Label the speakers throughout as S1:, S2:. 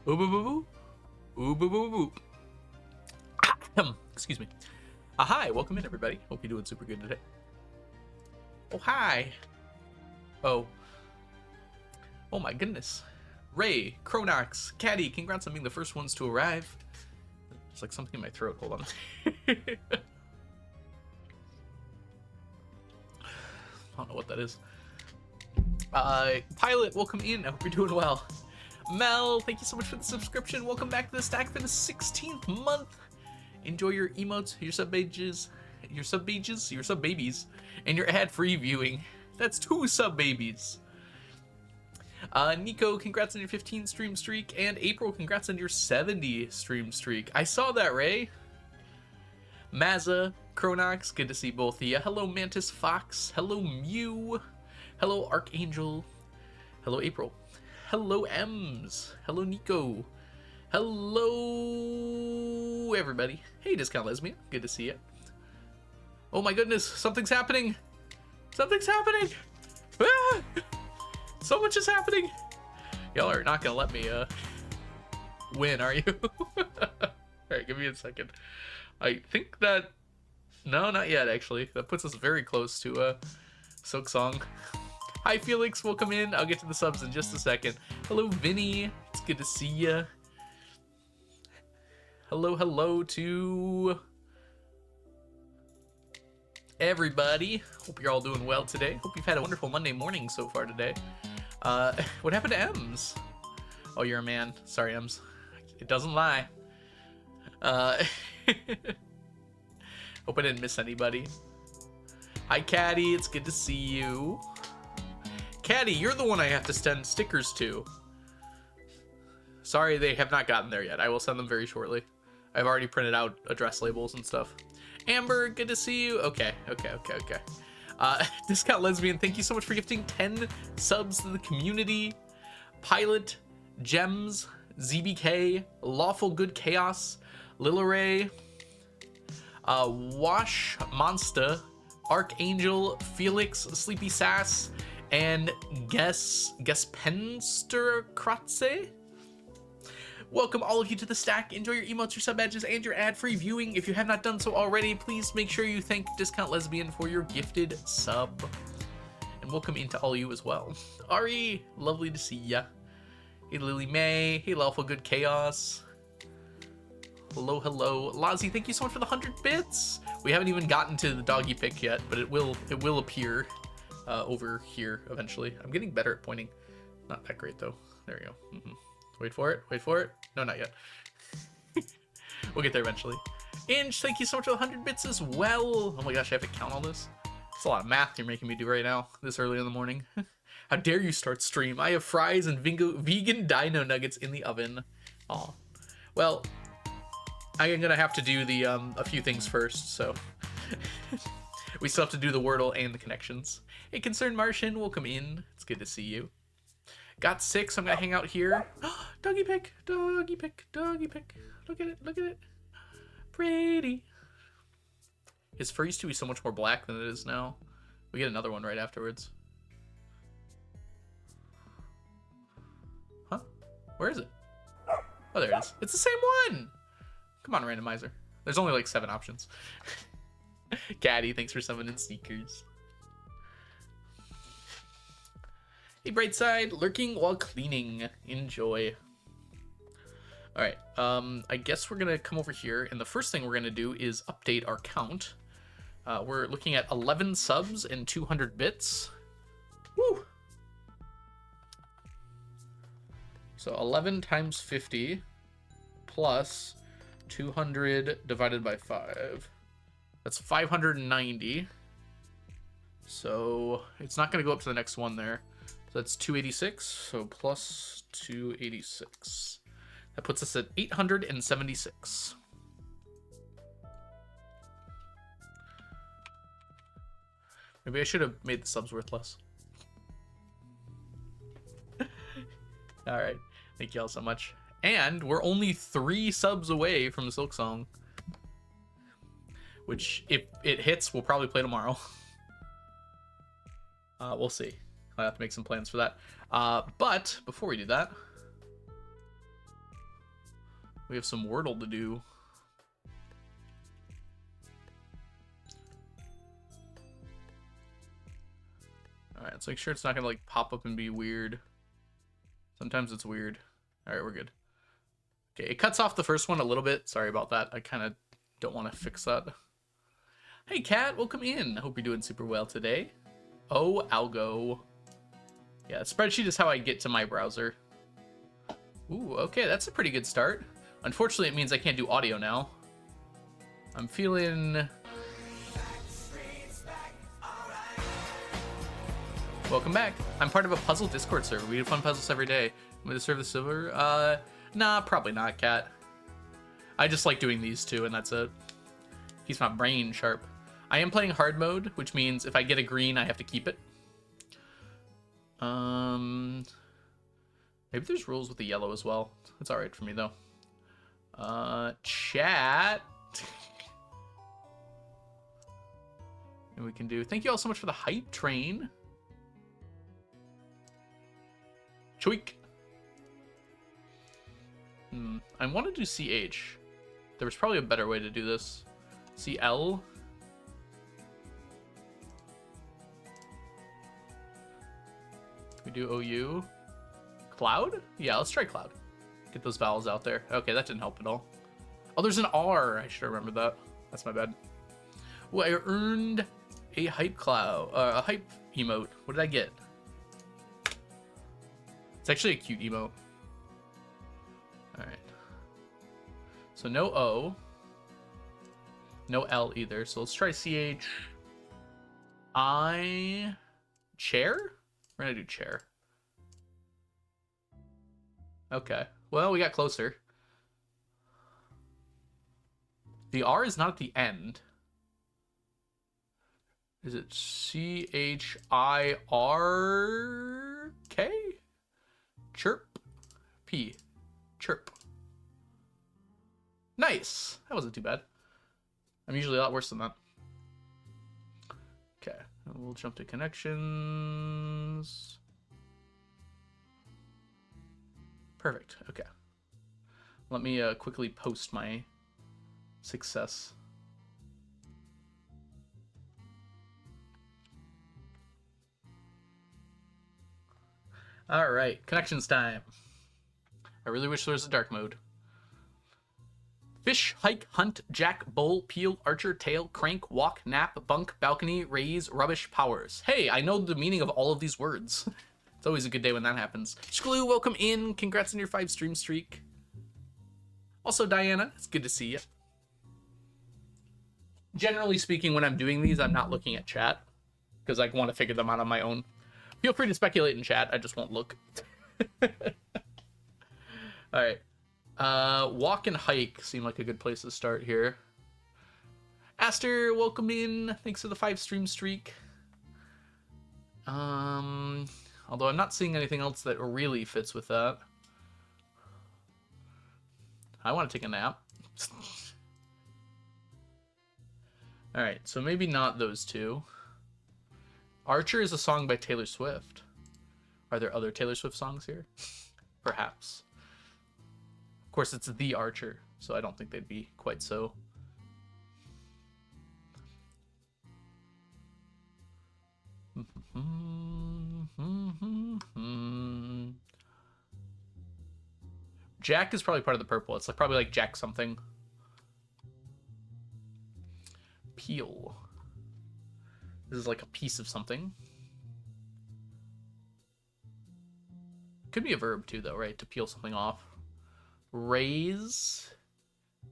S1: Ooh, boo, boo, boo. Ooh, boo, boo, boo. Excuse me. Hi, welcome in, everybody. Hope you're doing super good today. Oh, hi. Oh. Oh, my goodness. Ray, Cronox, Caddy, congrats on being the first ones to arrive. There's like something in my throat. Hold on. I don't know what that is. Pilot, welcome in. I hope you're doing well. Mel, thank you so much for the subscription. Welcome back to the stack for the 16th month. Enjoy your emotes, your sub babies, and your ad-free viewing. That's 2 sub babies. Nico, congrats on your 15 stream streak, and April, congrats on your 70 stream streak. I saw that, Ray. Mazza, Cronox, good to see both of you. Hello, Mantis Fox. Hello, Mew. Hello, Archangel. Hello, April. Hello, Ems. Hello, Nico. Hello, everybody. Hey, Discount Lesbian. Good to see you. Oh my goodness, something's happening. Something's happening. Ah! So much is happening. Y'all are not gonna let me win, are you? Alright, give me a second. I think that... No, not yet, actually. That puts us very close to Silksong. Hi, Felix. Welcome in. I'll get to the subs in just a second. Hello, Vinny. It's good to see ya. Hello to everybody. Hope you're all doing well today. Hope you've had a wonderful Monday morning so far today. What happened to Ems? Oh, you're a man. Sorry, Ems. It doesn't lie. Hope I didn't miss anybody. Hi, Caddy. It's good to see you. Caddy, you're the one I have to send stickers to. Sorry, they have not gotten there yet. I will send them very shortly. I've already printed out address labels and stuff. Amber, good to see you. Okay. Discount Lesbian, thank you so much for gifting 10 subs to the community. Pilot, Gems, ZBK, Lawful Good Chaos, Lilaray, Wash Monster, Archangel, Felix, Sleepy Sass, and Gespenster Kratze. Welcome all of you to the stack. Enjoy your emotes, your sub badges, and your ad-free viewing. If you have not done so already, please make sure you thank Discount Lesbian for your gifted sub. And welcome into all you as well. Ari, lovely to see ya. Hey, Lily May. Hey, Lawful Good Chaos. Hello. Lazi, thank you so much for the 100 bits. We haven't even gotten to the doggy pick yet, but it will appear over here eventually. I'm getting better at pointing. Not that great, though. There we go. Wait for it. No, not yet. We'll get there eventually. Inch, thank you so much for the 100 bits as well. Oh my gosh, I have to count all this. It's a lot of math you're making me do right now, this early in the morning. How dare you start stream? I have fries and vegan dino nuggets in the oven. Aw. Well, I am gonna have to do the a few things first, so we still have to do the Wordle and the connections. Hey, Concerned Martian, welcome in. It's good to see you. Got 6, I'm gonna hang out here. Doggy pick. Look at it. Pretty. His fur used to be so much more black than it is now. We get another one right afterwards. Huh? Where is it? Oh, there it is. It's the same one! Come on, randomizer. There's only like 7 options. Caddy, thanks for summoning sneakers. Hey, Brightside, lurking while cleaning. Enjoy. Alright, I guess we're gonna come over here, and the first thing we're gonna do is update our count. We're looking at 11 subs and 200 bits. Woo! So 11 times 50 plus 200 divided by 5. That's 590. So it's not gonna go up to the next one there. So that's 286, so plus 286. That puts us at 876. Maybe I should have made the subs worth less. Alright, thank you all so much. And we're only 3 subs away from Silksong. Which, if it hits, we'll probably play tomorrow. We'll see. I have to make some plans for that. But before we do that, We have some Wordle to do. Alright, let's make sure it's not gonna like pop up and be weird. Sometimes it's weird. Alright, we're good. Okay, it cuts off the first one a little bit. Sorry about that. I kind of don't want to fix that. Hey, Kat, welcome in. I hope you're doing super well today. Oh, Algo. Yeah, spreadsheet is how I get to my browser. Ooh, okay, that's a pretty good start. Unfortunately, it means I can't do audio now. I'm feeling... Welcome back. I'm part of a puzzle Discord server. We do fun puzzles every day. I'm going to serve the silver. Nah, probably not, Kat. I just like doing these two, and that's it. Keeps my brain sharp. I am playing hard mode, which means if I get a green, I have to keep it. Maybe there's rules with the yellow as well. That's all right for me, though. Chat. And we can do... Thank you all so much for the hype train. Choik. I want to do CH. There was probably a better way to do this. CL. We do OU. Cloud? Yeah, let's try Cloud. Get those vowels out there. Okay, that didn't help at all. Oh, there's an R. I should remember that. That's my bad. Well, I earned a hype cloud, a hype emote. What did I get? It's actually a cute emote. All right. So no O. No L either. So let's try CH. Chair? We're gonna do chair. Okay. Well, we got closer. The R is not at the end. Is it CHIRK? Chirp. P. Chirp. Nice. That wasn't too bad. I'm usually a lot worse than that. Okay. We'll jump to connections. Perfect. Okay. Let me quickly post my success. All right, connections time. I really wish there was a dark mode. Fish, hike, hunt, jack, bowl, peel, archer, tail, crank, walk, nap, bunk, balcony, raise, rubbish, powers. Hey, I know the meaning of all of these words. It's always a good day when that happens. Screw, welcome in. Congrats on your 5 stream streak. Also, Diana, it's good to see you. Generally speaking, when I'm doing these, I'm not looking at chat because I want to figure them out on my own. Feel free to speculate in chat. I just won't look. All right. Walk and hike seem like a good place to start here. Aster, welcome in. Thanks for the 5 stream streak. Although I'm not seeing anything else that really fits with that. I want to take a nap. All right, so maybe not those two. Archer is a song by Taylor Swift. Are there other Taylor Swift songs here? Perhaps. Of course, it's The Archer, so I don't think they'd be quite so. Jack is probably part of the purple. It's like probably like Jack something. Peel. This is like a piece of something. Could be a verb too, though, right? To peel something off. Raise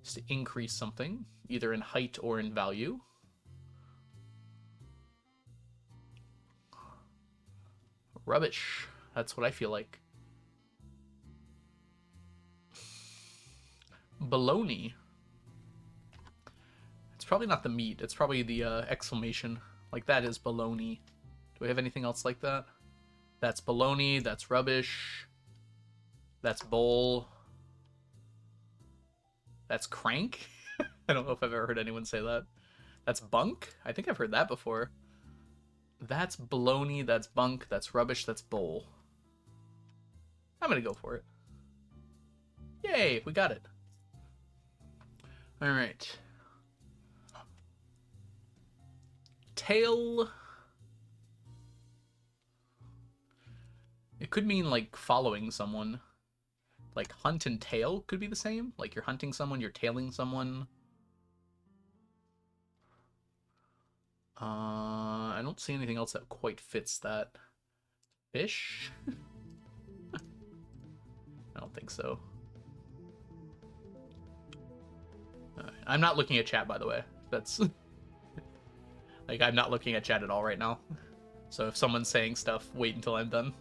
S1: is to increase something, either in height or in value. Rubbish. That's what I feel like. Baloney. It's probably not the meat. It's probably the exclamation. Like, that is baloney. Do we have anything else like that? That's baloney. That's rubbish. That's bowl. That's crank. I don't know if I've ever heard anyone say that. That's bunk. I think I've heard that before. That's baloney. That's bunk. That's rubbish. That's bowl. I'm going to go for it. Yay, we got it. All right. Tail. It could mean like following someone. Like hunt and tail could be the same. Like you're hunting someone, you're tailing someone. I don't see anything else that quite fits that. Fish? I don't think so. I'm not looking at chat, by the way. That's like, I'm not looking at chat at all right now. So if someone's saying stuff, wait until I'm done.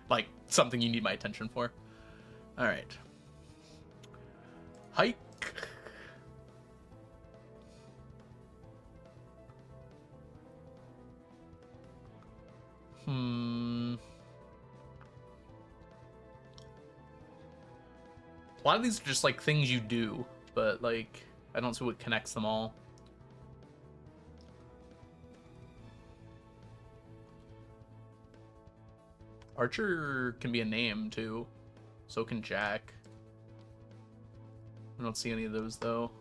S1: Like something you need my attention for. All right. Hike. A lot of these are just like things you do, but like I don't see what connects them all. Archer can be a name too. So can Jack. I don't see any of those though.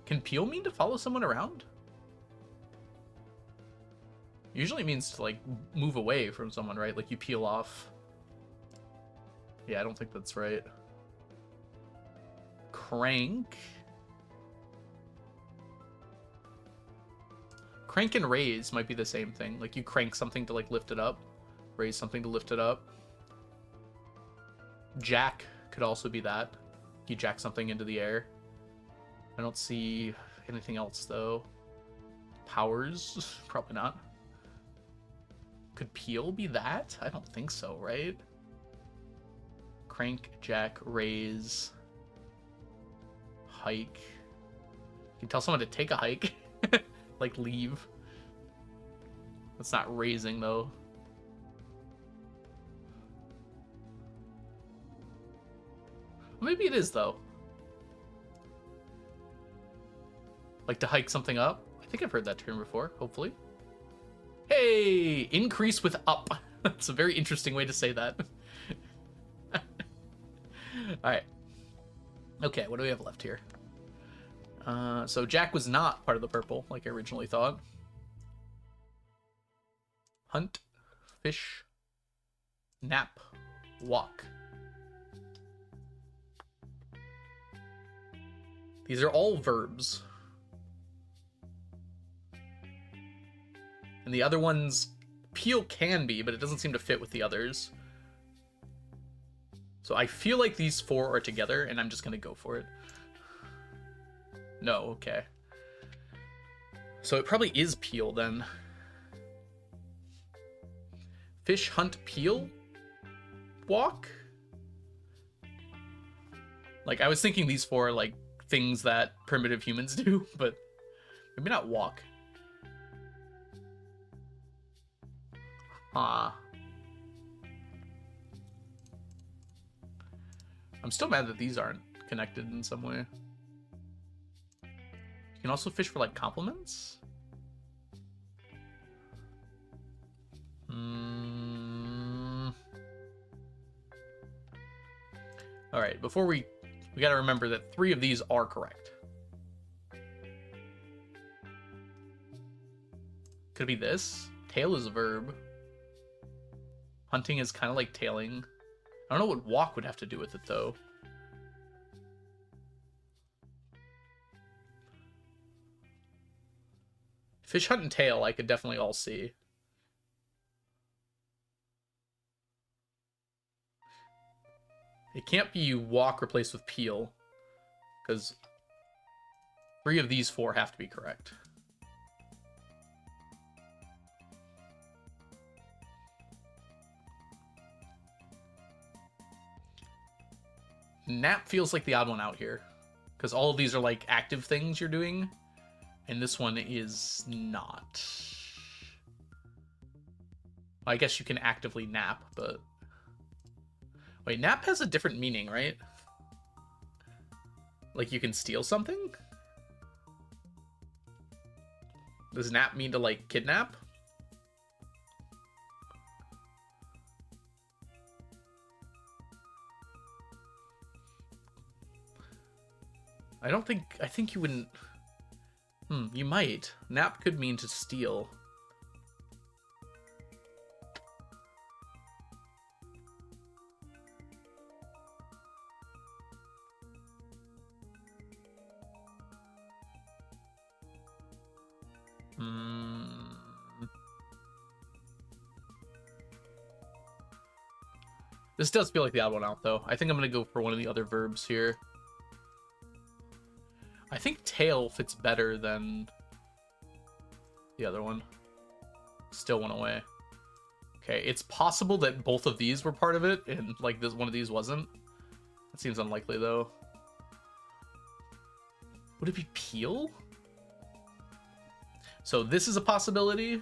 S1: Can peel mean to follow someone around? Usually means to like move away from someone, right? Like you peel off. Yeah, I don't think that's right. Crank. Crank and raise might be the same thing. Like you crank something to like lift it up. Raise something to lift it up. Jack could also be that. You jack something into the air. I don't see anything else though. Powers? Probably not. Could peel be that? I don't think so, right? Crank, jack, raise, hike. You can tell someone to take a hike. Like leave. That's not raising though. Maybe it is though. Like to hike something up. I think I've heard that term before, hopefully. Hey, increase with up. That's a very interesting way to say that. All right. Okay, what do we have left here? So Jack was not part of the purple, like I originally thought. Hunt, fish, nap, walk. These are all verbs. And the other ones, peel can be, but it doesn't seem to fit with the others. So I feel like these four are together, and I'm just going to go for it. No, okay. So it probably is peel, then. Fish, hunt, peel, walk? Like, I was thinking these four are, like, things that primitive humans do, but maybe not walk. I'm still mad that these aren't connected in some way. You can also fish for, like, compliments? Alright, before we gotta remember that 3 of these are correct. Could it be this? Tail is a verb. Hunting is kind of like tailing. I don't know what walk would have to do with it, though. Fish, hunt, and tail I could definitely all see. It can't be walk replaced with peel, because 3 of these 4 have to be correct. Nap feels like the odd one out here, because all of these are like active things you're doing, and this one is not. Well, I guess you can actively nap, but... Wait, nap has a different meaning, right? Like you can steal something? Does nap mean to, like, kidnap? I think you wouldn't. You might. Nap could mean to steal. This does feel like the odd one out, though. I think I'm going to go for one of the other verbs here. I think tail fits better than the other one. Still one away. Okay, it's possible that both of these were part of it, and like this one of these wasn't. That seems unlikely, though. Would it be peel? So this is a possibility.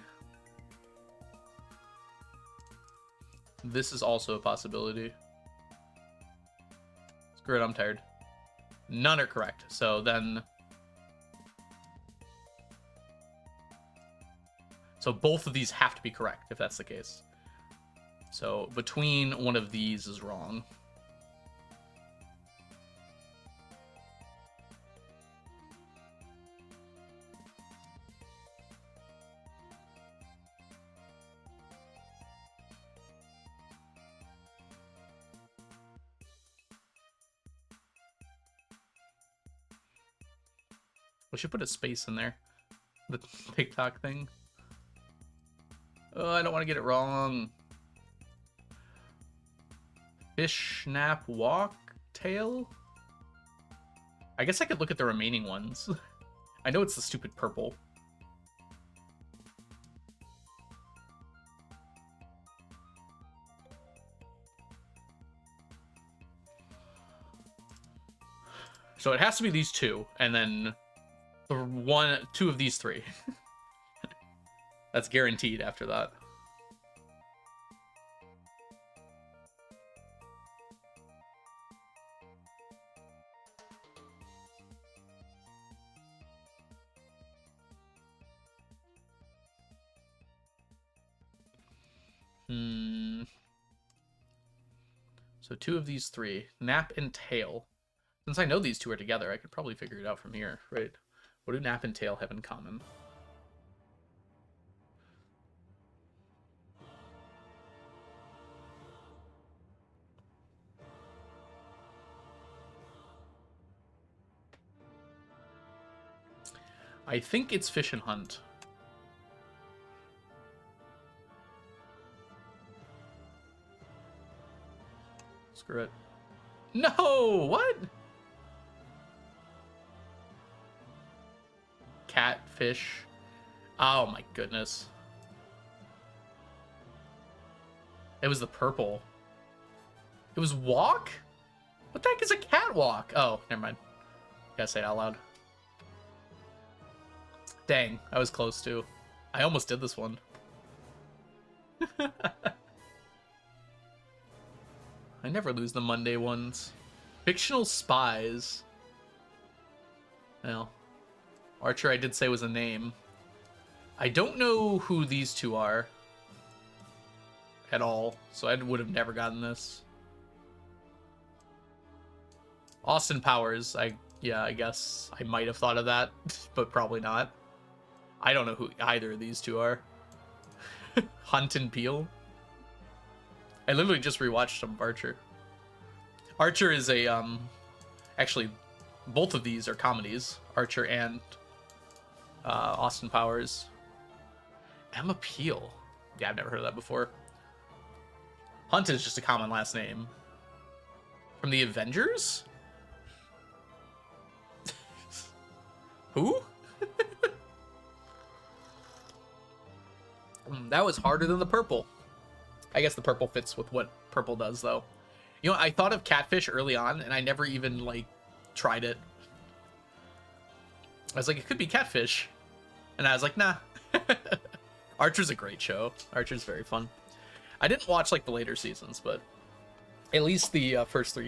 S1: This is also a possibility. Screw it, I'm tired. None are correct. So then... So both of these have to be correct, if that's the case. So between one of these is wrong. We should put a space in there. The TikTok thing. Oh, I don't want to get it wrong. Fish, snap, walk, tail? I guess I could look at the remaining ones. I know it's the stupid purple. So it has to be these two, and then two of these three. That's guaranteed after that. So two of these three. Nap and tail. Since I know these two are together, I could probably figure it out from here, right? What do nap and tail have in common? I think it's fish and hunt. Screw it. No! What? Catfish. Oh my goodness. It was the purple. It was walk? What the heck is a catwalk? Oh, never mind. Gotta say it out loud. Dang, I was close too. I almost did this one. I never lose the Monday ones. Fictional spies. Well, Archer I did say was a name. I don't know who these two are at all, so I would have never gotten this. Austin Powers, I guess I might have thought of that, but probably not. I don't know who either of these two are. Hunt and Peel. I literally just rewatched some of Archer. Archer is a actually both of these are comedies. Archer and Austin Powers. Emma Peel. Yeah, I've never heard of that before. Hunt is just a common last name. From the Avengers? Who? That was harder than the purple. I guess the purple fits with what purple does, though. You know, I thought of catfish early on, and I never even, like, tried it. I was like, it could be catfish. And I was like, nah. Archer's a great show. Archer's very fun. I didn't watch, like, the later seasons, but at least the first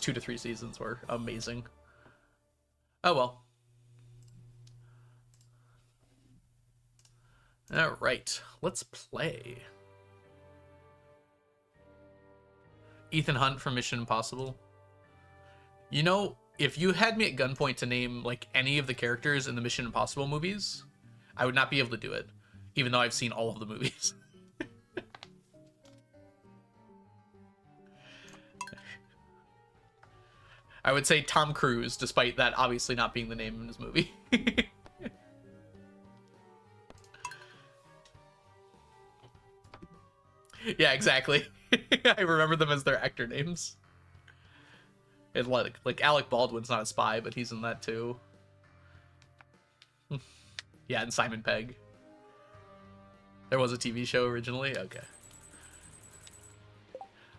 S1: 2 to 3 seasons were amazing. Oh, well. All right, let's play. Ethan Hunt from Mission Impossible. You know, if you had me at gunpoint to name like any of the characters in the Mission Impossible movies, I would not be able to do it, even though I've seen all of the movies. I would say Tom Cruise, despite that obviously not being the name in his movie. Yeah, exactly. I remember them as their actor names. And like Alec Baldwin's not a spy, but he's in that too. Yeah, and Simon Pegg. There was a TV show originally? Okay.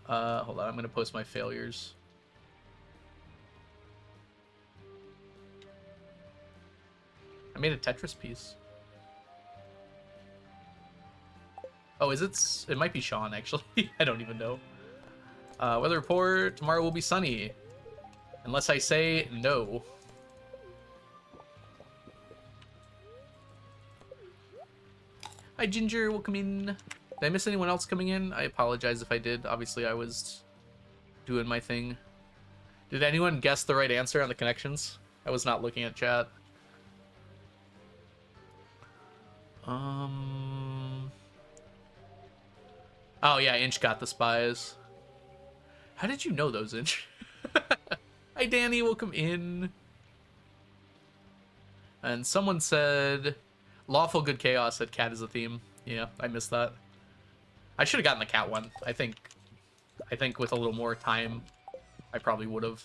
S1: Hold on, I'm gonna post my failures. I made a Tetris piece. Oh, is it? It might be Sean, actually. I don't even know. Weather report, tomorrow will be sunny. Unless I say no. Hi, Ginger, welcome in. Did I miss anyone else coming in? I apologize if I did. Obviously, I was doing my thing. Did anyone guess the right answer on the connections? I was not looking at chat. Oh, yeah, Inch got the spies. How did you know those, Inch? Hi, Danny, welcome in. And someone said, Lawful Good Chaos said cat is a theme. Yeah, I missed that. I should have gotten the cat one. I think with a little more time, I probably would have.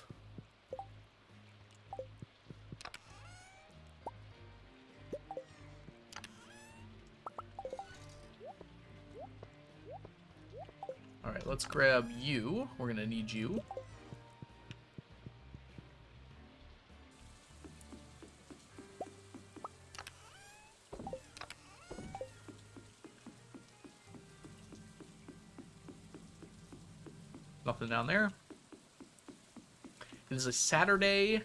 S1: All right, let's grab you. We're gonna need you. Nothing down there. It is a Saturday.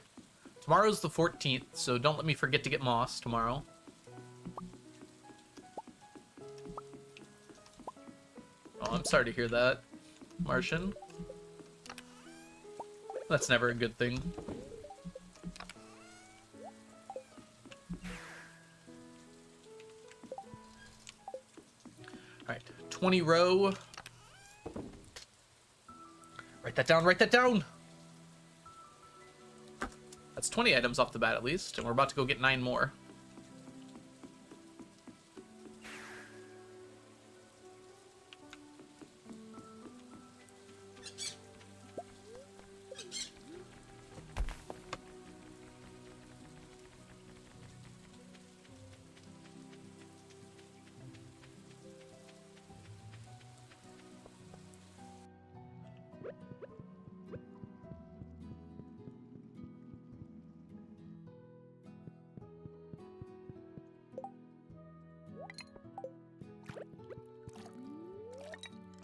S1: Tomorrow's the 14th, so don't let me forget to get moss tomorrow. Oh, I'm sorry to hear that, Martian. That's never a good thing. Alright, 20 row. Write that down, write that down! That's 20 items off the bat at least, and we're about to go get 9 more.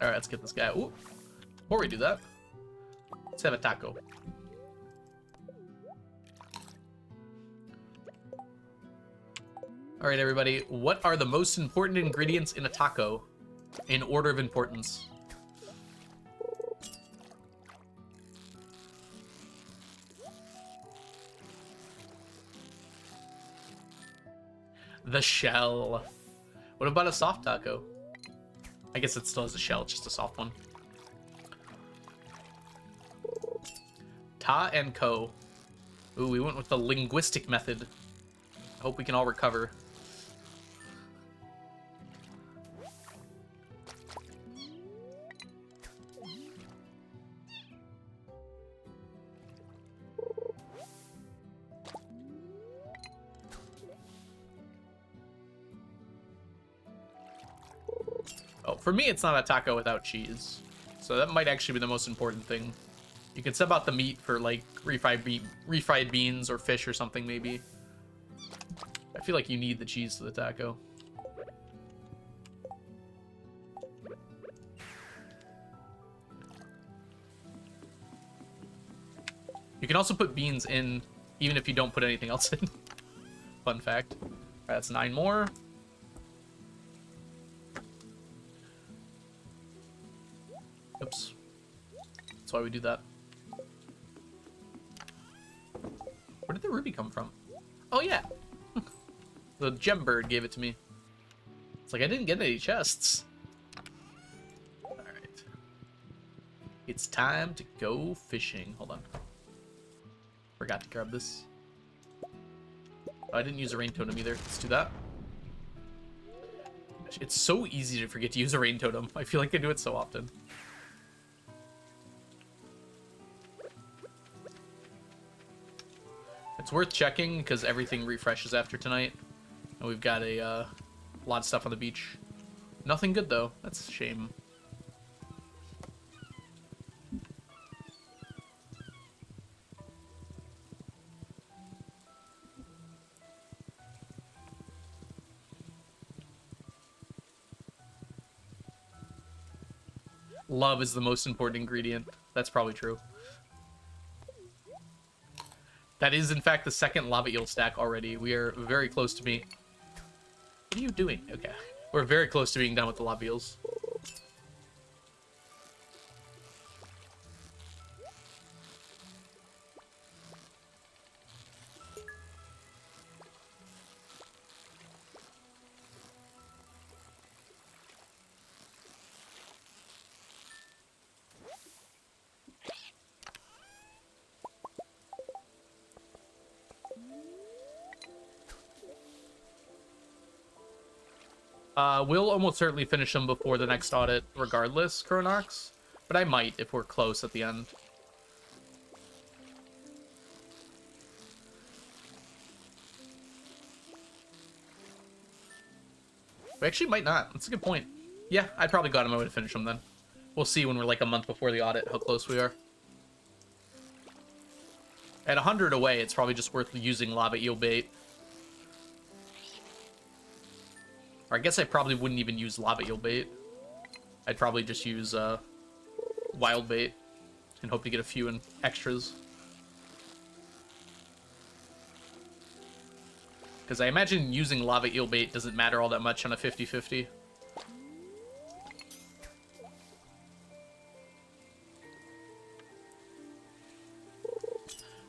S1: Alright, let's get this guy. Ooh. Before we do that, let's have a taco. Alright, everybody. What are the most important ingredients in a taco? In order of importance. The shell. What about a soft taco? I guess it still has a shell, just a soft one. Ta and co. Ooh, we went with the linguistic method. I hope we can all recover. Oh, for me, it's not a taco without cheese. So that might actually be the most important thing. You could sub out the meat for, like, refried beans or fish or something, maybe. I feel like you need the cheese to the taco. You can also put beans in, even if you don't put anything else in. Fun fact. All right, that's 9 more. Oops. That's why we do that. Where did the ruby come from? Oh, yeah. The gem bird gave it to me. It's like I didn't get any chests. Alright. It's time to go fishing. Hold on. Forgot to grab this. Oh, I didn't use a rain totem either. Let's do that. It's so easy to forget to use a rain totem. I feel like I do it so often. It's worth checking because everything refreshes after tonight. And we've got a lot of stuff on the beach. Nothing good though. That's a shame. Love is the most important ingredient. That's probably true. That is, in fact, the second lava eel stack already. We are very close to me. What are you doing? Okay. We're very close to being done with the lava eels. We'll almost certainly finish them before the next audit, regardless, Chronox. But I might if we're close at the end. We actually might not. That's a good point. Yeah, I'd probably go out of my way to finish them then. We'll see when we're like a month before the audit how close we are. At 100 away, it's probably just worth using lava eel bait. Or I guess I probably wouldn't even use lava eel bait. I'd probably just use wild bait and hope to get a few in extras. Because I imagine using lava eel bait doesn't matter all that much on a 50-50.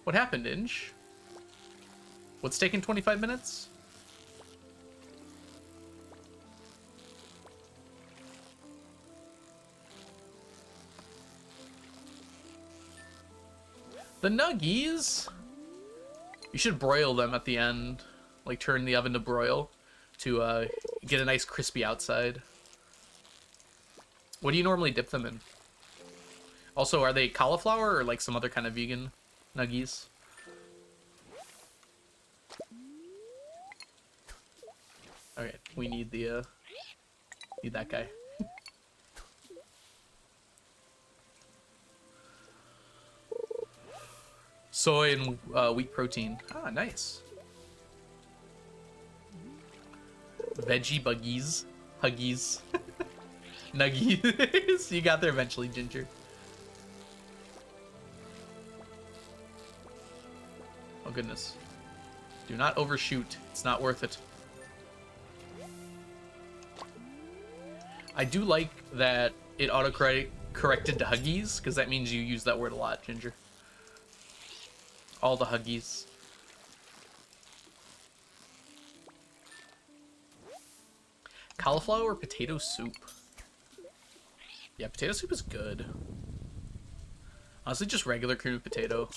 S1: What happened, Inge? What's taking 25 minutes? The nuggies? You should broil them at the end. Like, turn the oven to broil to get a nice crispy outside. What do you normally dip them in? Also, are they cauliflower or like some other kind of vegan nuggies? Okay, we need the need that guy. Soy and wheat protein. Ah, nice. Veggie buggies. Huggies. Nuggies. You got there eventually, Ginger. Oh, goodness. Do not overshoot. It's not worth it. I do like that it auto-corrected to Huggies, because that means you use that word a lot, Ginger. All the Huggies. Cauliflower or potato soup? Yeah, potato soup is good. Honestly, just regular cream potato.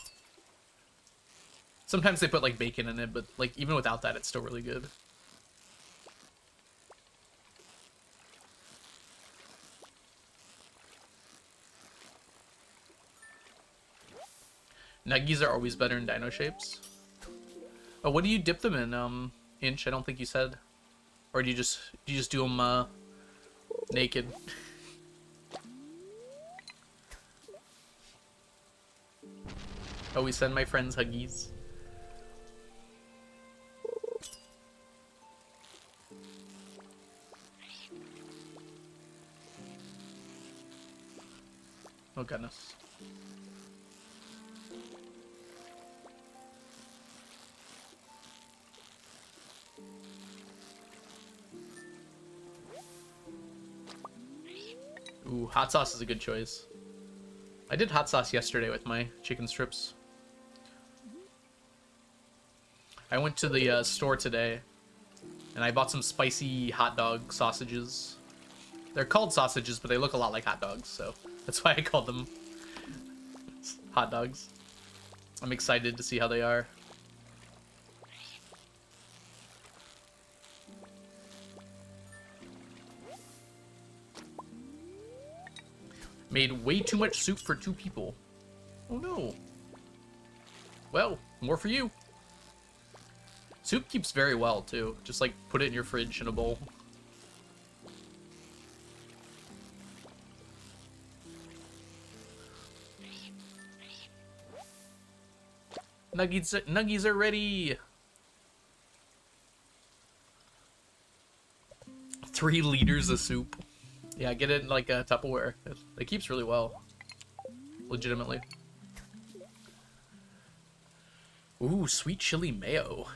S1: Sometimes they put like bacon in it, but like even without that, it's still really good. Nuggies are always better in dino shapes. Oh, what do you dip them in, Inch? I don't think you said. Or do you just do them naked? Oh, we send my friends Huggies. Oh goodness. Ooh, hot sauce is a good choice. I did hot sauce yesterday with my chicken strips. I went to the store today, and I bought some spicy hot dog sausages. They're called sausages, but they look a lot like hot dogs, so that's why I called them hot dogs. I'm excited to see how they are. Made way too much soup for 2 people. Oh no. Well, more for you. Soup keeps very well, too. Just, like, put it in your fridge in a bowl. Nuggies are ready! 3 liters of soup. Yeah, get it in, like, a Tupperware. It keeps really well. Legitimately. Ooh, sweet chili mayo.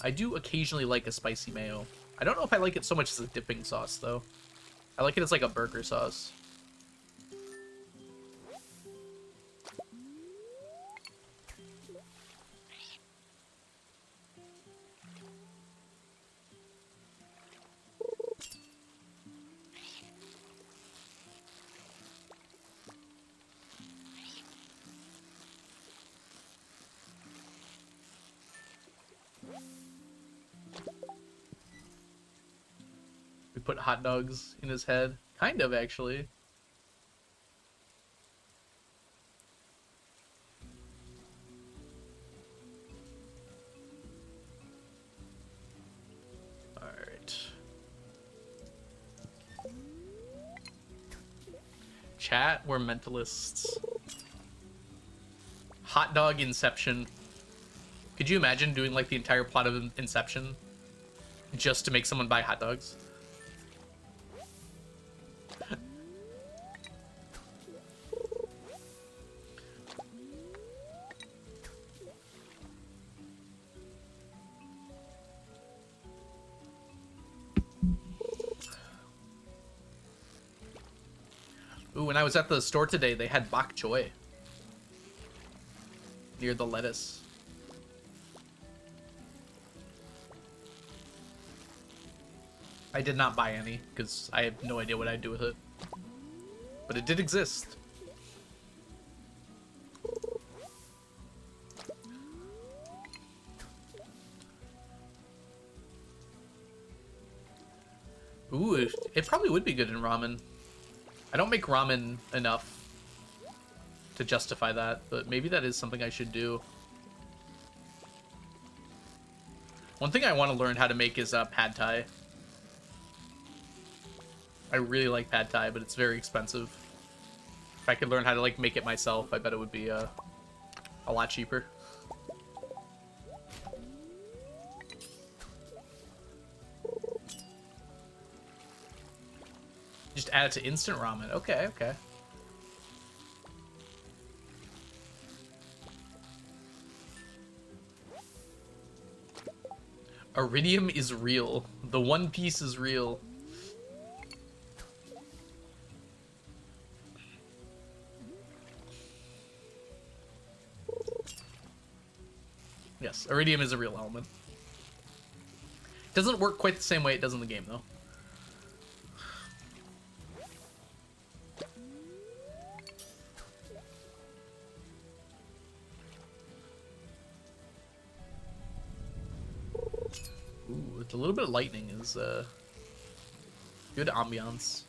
S1: I do occasionally like a spicy mayo. I don't know if I like it so much as a dipping sauce, though. I like it as like a burger sauce. We put hot dogs in his head. Kind of, actually. Alright. Chat, we're mentalists. Hot dog Inception. Could you imagine doing like the entire plot of Inception just to make someone buy hot dogs? Ooh, when I was at the store today, they had bok choy near the lettuce. I did not buy any because I have no idea what I'd do with it, but it did exist. Ooh, it probably would be good in ramen. I don't make ramen enough to justify that, but maybe that is something I should do. One thing I want to learn how to make is pad thai. I really like pad thai, but it's very expensive. If I could learn how to like make it myself, I bet it would be a lot cheaper. Just add it to instant ramen. Okay, okay. Iridium is real. The One Piece is real. Yes, Iridium is a real element. Doesn't work quite the same way it does in the game, though. Ooh, a little bit of lightning is good ambiance.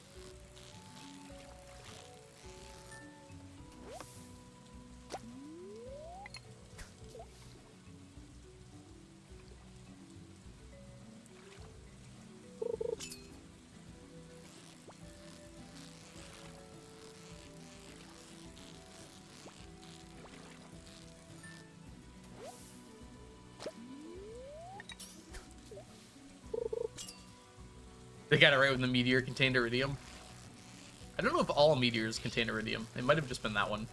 S1: They got it right when the meteor contained iridium. I don't know if all meteors contain iridium. It might have just been that one.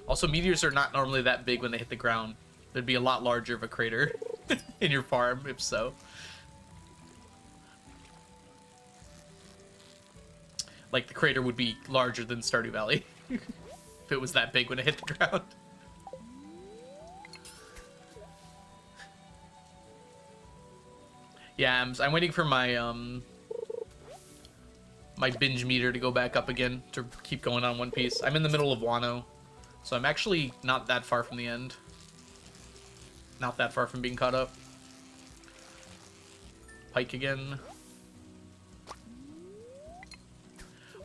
S1: Also, meteors are not normally that big when they hit the ground. There'd be a lot larger of a crater in your farm, if so. Like, the crater would be larger than Stardew Valley. if it was that big when it hit the ground. Yeah, I'm waiting for my my binge meter to go back up again to keep going on One Piece. I'm in the middle of Wano, so I'm actually not that far from the end. Not that far from being caught up. Pike again.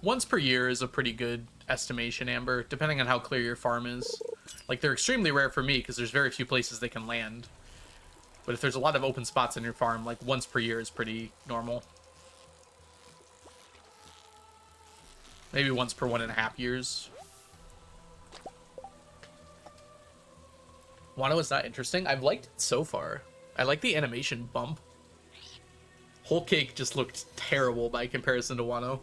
S1: Once per year is a pretty good estimation, Amber, depending on how clear your farm is. Like, they're extremely rare for me because there's very few places they can land. But if there's a lot of open spots in your farm, like once per year is pretty normal. Maybe once per 1.5 years. Wano is not interesting. I've liked it so far. I like the animation bump. Whole Cake just looked terrible by comparison to Wano.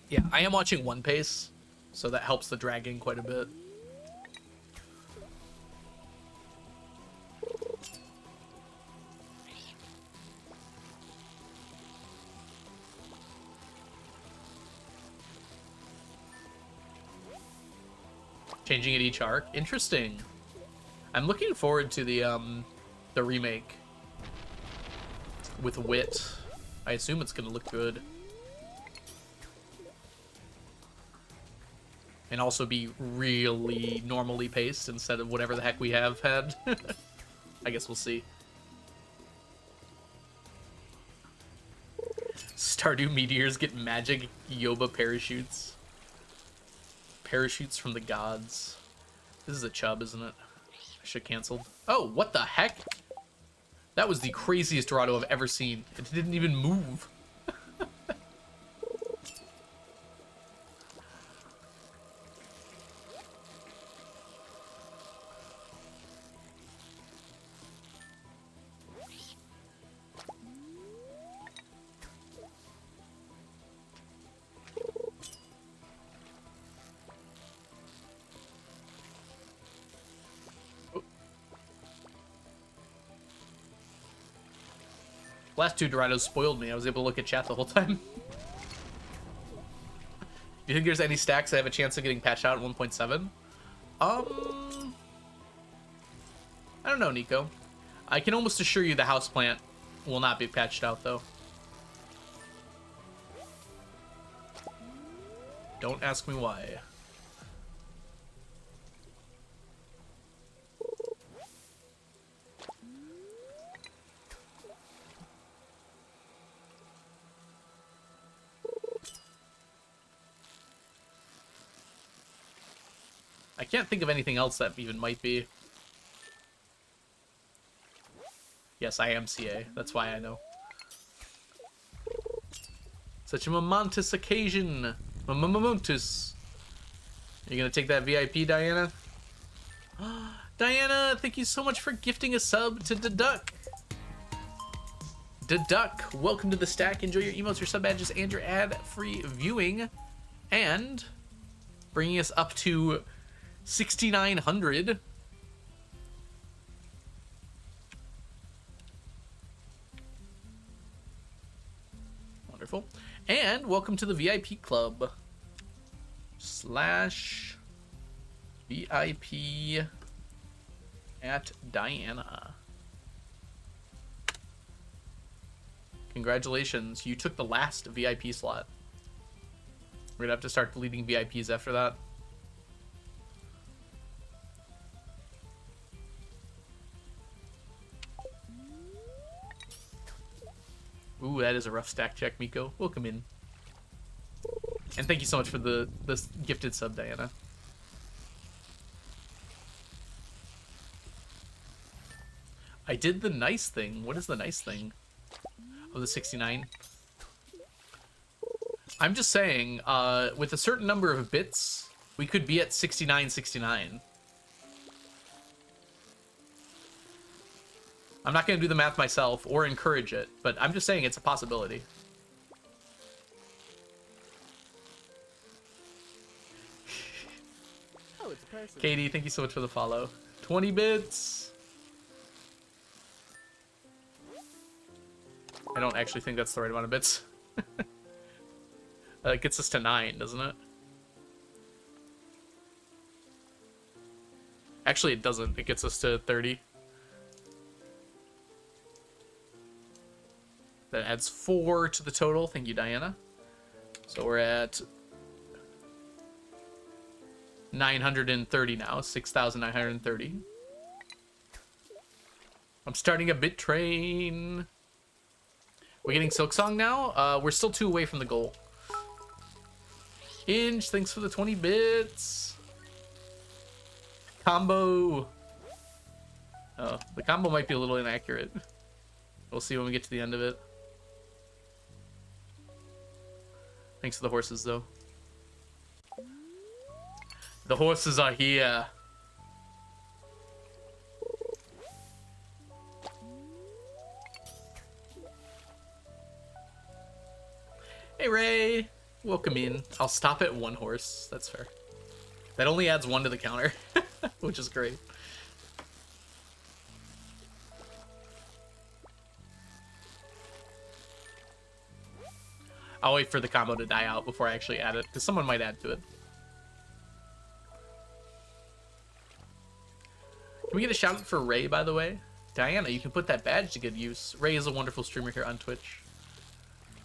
S1: Yeah, I am watching One Piece, so that helps the dragging quite a bit. Changing at each arc. Interesting. I'm looking forward to the remake with Wit. I assume it's gonna look good. And also be really normally paced instead of whatever the heck we have had. I guess we'll see. Stardew meteors get magic Yoba parachutes. Parachutes from the gods. This is a chub, isn't it? I should have canceled. Oh, what the heck? That was the craziest Dorado I've ever seen. It didn't even move. Last two Dorados spoiled me. I was able to look at chat the whole time. Do you think there's any stacks that have a chance of getting patched out at 1.7? I don't know, Nico. I can almost assure you the houseplant will not be patched out, though. Don't ask me why. I can't think of anything else that even might be. Yes, I am CA. That's why I know. Such a momentous occasion. Momentous. Are you gonna take that VIP, Diana? Diana, thank you so much for gifting a sub to Deduck. Deduck, welcome to the stack. Enjoy your emotes, your sub badges, and your ad-free viewing. And bringing us up to 6,900. Wonderful. And welcome to the VIP club. / VIP at Diana. Congratulations, you took the last VIP slot. We're gonna have to start deleting VIPs after that. Ooh, that is a rough stack check, Miko. Welcome in. And thank you so much for the gifted sub, Diana. I did the nice thing. What is the nice thing? Oh, the 69. I'm just saying, with a certain number of bits, we could be at 6969. I'm not going to do the math myself or encourage it, but I'm just saying it's a possibility.
S2: Oh, it's a person.
S1: Katie, thank you so much for the follow. 20 bits. I don't actually think that's the right amount of bits. It gets us to 9, doesn't it? Actually, it doesn't. It gets us to 30. That adds 4 to the total. Thank you, Diana. So we're at 930 now. 6,930. I'm starting a bit train. We're getting Silksong now. We're still 2 away from the goal. Inch, thanks for the 20 bits. Combo. Oh, the combo might be a little inaccurate. We'll see when we get to the end of it. Thanks to the horses, though. The horses are here. Hey, Ray. Welcome in. I'll stop at 1 horse. That's fair. That only adds 1 to the counter, which is great. I'll wait for the combo to die out before I actually add it, because someone might add to it. Can we get a shout out for Ray, by the way? Diana, you can put that badge to good use. Ray is a wonderful streamer here on Twitch.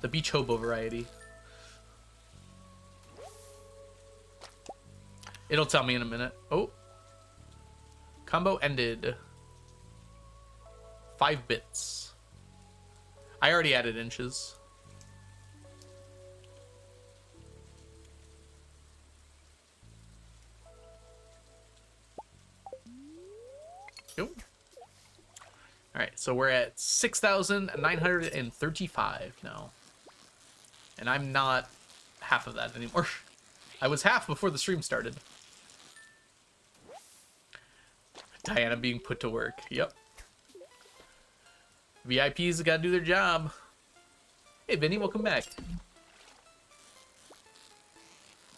S1: The beach hobo variety. It'll tell me in a minute. Oh. Combo ended. 5 bits. I already added inches. Cool. Alright, so we're at 6,935 now. And I'm not half of that anymore. I was half before the stream started. Diana being put to work. Yep. VIPs gotta do their job. Hey, Vinny, welcome back.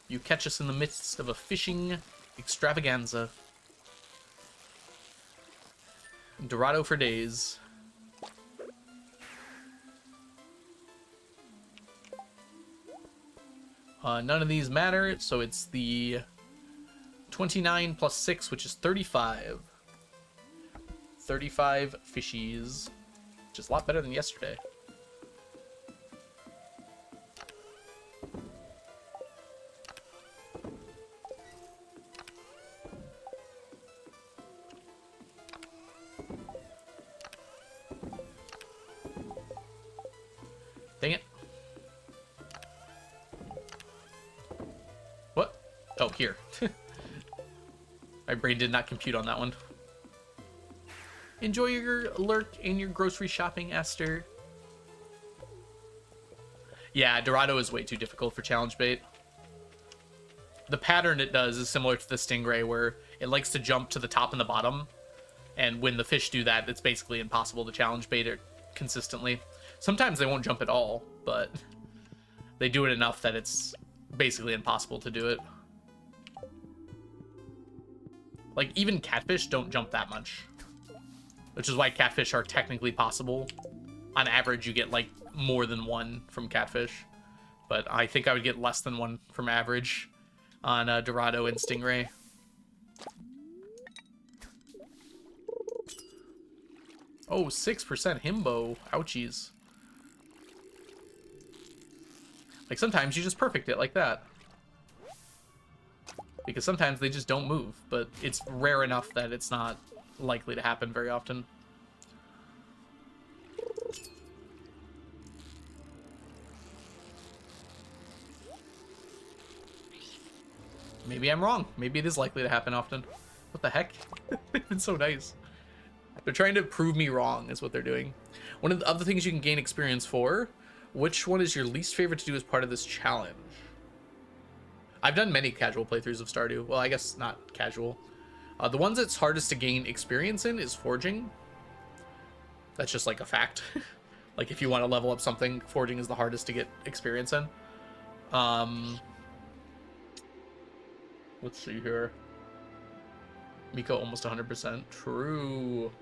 S1: You catch us in the midst of a fishing extravaganza. Dorado for days. None of these matter, so it's the 29 plus 6, which is 35. 35 fishies, which is a lot better than yesterday. Dang it. What? Oh, here. My brain did not compute on that one. Enjoy your lurk and your grocery shopping, Esther. Yeah, Dorado is way too difficult for challenge bait. The pattern it does is similar to the stingray, where it likes to jump to the top and the bottom. And when the fish do that, it's basically impossible to challenge bait it consistently. Sometimes they won't jump at all, but they do it enough that it's basically impossible to do it. Like, even catfish don't jump that much. Which is why catfish are technically possible. On average, you get, like, more than 1 from catfish. But I think I would get less than 1 from average on Dorado and Stingray. Oh, 6% himbo. Ouchies. Like, sometimes you just perfect it like that. Because sometimes they just don't move, but it's rare enough that it's not likely to happen very often. Maybe I'm wrong. Maybe it is likely to happen often. What the heck? They've been so nice. They're trying to prove me wrong is what they're doing. One of the other things you can gain experience for, which one is your least favorite to do as part of this challenge? I've done many casual playthroughs of Stardew. Well, I guess not casual. The ones that's hardest to gain experience in is forging. That's just like a fact. Like if you want to level up something, forging is the hardest to get experience in. Let's see here. Miko almost 100%. True.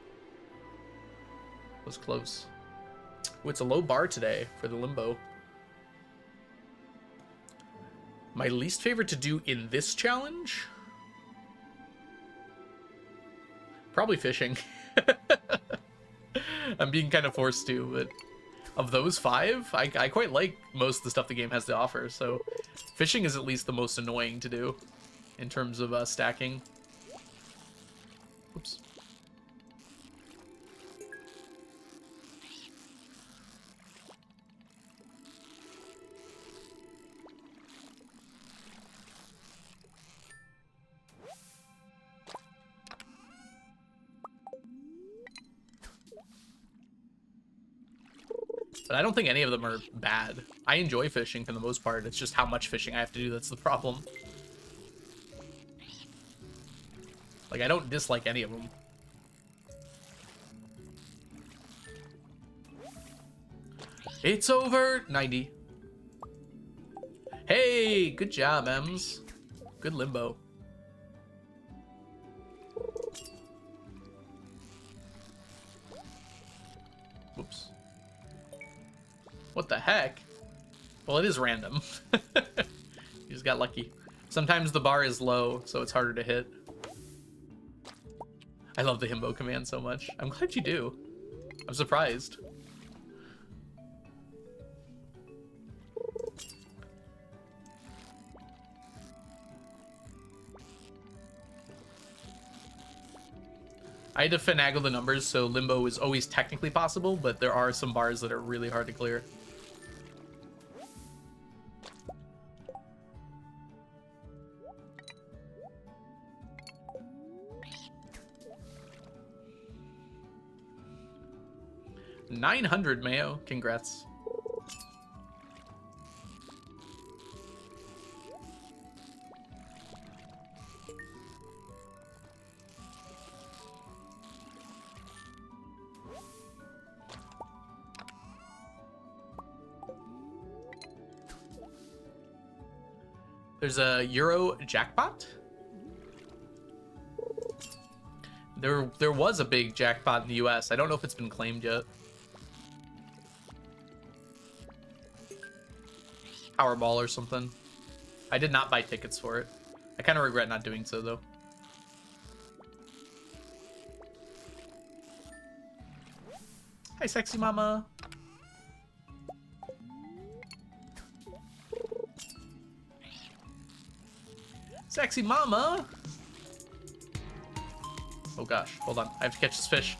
S1: Was close. Ooh, it's a low bar today for the limbo. My least favorite to do in this challenge? Probably fishing. I'm being kind of forced to, but of those 5, I quite like most of the stuff the game has to offer, so fishing is at least the most annoying to do in terms of stacking. Oops. But I don't think any of them are bad. I enjoy fishing for the most part. It's just how much fishing I have to do that's the problem. Like, I don't dislike any of them. It's over! 90. Hey! Good job, Ems. Good limbo. Whoops. What the heck? Well, it is random. You just got lucky. Sometimes the bar is low, so it's harder to hit. I love the himbo command so much. I'm glad you do. I'm surprised. I had to finagle the numbers, so limbo is always technically possible, but there are some bars that are really hard to clear. $900 Mayo, congrats. There's a Euro jackpot. There was a big jackpot in the US. I don't know if it's been claimed yet. Powerball or something. I did not buy tickets for it. I kind of regret not doing so, though. Hi, sexy mama. Sexy mama. Oh gosh, hold on. I have to catch this fish.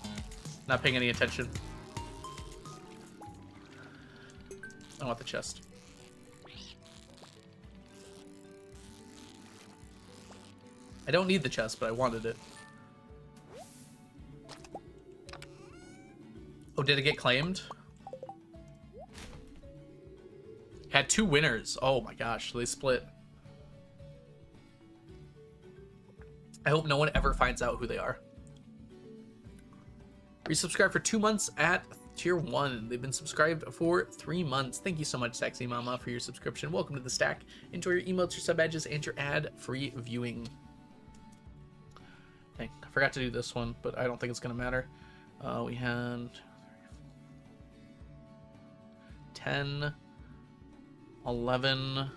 S1: Not paying any attention. I want the chest. I don't need the chest, but I wanted it. Oh, did it get claimed? Had 2 winners. Oh my gosh, they split. I hope no one ever finds out who they are. Resubscribe for 2 months at tier 1. They've been subscribed for 3 months. Thank you so much, Sexy Mama, for your subscription. Welcome to the stack. Enjoy your emotes, your sub badges, and your ad-free viewing. Dang, I forgot to do this one, but I don't think it's going to matter. We had 10, 11.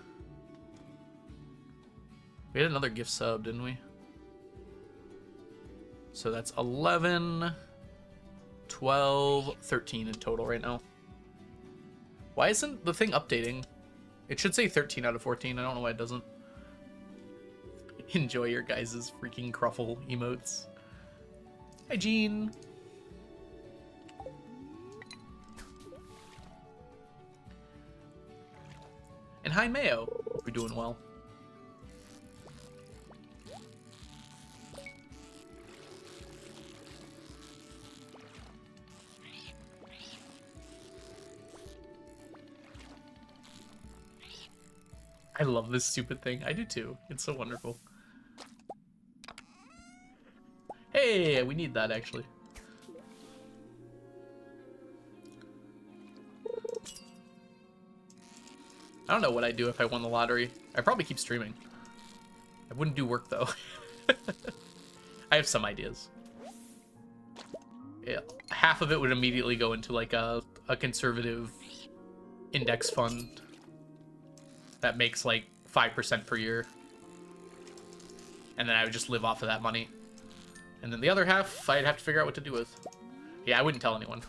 S1: We had another gift sub, didn't we? So that's 11, 12, 13 in total right now. Why isn't the thing updating? It should say 13 out of 14. I don't know why it doesn't. Enjoy your guys' freaking Cruffle emotes. Hi, Gene. And hi, Mayo. Hope you're doing well. I love this stupid thing. I do too. It's so wonderful. Hey, we need that actually. I don't know what I'd do if I won the lottery. I'd probably keep streaming. I wouldn't do work though. I have some ideas. Yeah, half of it would immediately go into like a conservative index fund that makes like 5% per year. And then I would just live off of that money. And then the other half, I'd have to figure out what to do with. Yeah, I wouldn't tell anyone.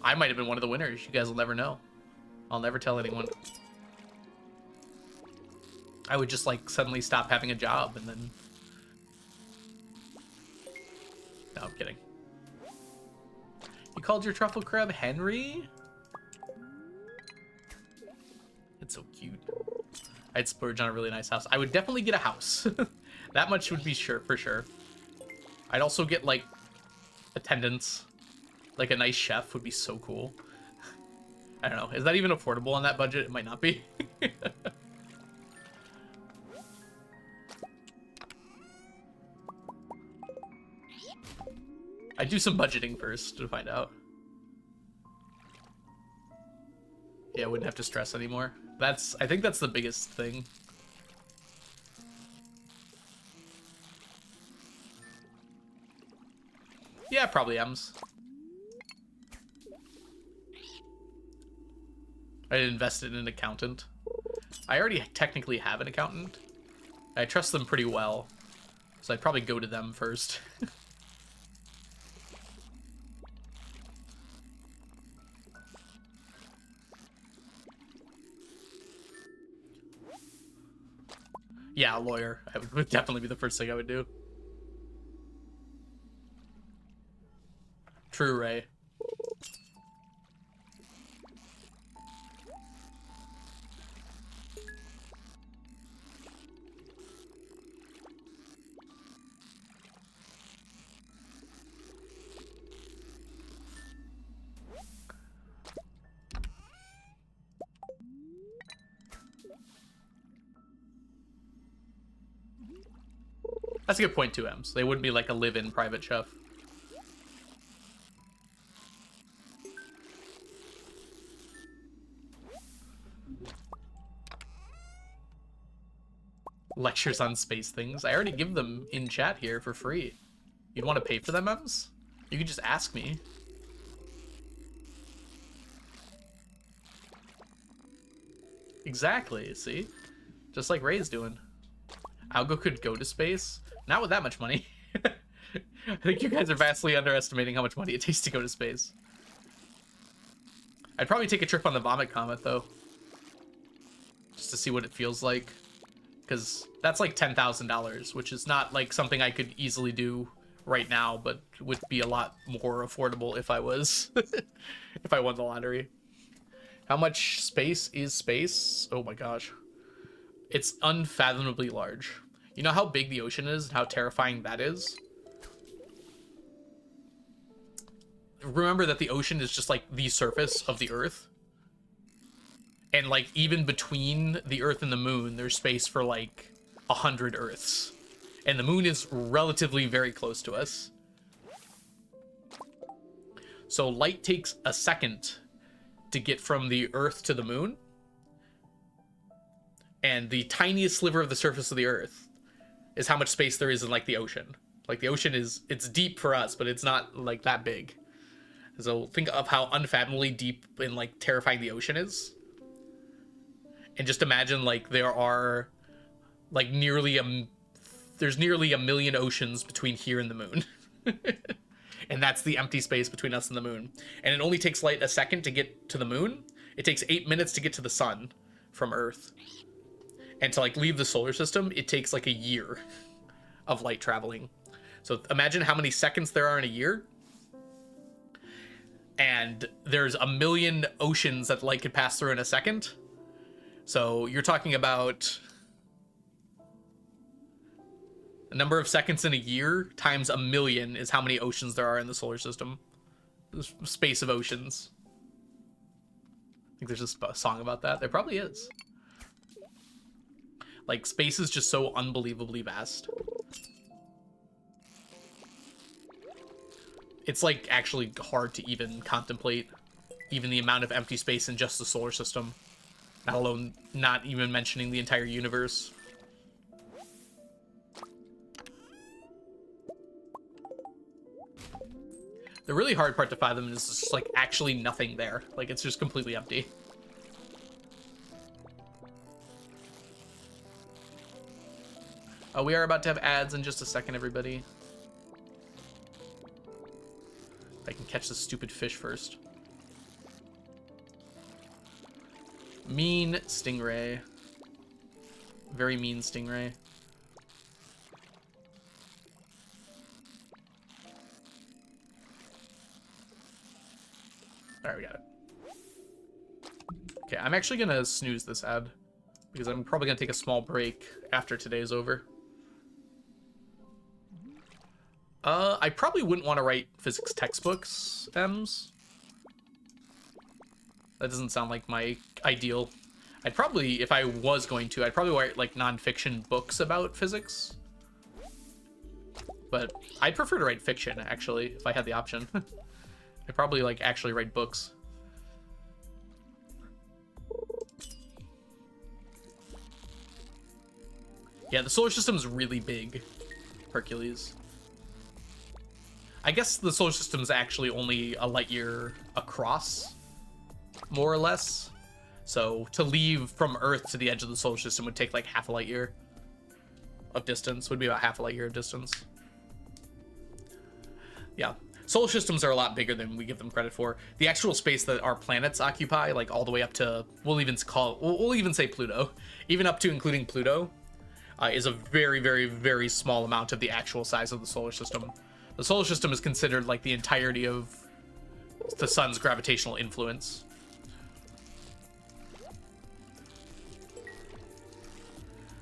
S1: I might have been one of the winners. You guys will never know. I'll never tell anyone. I would just, like, suddenly stop having a job and then... No, I'm kidding. You called your truffle crab Henry? It's so cute. I'd splurge on a really nice house. I would definitely get a house. That much would be sure for sure. I'd also get, like, attendants. Like, a nice chef would be so cool. I don't know. Is that even affordable on that budget? It might not be. I'd do some budgeting first to find out. Yeah, I wouldn't have to stress anymore. I think that's the biggest thing. Yeah, probably M's. I'd invested in an accountant. I already technically have an accountant. I trust them pretty well. So I'd probably go to them first. Yeah, a lawyer. I would definitely be the first thing I would do. True, Ray. That's a good point, 2Ms. They wouldn't be like a live-in private chef. Lectures on space things. I already give them in chat here for free. You'd want to pay for them, Ems? You could just ask me. Exactly, see? Just like Ray's doing. Algo could go to space. Not with that much money. I think you guys are vastly underestimating how much money it takes to go to space. I'd probably take a trip on the Vomit Comet, though. Just to see what it feels like. Because that's like $10,000, which is not like something I could easily do right now, but would be a lot more affordable if I was... if I won the lottery. How much space is space? Oh my gosh. It's unfathomably large. You know how big the ocean is and how terrifying that is? Remember that the ocean is just like the surface of the Earth. And like even between the Earth and the moon, there's space for like 100 Earths. And the moon is relatively very close to us. So light takes a second to get from the Earth to the moon. And the tiniest sliver of the surface of the Earth is how much space there is in like the ocean. Like the ocean it's deep for us, but it's not like that big. So think of how unfathomably deep and like terrifying the ocean is. And just imagine like there are like there's nearly a million oceans between here and the moon. And that's the empty space between us and the moon. And it only takes light a second to get to the moon. It takes 8 minutes to get to the sun from Earth. And to like leave the solar system, it takes like a year of light traveling. So imagine how many seconds there are in a year. And there's a million oceans that light could pass through in a second. So you're talking about the number of seconds in a year times a million is how many oceans there are in the solar system. The space of oceans. I think there's a song about that. There probably is. Like, space is just so unbelievably vast. It's, like, actually hard to even contemplate even the amount of empty space in just the solar system. Not even mentioning the entire universe. The really hard part to fathom is just, like, actually nothing there. Like, it's just completely empty. We are about to have ads in just a second, everybody. If I can catch the stupid fish first. Mean stingray. Very mean stingray. Alright, we got it. Okay, I'm actually gonna snooze this ad because I'm probably gonna take a small break after today's over. I probably wouldn't want to write physics textbooks, Ems. That doesn't sound like my ideal. I'd probably, if I was going to, I'd probably write like non-fiction books about physics. But I'd prefer to write fiction, actually, if I had the option. I'd probably like actually write books. Yeah, the solar system's really big, Hercules. I guess the solar system's actually only a light year across, more or less. So to leave from Earth to the edge of the solar system would take like half a light year of distance, would be about half a light year of distance. Yeah, solar systems are a lot bigger than we give them credit for. The actual space that our planets occupy, like all the way up to, we'll even say Pluto, even up to including Pluto, is a very, very, very small amount of the actual size of the solar system. The solar system is considered like the entirety of the sun's gravitational influence.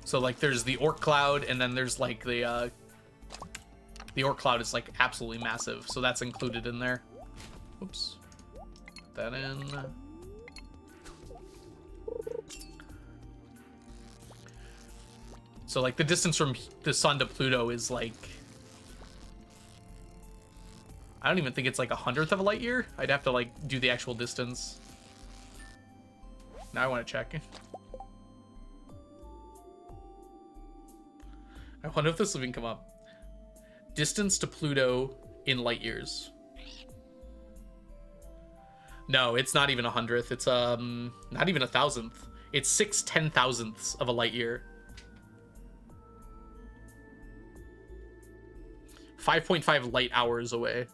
S1: So like there's the Oort cloud, and then there's like the Oort cloud is like absolutely massive, so that's included in there. Oops. Put that in. So like the distance from the sun to Pluto is like, I don't even think it's like 1/100th of a light year. I'd have to like do the actual distance. Now I want to check. I wonder if this will even come up. Distance to Pluto in light years. No, it's not even 100th. It's not even 1,000th. It's 6 10,000ths of a light year. 5.5 light hours away.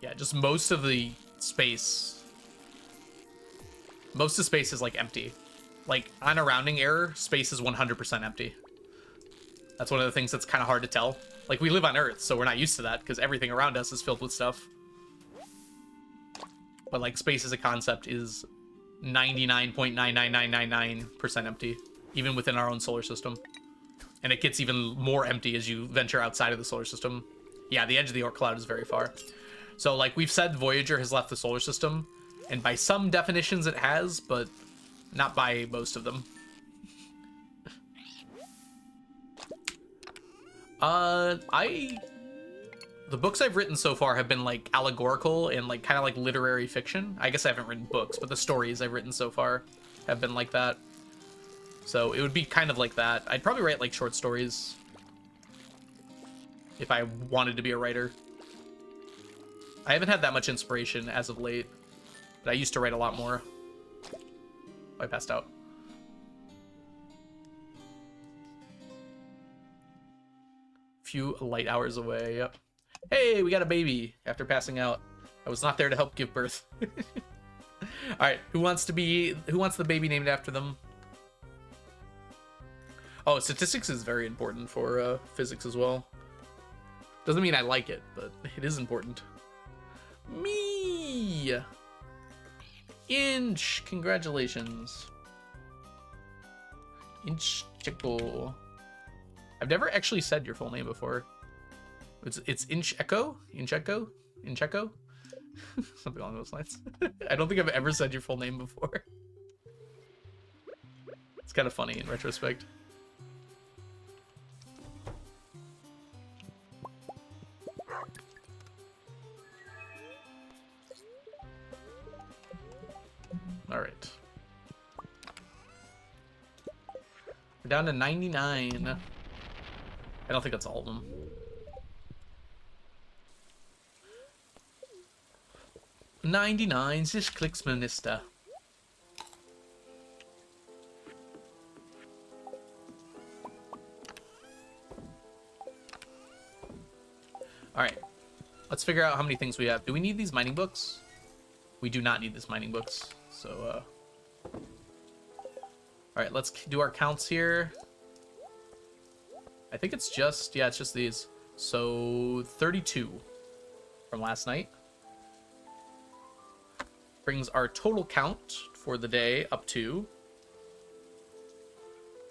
S1: Yeah, just most of the space. Most of space is like empty. Like on a rounding error, space is 100% empty. That's one of the things that's kind of hard to tell. Like we live on Earth, so we're not used to that because everything around us is filled with stuff. But like space as a concept is 99.99999% empty, even within our own solar system. And it gets even more empty as you venture outside of the solar system. Yeah, the edge of the Oort cloud is very far. So like we've said, Voyager has left the solar system, and by some definitions it has, but not by most of them. The books I've written so far have been like allegorical and like kind of like literary fiction. I guess I haven't written books, but the stories I've written so far have been like that. So it would be kind of like that. I'd probably write like short stories if I wanted to be a writer. I haven't had that much inspiration as of late, but I used to write a lot more. I passed out. Few light hours away, yep. Hey, we got a baby after passing out. I was not there to help give birth. All right, who wants the baby named after them? Oh, statistics is very important for physics as well. Doesn't mean I like it, but it is important. Me! Inch! Congratulations. Inch Chico. I've never actually said your full name before. It's Inch Echo? Inch Echo? Inch Echo? Something along those lines. I don't think I've ever said your full name before. It's kind of funny in retrospect. All right. We're down to 99. I don't think that's all of them. 99, this clicks minister. Alright. Let's figure out how many things we have. Do we need these mining books? We do not need these mining books. So, Alright, let's do our counts here. I think it's just... Yeah, it's just these. So, 32 from last night. Brings our total count for the day up to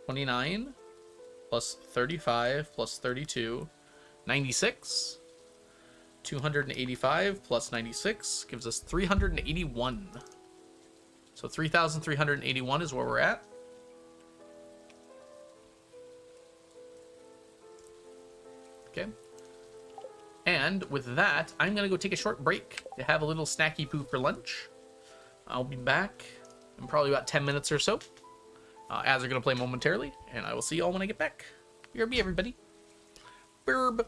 S1: 29 plus 35 plus 32, 96. 285 plus 96 gives us 381. So 3,381 is where we're at. Okay. And with that, I'm going to go take a short break to have a little snacky poo for lunch. I'll be back in probably about 10 minutes or so. Ads are going to play momentarily, and I will see y'all when I get back. BRB, everybody. Burb.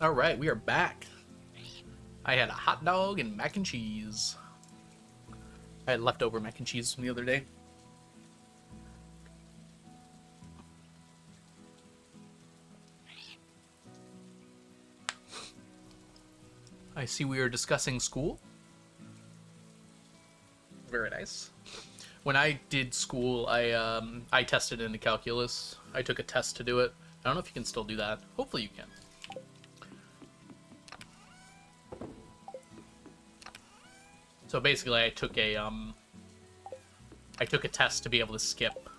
S1: All right, we are back. I had a hot dog and mac and cheese. I had leftover mac and cheese from the other day. I see we are discussing school. Very nice. When I did school, I tested into calculus. I took a test to do it. I don't know if you can still do that. Hopefully you can. So basically, I took a test to be able to skip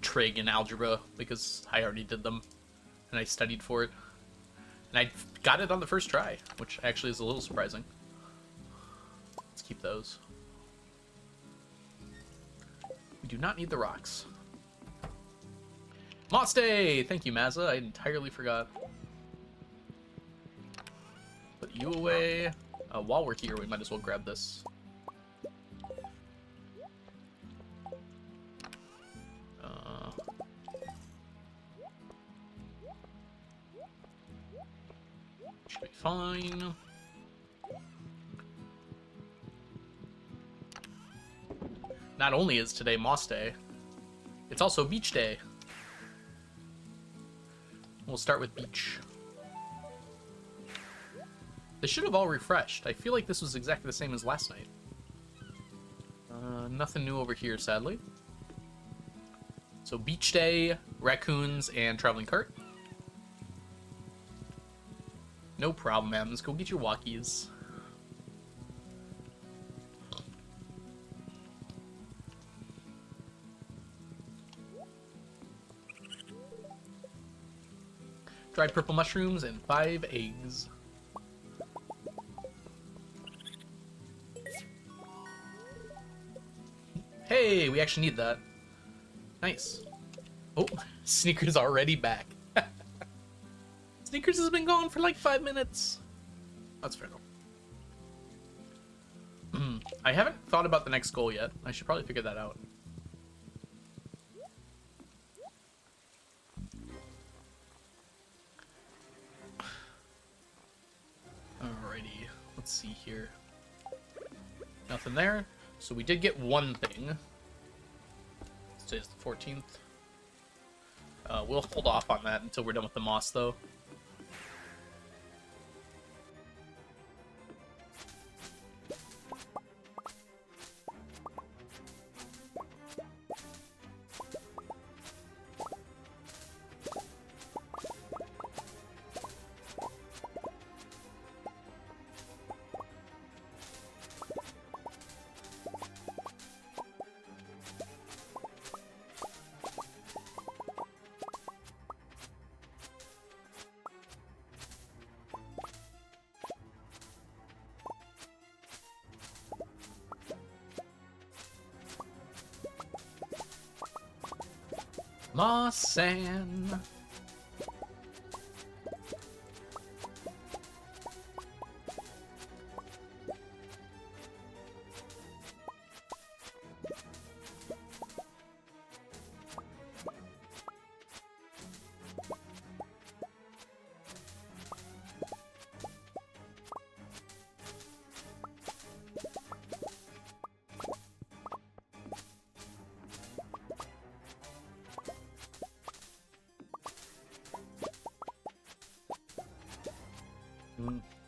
S1: trig and algebra because I already did them, and I studied for it, and I got it on the first try, which actually is a little surprising. Let's keep those. We do not need the rocks. Moss Day! Thank you, Mazza. I entirely forgot. Put you away. While we're here, we might as well grab this. Should be fine. Not only is today Moss Day, it's also Beach Day. We'll start with beach. They should have all refreshed. I feel like this was exactly the same as last night. Nothing new over here, sadly. So beach day, raccoons, and traveling cart. No problem, man. Let's go get your walkies. Dried purple mushrooms and 5 eggs. Hey, we actually need that. Nice. Oh, Sneakers already back. Sneakers has been gone for like 5 minutes. That's fair though. I haven't thought about the next goal yet. I should probably figure that out. Alrighty, let's see here. Nothing there. So we did get one thing. Today's the 14th. We'll hold off on that until we're done with the moss, though. Moss-san.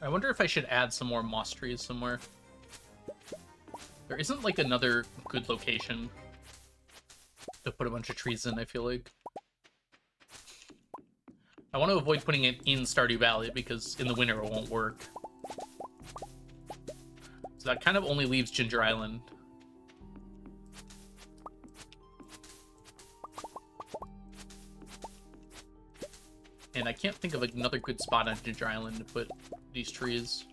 S1: I wonder if I should add some more moss trees somewhere. There isn't like another good location to put a bunch of trees in, I feel like. I want to avoid putting it in Stardew Valley because in the winter it won't work. So that kind of only leaves Ginger Island. And I can't think of another good spot on Ginger Island to put these trees.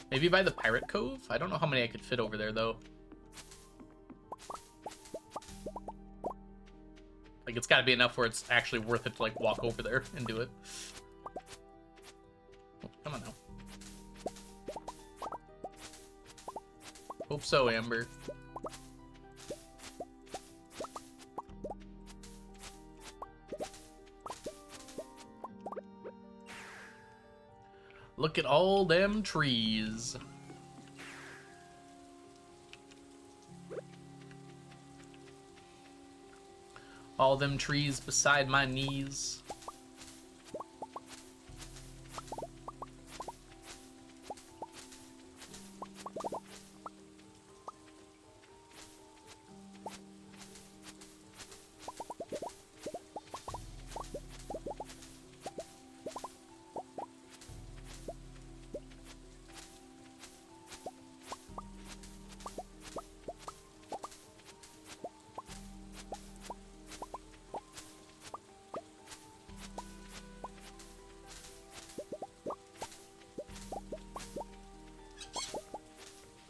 S1: Maybe by the Pirate Cove? I don't know how many I could fit over there, though. Like, it's gotta be enough where it's actually worth it to, like, walk over there and do it. Oh, come on now. Hope so, Amber. Look at all them trees. All them trees beside my knees.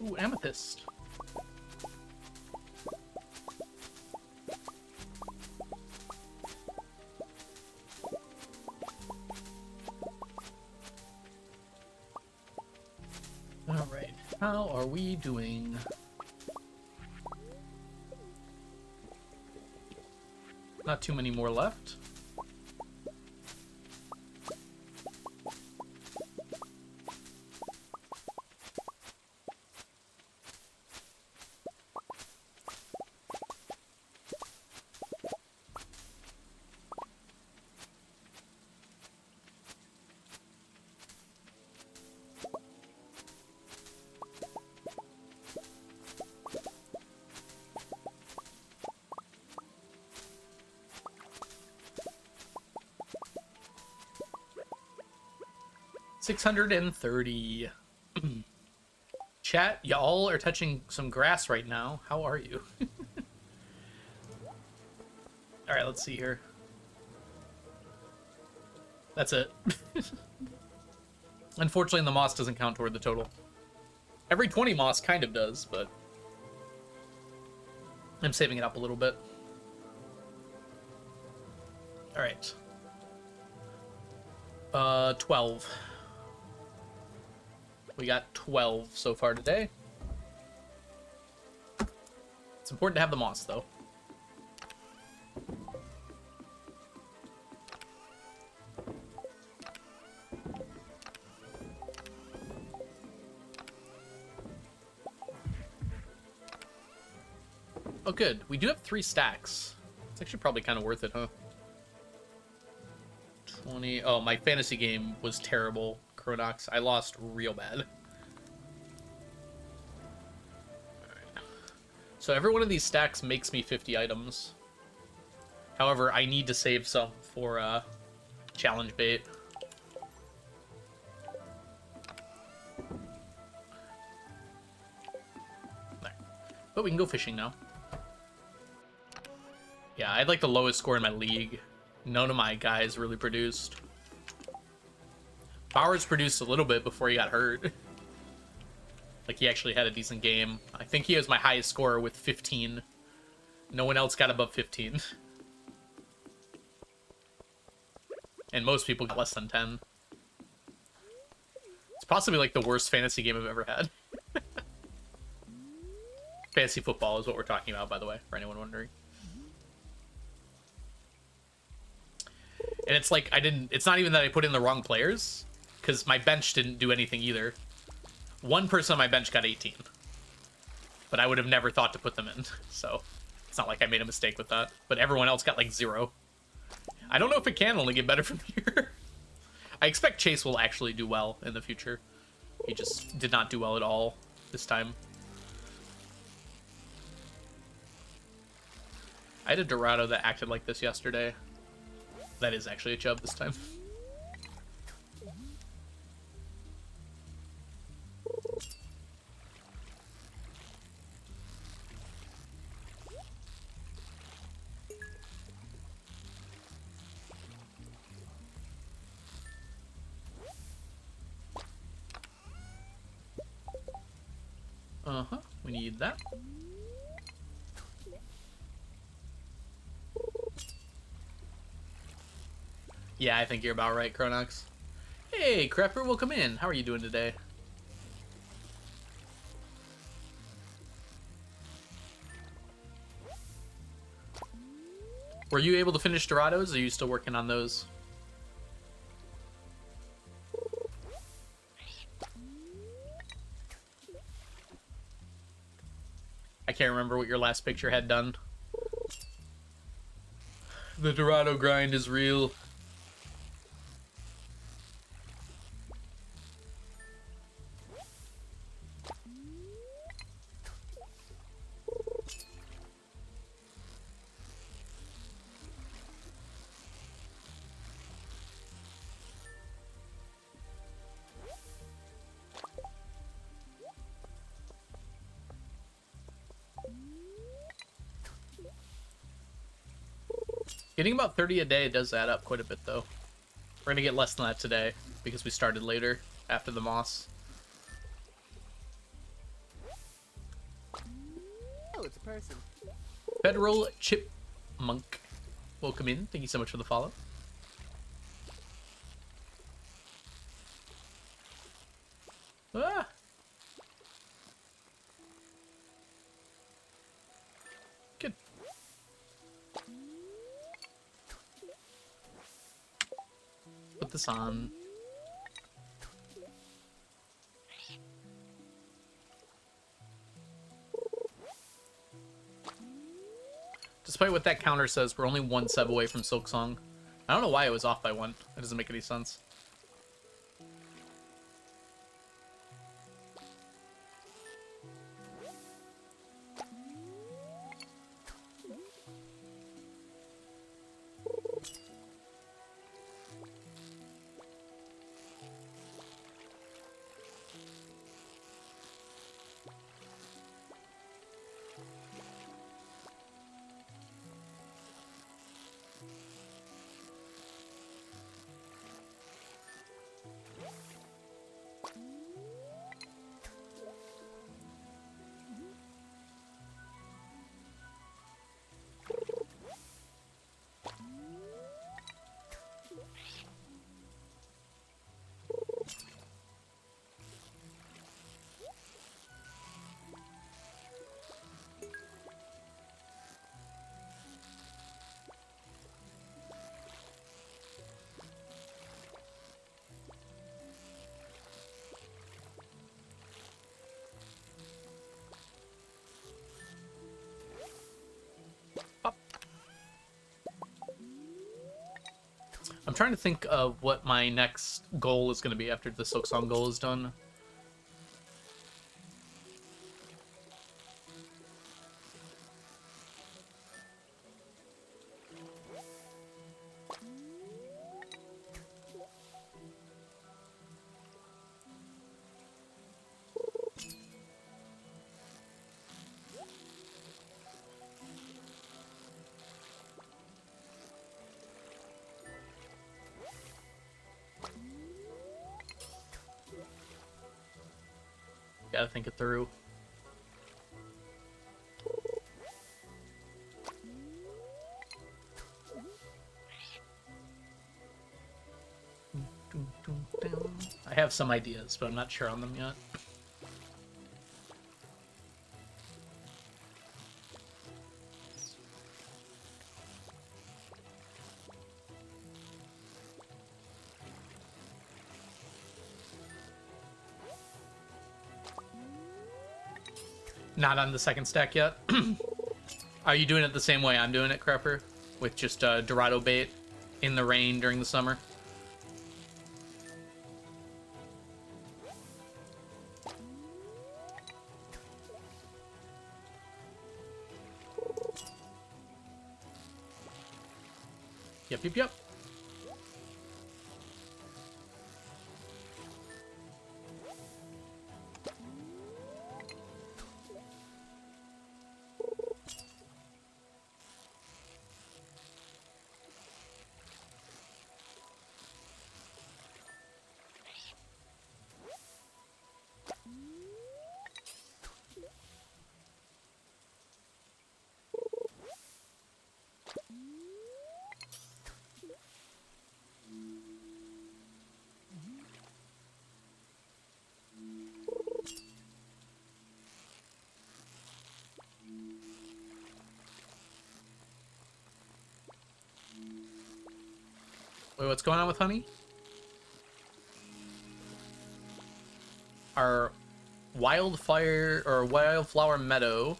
S1: Ooh, amethyst. All right, how are we doing? Not too many more left. $630. Chat, y'all are touching some grass right now. How are you? All right, let's see here. That's it. Unfortunately, the moss doesn't count toward the total. Every 20 moss kind of does, but I'm saving it up a little bit. All right. 12. We got 12 so far today. It's important to have the moss, though. Oh, good. We do have 3 stacks. It's actually probably kind of worth it, huh? 20. Oh, my fantasy game was terrible, Chronox. I lost real bad. Alright. So every one of these stacks makes me 50 items. However, I need to save some for challenge bait. There. But we can go fishing now. Yeah, I had like the lowest score in my league. None of my guys really produced. Bowers produced a little bit before he got hurt. Like, he actually had a decent game. I think he was my highest scorer with 15. No one else got above 15. And most people got less than 10. It's possibly like the worst fantasy game I've ever had. Fantasy football is what we're talking about, by the way, for anyone wondering. And it's like, it's not even that I put in the wrong players, because my bench didn't do anything either. One person on my bench got 18. But I would have never thought to put them in, so it's not like I made a mistake with that. But everyone else got like 0. I don't know if it can only get better from here. I expect Chase will actually do well in the future. He just did not do well at all this time. I had a Dorado that acted like this yesterday. That is actually a chub this time. Uh-huh, we need that. Yeah, I think you're about right, Chronox. Hey, Crepper, welcome in. How are you doing today? Were you able to finish Dorados, or are you still working on those? I can't remember what your last picture had done. The Dorado grind is real. Getting about 30 a day does add up quite a bit, though. We're gonna get less than that today, because we started later, after the moss.
S2: Oh, it's a person.
S1: Federal Chipmunk. Welcome in. Thank you so much for the follow. Ah! Good. Put this on. Despite what that counter says, we're only one sub away from Silksong. I don't know why it was off by one. That doesn't make any sense. I'm trying to think of what my next goal is going to be after the Silksong goal is done. Gotta think it through. I have some ideas, but I'm not sure on them yet. Not on the second stack yet. Are you doing it the same way I'm doing it, Crepper? With just Dorado bait in the rain during the summer? Yep. Wait, what's going on with honey? Our wildflower meadow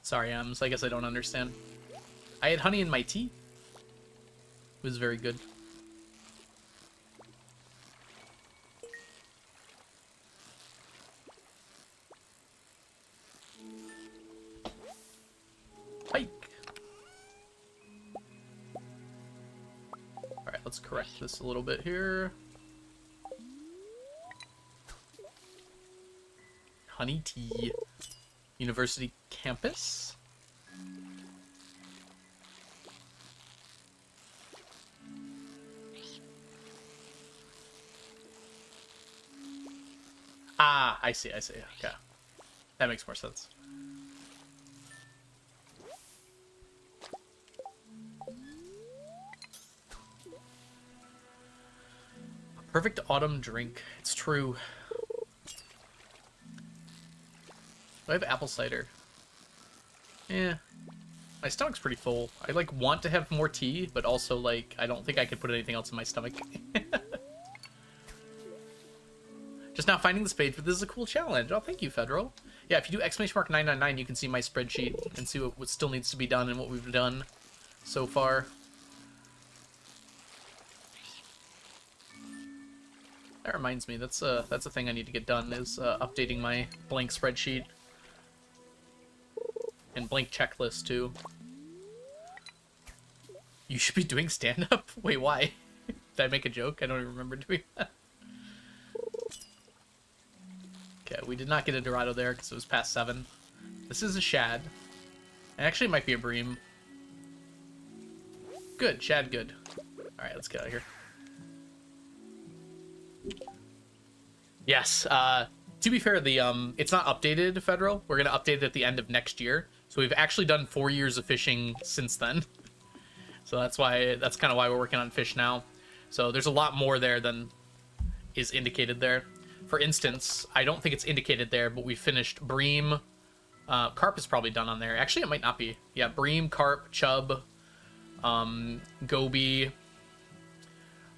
S1: Sorry, Ems. I guess I don't understand. I had honey in my tea. It was very good. Hike. All right, let's correct this a little bit here. Honey tea. University campus. Ah, I see. Okay. That makes more sense. Perfect autumn drink. It's true. I have apple cider. Yeah. My stomach's pretty full. I, like, want to have more tea, but also, like, I don't think I could put anything else in my stomach. Just now finding the spade, but this is a cool challenge. Oh, thank you, Federal. Yeah, if you do !999, you can see my spreadsheet and see what still needs to be done and what we've done so far. That reminds me, that's a thing I need to get done, is updating my blank spreadsheet. And blank checklist, too. You should be doing stand-up? Wait, why? Did I make a joke? I don't even remember doing that. Okay, we did not get a Dorado there because it was past 7. This is a shad. And actually, it might be a bream. Good, shad good. Alright, let's get out of here. Yes, to be fair, the it's not updated, Federal. We're gonna update it at the end of next year. So we've actually done 4 years of fishing since then. So that's kind of why we're working on fish now. So there's a lot more there than is indicated there. For instance, I don't think it's indicated there, but we finished bream. Carp is probably done on there. Actually, it might not be. Yeah, bream, carp, chub, goby,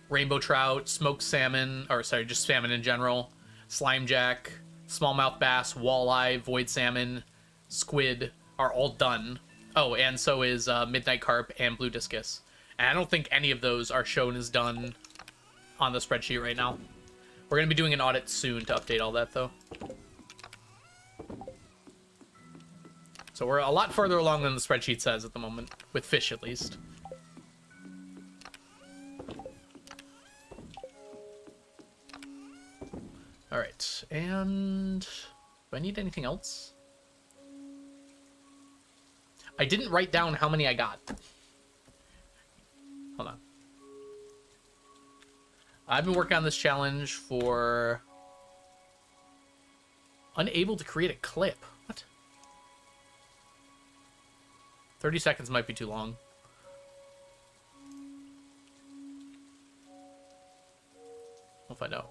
S1: rainbow trout, smoked salmon, or sorry, just salmon in general, slimejack, smallmouth bass, walleye, void salmon, squid are all done. Oh, and so is midnight carp and blue discus. And I don't think any of those are shown as done on the spreadsheet right now. We're going to be doing an audit soon to update all that, though. So we're a lot further along than the spreadsheet says at the moment, with fish at least. Alright, and do I need anything else? I didn't write down how many I got. Hold on. I've been working on this challenge for... Unable to create a clip. What? 30 seconds might be too long. We'll find out.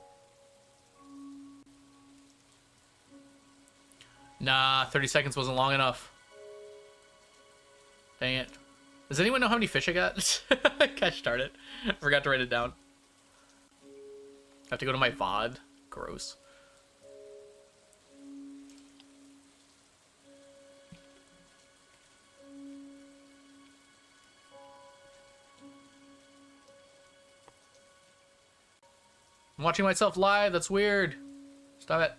S1: Nah, 30 seconds wasn't long enough. Dang it. Does anyone know how many fish I got? Gosh darn it. I forgot to write it down. I have to go to my VOD. Gross. I'm watching myself live. That's weird. Stop it.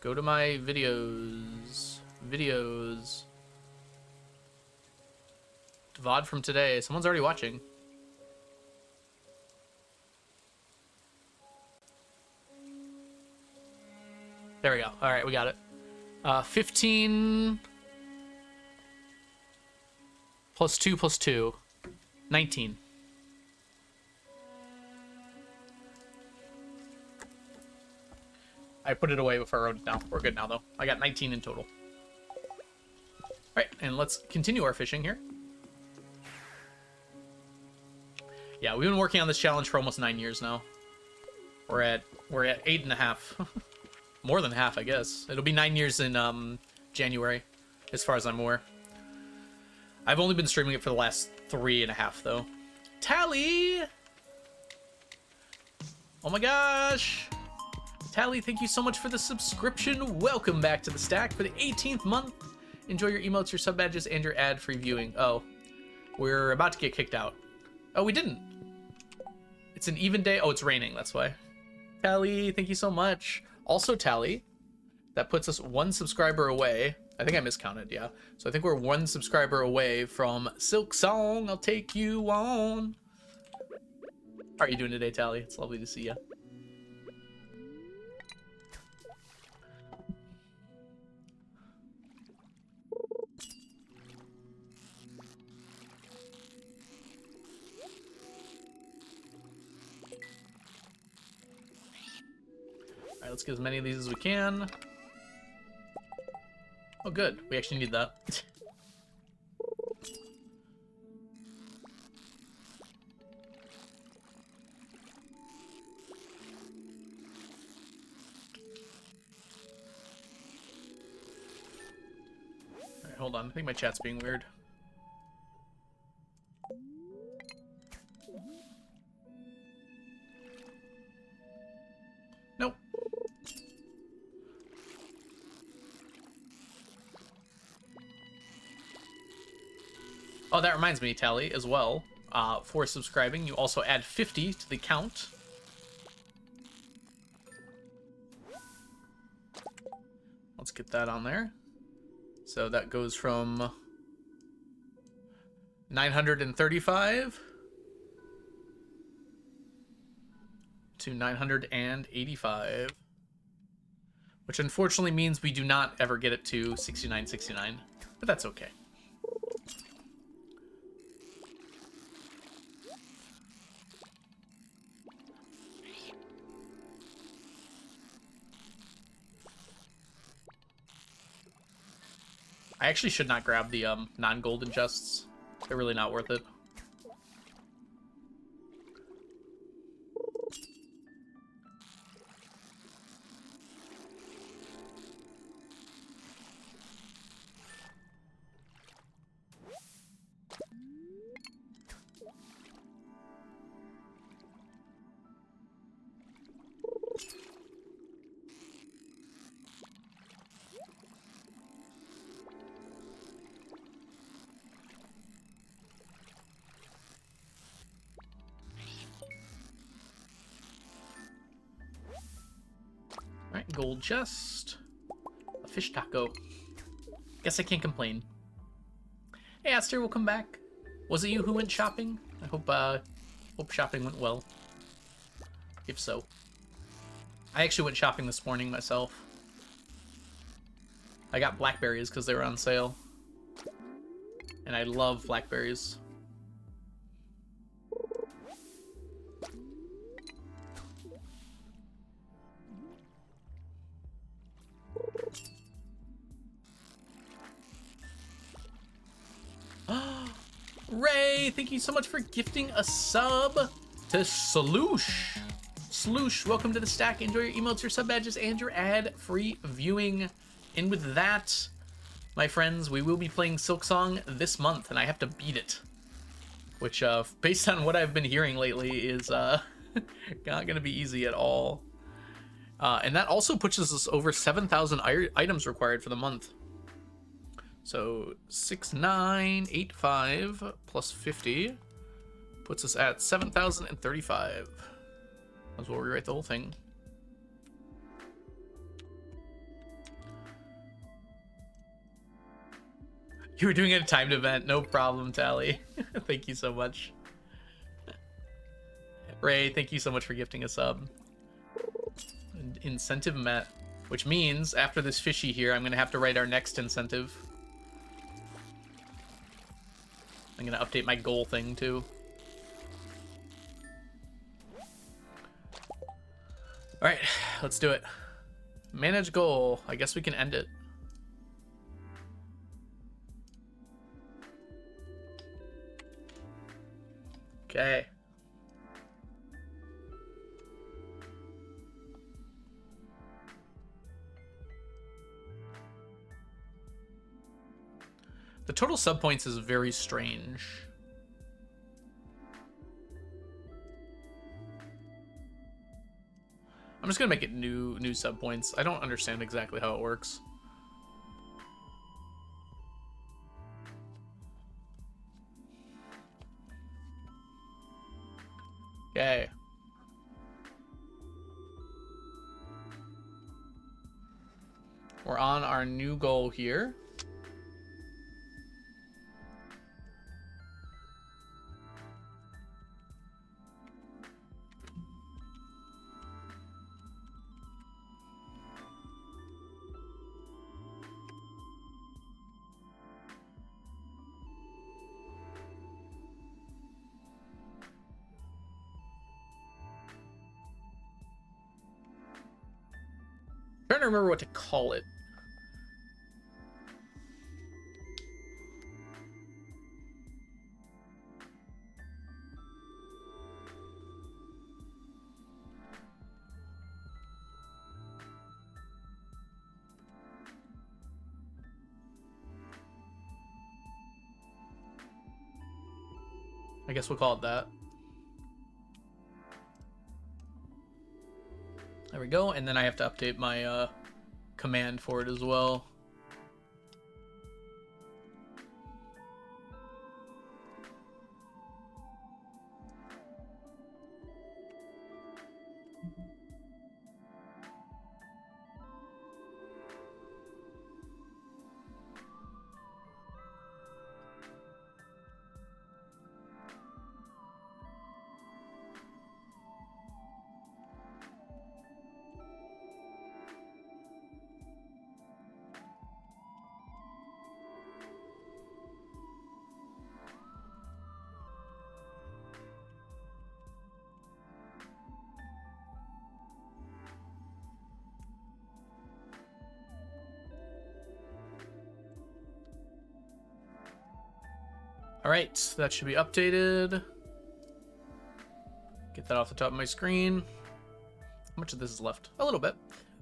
S1: Go to my videos. Videos. VOD from today. Someone's already watching. There we go. All right, we got it. 15 plus 2 plus 2. 19. I put it away before I wrote it down. We're good now, though. I got 19 in total. All right, and let's continue our fishing here. Yeah, we've been working on this challenge for almost 9 years now. We're at 8.5. More than half, I guess. It'll be 9 years in January, as far as I'm aware. I've only been streaming it for the last 3.5, though. Tally! Oh my gosh! Tally, thank you so much for the subscription. Welcome back to the stack for the 18th month. Enjoy your emotes, your sub badges, and your ad-free viewing. Oh, we're about to get kicked out. Oh, we didn't. It's an even day. Oh, it's raining. That's why. Tally, thank you so much. Also, Tally, that puts us one subscriber away. I think I miscounted, yeah. So I think we're one subscriber away from Silksong. I'll take you on. How are you doing today, Tally? It's lovely to see you. Alright, let's get as many of these as we can. Oh, good. We actually need that. Alright, hold on. I think my chat's being weird. Nope. Oh, that reminds me, Tally, as well. For subscribing, you also add 50 to the count. Let's get that on there. So that goes from 935 to 985, which unfortunately means we do not ever get it to 69.69, but that's okay. I actually should not grab the non-golden chests. They're really not worth it. Alright, gold chest. A fish taco. Guess I can't complain. Hey, Aster, welcome back. Was it you who went shopping? I hope shopping went well. If so. I actually went shopping this morning myself. I got blackberries because they were on sale. And I love blackberries. Ray, thank you so much for gifting a sub to Sloosh. Sloosh, welcome to the stack. Enjoy your emotes, your sub badges, and your ad-free viewing. And with that, my friends, we will be playing Silksong this month, and I have to beat it. Which, based on what I've been hearing lately, is not going to be easy at all. And that also pushes us over 7,000 items required for the month. So 6,985 plus 50 puts us at 7,035. That's where we rewrite the whole thing. You were doing a timed event, no problem, Tally. Thank you so much. Ray, thank you so much for gifting a sub. Incentive met, which means after this fishy here, I'm gonna have to write our next incentive. I'm gonna update my goal thing too. Alright, let's do it. Manage goal. I guess we can end it. Okay. The total sub points is very strange. I'm just gonna make it new sub points. I don't understand exactly how it works. Okay. We're on our new goal here. I'm trying to remember what to call it. I guess we'll call it that. There we go, and then I have to update my command for it as well. All right, that should be updated. Get that off the top of my screen. How much of this is left? A little bit.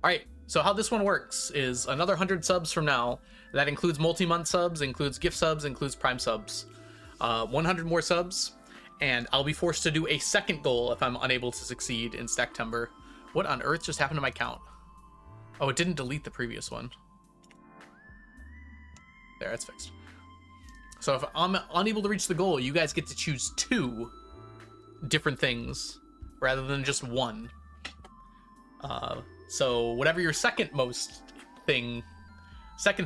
S1: All right, so how this one works is another 100 subs from now. That includes multi-month subs, includes gift subs, includes prime subs. 100 more subs, and I'll be forced to do a second goal if I'm unable to succeed in Stacktember. What on earth just happened to my count? Oh, it didn't delete the previous one. There, that's fixed. So if I'm unable to reach the goal, you guys get to choose 2 different things rather than just one. So whatever your second thing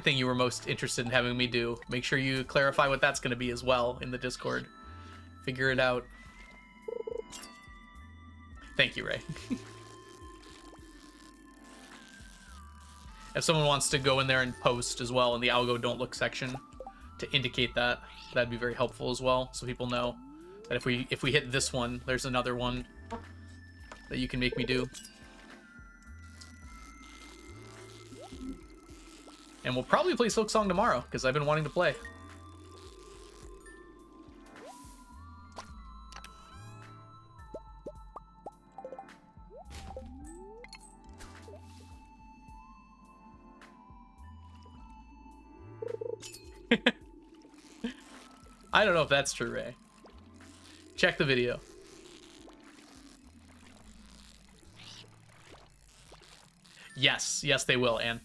S1: you were most interested in having me do, make sure you clarify what that's going to be as well in the Discord. Figure it out. Thank you, Ray. If someone wants to go in there and post as well in the algo don't look section to indicate that, that'd be very helpful as well, so people know that if we hit this one, there's another one that you can make me do. And we'll probably play Silksong tomorrow, because I've been wanting to play. I don't know if that's true, Ray. Check the video. Yes, they will, Anne.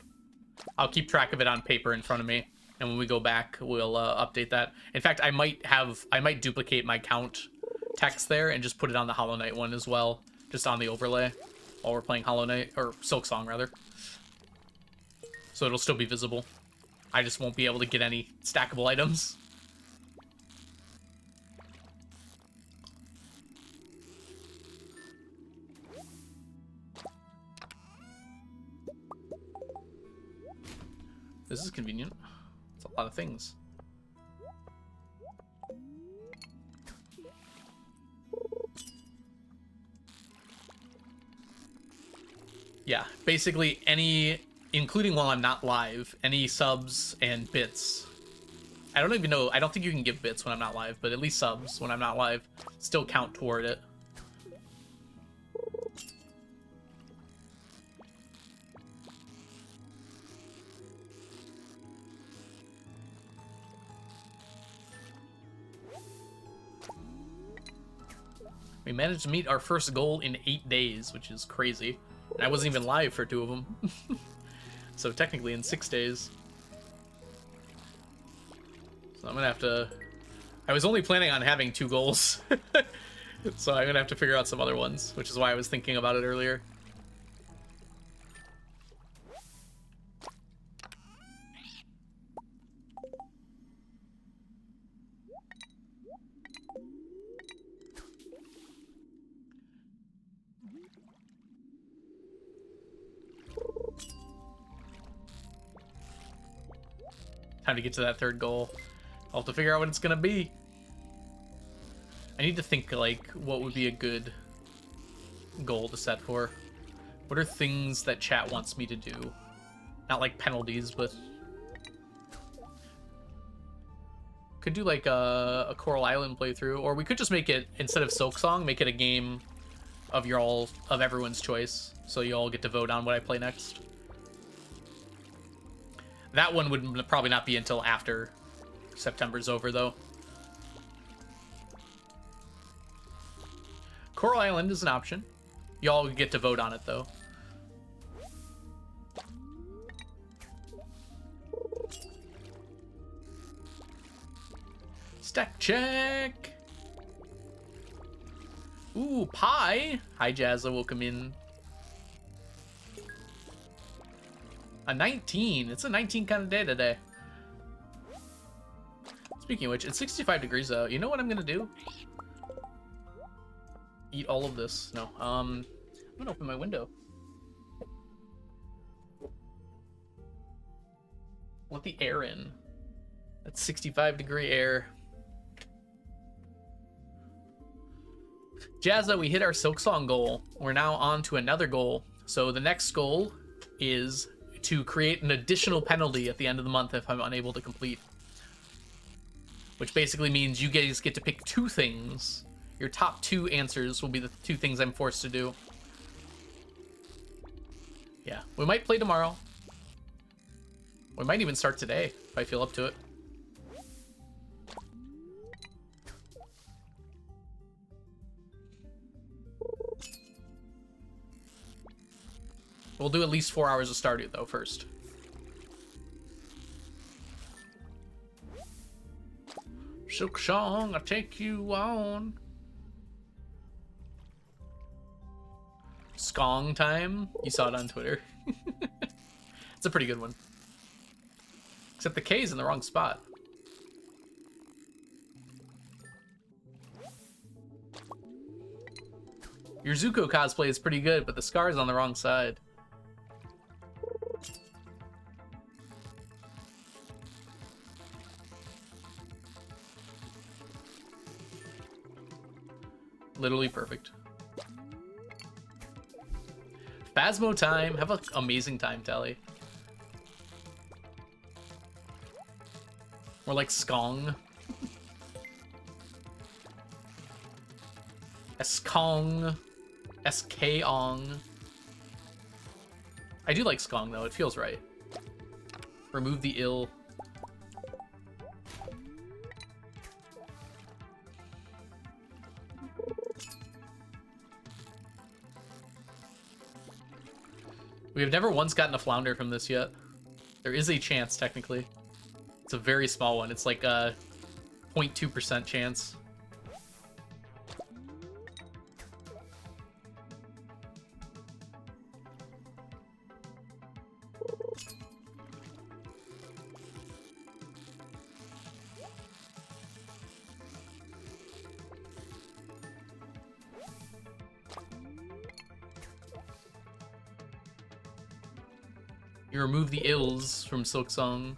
S1: I'll keep track of it on paper in front of me, and when we go back, we'll update that. In fact, I might duplicate my count text there and just put it on the Hollow Knight one as well, just on the overlay while we're playing Hollow Knight, or Silksong rather. So it'll still be visible. I just won't be able to get any stackable items. This is convenient. It's a lot of things. Yeah, basically any, including while I'm not live, any subs and bits. I don't even know, I don't think you can give bits when I'm not live, but at least subs when I'm not live still count toward it. We managed to meet our first goal in 8 days, which is crazy. And I wasn't even live for 2 of them. So technically in 6 days. So I'm gonna have to... I was only planning on having 2 goals. So I'm gonna have to figure out some other ones, which is why I was thinking about it earlier. Time to get to that 3rd goal. I'll have to figure out what it's gonna be. I need to think, like, what would be a good goal to set for. What are things that chat wants me to do? Not like penalties, but... Could do, like, a Coral Island playthrough. Or we could just make it, instead of Silksong, make it a game of everyone's choice. So you all get to vote on what I play next. That one would probably not be until after September's over, though. Coral Island is an option. Y'all get to vote on it, though. Stack check! Ooh, pie! Hi, Jazza, welcome in. A 19. It's a 19 kind of day today. Speaking of which, it's 65 degrees out. You know what I'm gonna do? Eat all of this. No. I'm gonna open my window. Let the air in. That's 65-degree air. Jazza, we hit our Silksong goal. We're now on to another goal. So the next goal is to create an additional penalty at the end of the month if I'm unable to complete. Which basically means you guys get to pick 2 things. Your top 2 answers will be the 2 things I'm forced to do. Yeah, we might play tomorrow. We might even start today, if I feel up to it. We'll do at least 4 hours of Stardew, though, first. Silksong, I'll take you on. Skong time? You saw it on Twitter. It's a pretty good one. Except the K's in the wrong spot. Your Zuko cosplay is pretty good, but the scar is on the wrong side. Literally perfect. Phasmo time. Have an amazing time, Tally. More like Skong. Skong. SK-ong. I do like Skong, though. It feels right. Remove the ill. We have never once gotten a flounder from this yet. There is a chance, technically. It's a very small one. It's like a 0.2% chance. You remove the ills from Silksong.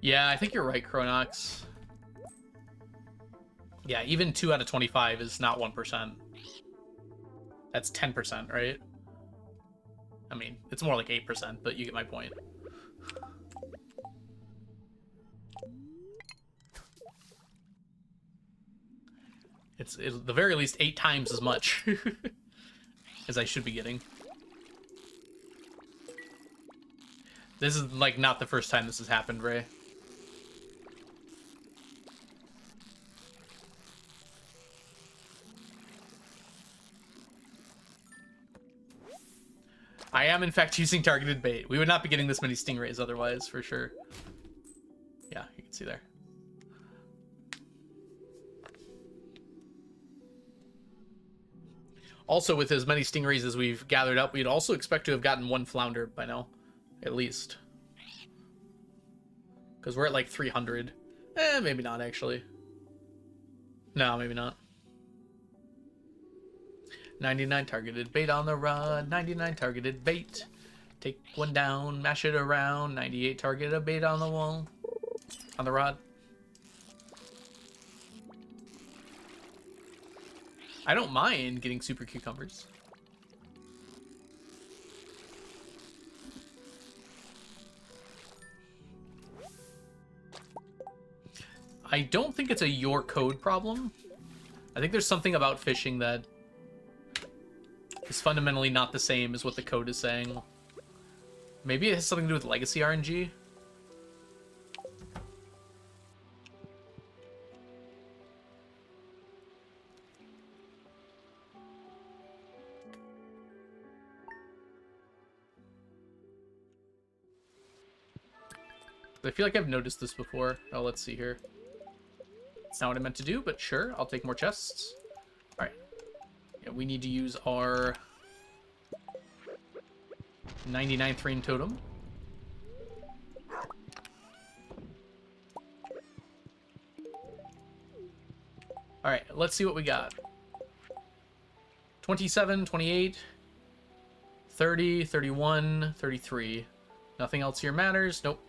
S1: Yeah, I think you're right, Chronox. Yeah, even 2 out of 25 is not 1%. That's 10%, right? I mean, it's more like 8%, but you get my point. It's at the very least 8 times as much as I should be getting. This is, like, not the first time this has happened, Ray. I am, in fact, using targeted bait. We would not be getting this many stingrays otherwise, for sure. Yeah, you can see there. Also, with as many stingrays as we've gathered up, we'd also expect to have gotten one flounder by now. At least. Because we're at like 300. Maybe not, actually. No, maybe not. 99 targeted bait on the rod. 99 targeted bait. Take one down, mash it around. 98 targeted bait on the wall. On the rod. I don't mind getting super cucumbers. I don't think it's a your code problem. I think there's something about fishing that is fundamentally not the same as what the code is saying. Maybe it has something to do with legacy RNG. I feel like I've noticed this before. Oh, let's see here. It's not what I meant to do, but sure, I'll take more chests. Alright. Yeah, we need to use our 99th rain totem. Alright, let's see what we got. 27, 28, 30, 31, 33. Nothing else here matters. Nope.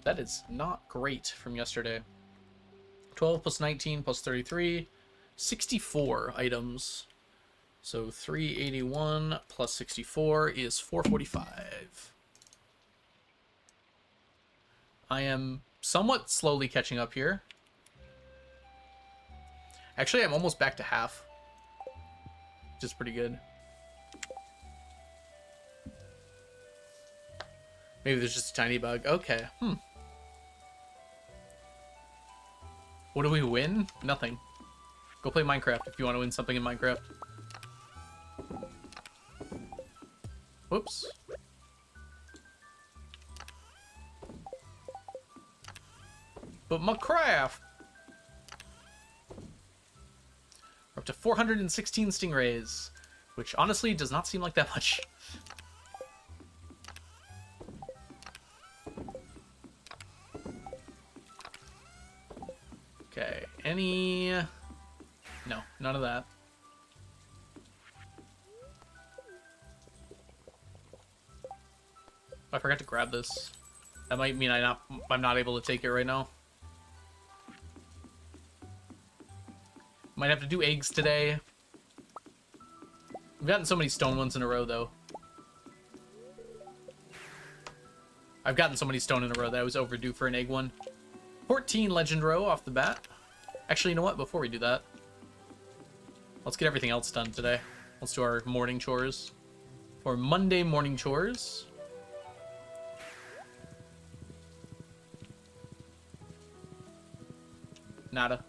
S1: That is not great from yesterday. 12 plus 19 plus 33. 64 items. So 381 plus 64 is 445. I am somewhat slowly catching up here. Actually, I'm almost back to half. Which is pretty good. Maybe there's just a tiny bug. Okay. What do we win? Nothing. Go play Minecraft if you want to win something in Minecraft. Whoops. But Minecraft! We're up to 416 stingrays, which honestly does not seem like that much. Okay, any... No, none of that. I forgot to grab this. That might mean I'm not able to take it right now. Might have to do eggs today. I've gotten so many stone ones in a row, though. I've gotten so many stone in a row that I was overdue for an egg one. 14 legend row off the bat. Actually, you know what? Before we do that, let's get everything else done today. Let's do our morning chores. For Monday morning chores. Nada.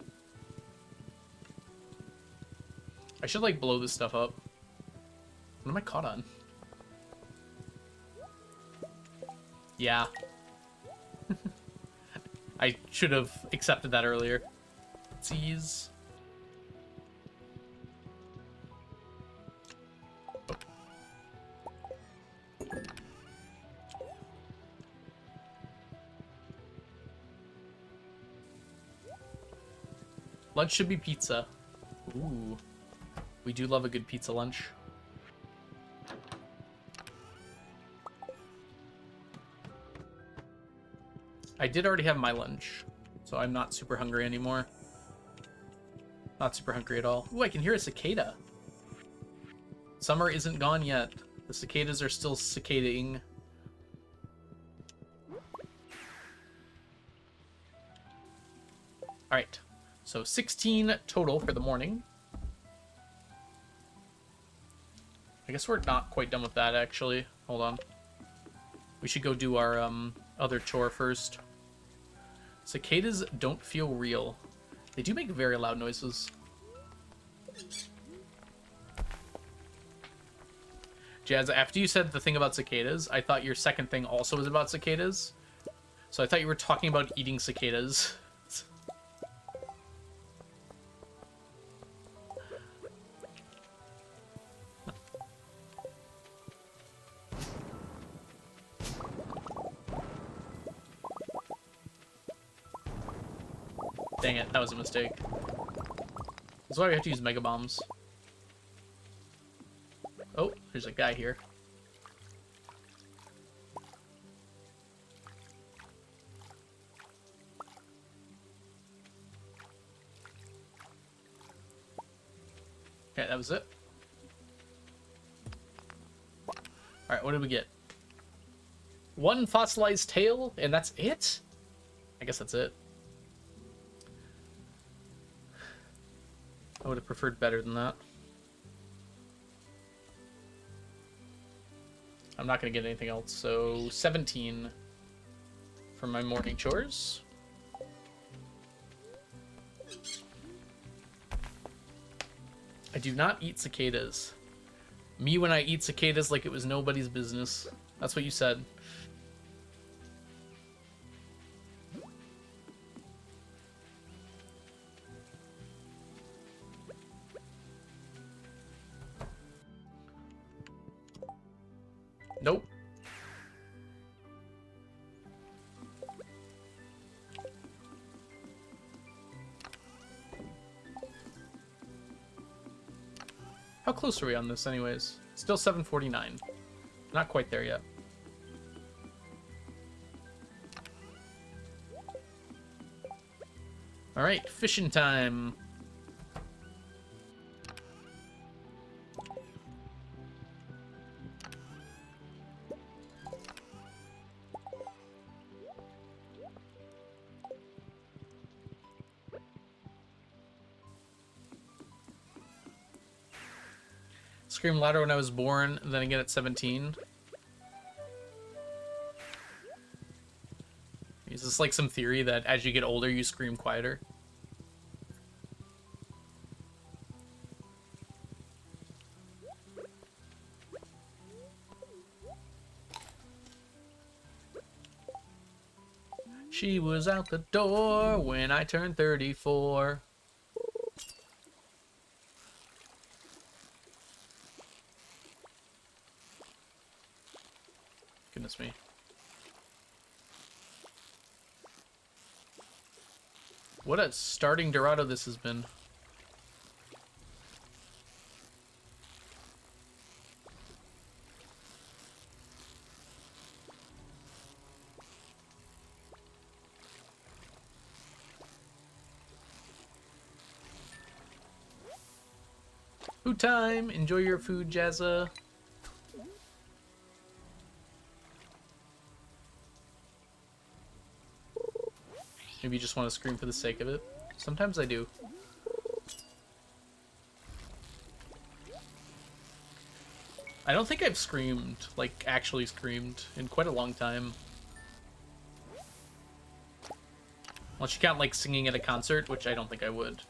S1: I should, like, blow this stuff up. What am I caught on? Yeah. I should have accepted that earlier. Seize. Oh. Lunch should be pizza. Ooh. We do love a good pizza lunch. I did already have my lunch, so I'm not super hungry anymore. Not super hungry at all. Ooh, I can hear a cicada. Summer isn't gone yet. The cicadas are still cicadaing. Alright, so 16 total for the morning. I guess we're not quite done with that, actually. Hold on. We should go do our other chore first. Cicadas don't feel real. They do make very loud noises. Jazz, after you said the thing about cicadas, I thought your second thing also was about cicadas. So I thought you were talking about eating cicadas. Dang it, that was a mistake. That's why we have to use mega bombs. Oh, there's a guy here. Okay, that was it. Alright, what did we get? One fossilized tail, and that's it? I guess that's it. I would have preferred better than that. I'm not going to get anything else, so 17 for my morning chores. I do not eat cicadas. Me when I eat cicadas like it was nobody's business. That's what you said. Nope. How close are we on this anyways? Still 7:49. Not quite there yet. Alright, fishing time. Screamed louder when I was born, and then again at 17. Is this like some theory that as you get older, you scream quieter? She was out the door when I turned 34. Goodness me. What a starting Dorado this has been. Food time! Enjoy your food, Jazza. Maybe you just want to scream for the sake of it. Sometimes I do. I don't think I've screamed, like, actually screamed, in quite a long time. Unless you count, like, singing at a concert, which I don't think I would.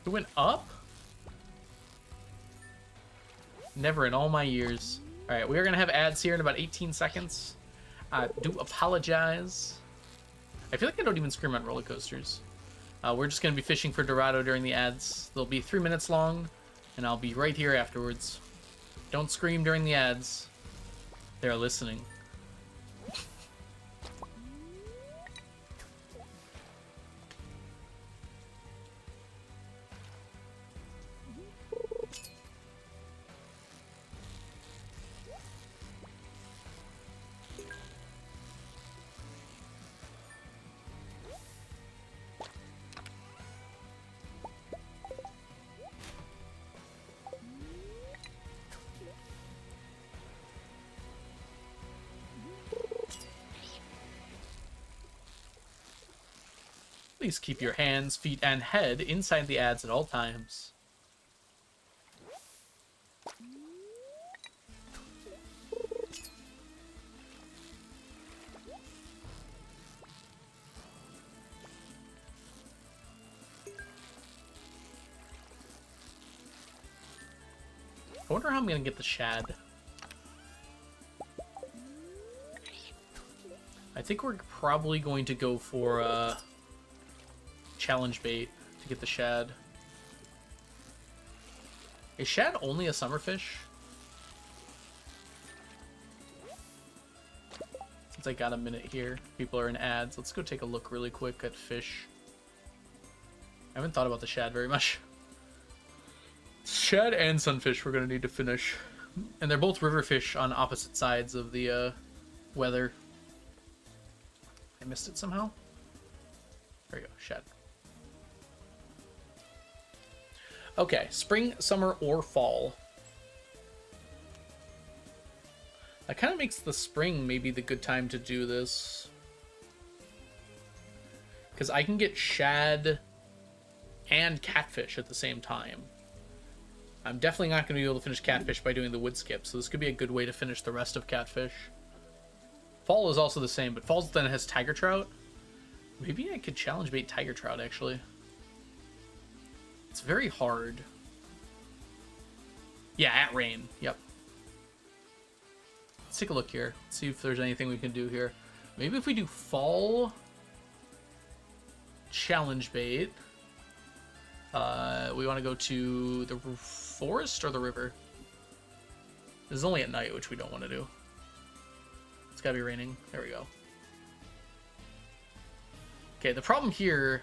S1: It went up? Never in all my years. Alright, we are going to have ads here in about 18 seconds. I do apologize. I feel like I don't even scream on roller coasters. We're just going to be fishing for Dorado during the ads. They'll be 3 minutes long, and I'll be right here afterwards. Don't scream during the ads. They're listening. Please keep your hands, feet, and head inside the ads at all times. I wonder how I'm gonna get the shad. I think we're probably going to go for challenge bait to get the shad. Is shad only a summer fish? Since I got a minute here, people are in ads. Let's go take a look really quick at fish. I haven't thought about the shad very much. Shad and sunfish we're going to need to finish. And they're both river fish on opposite sides of the weather. I missed it somehow. There you go, shad. Okay, spring, summer, or fall. That kind of makes the spring maybe the good time to do this. Because I can get shad and catfish at the same time. I'm definitely not going to be able to finish catfish by doing the wood skip, so this could be a good way to finish the rest of catfish. Fall is also the same, but fall then has tiger trout. Maybe I could challenge bait tiger trout, actually. It's very hard. Yeah, at rain. Yep. Let's take a look here. Let's see if there's anything we can do here. Maybe if we do fall challenge bait. We want to go to the forest or the river? This is only at night, which we don't want to do. It's gotta be raining. There we go. Okay, the problem here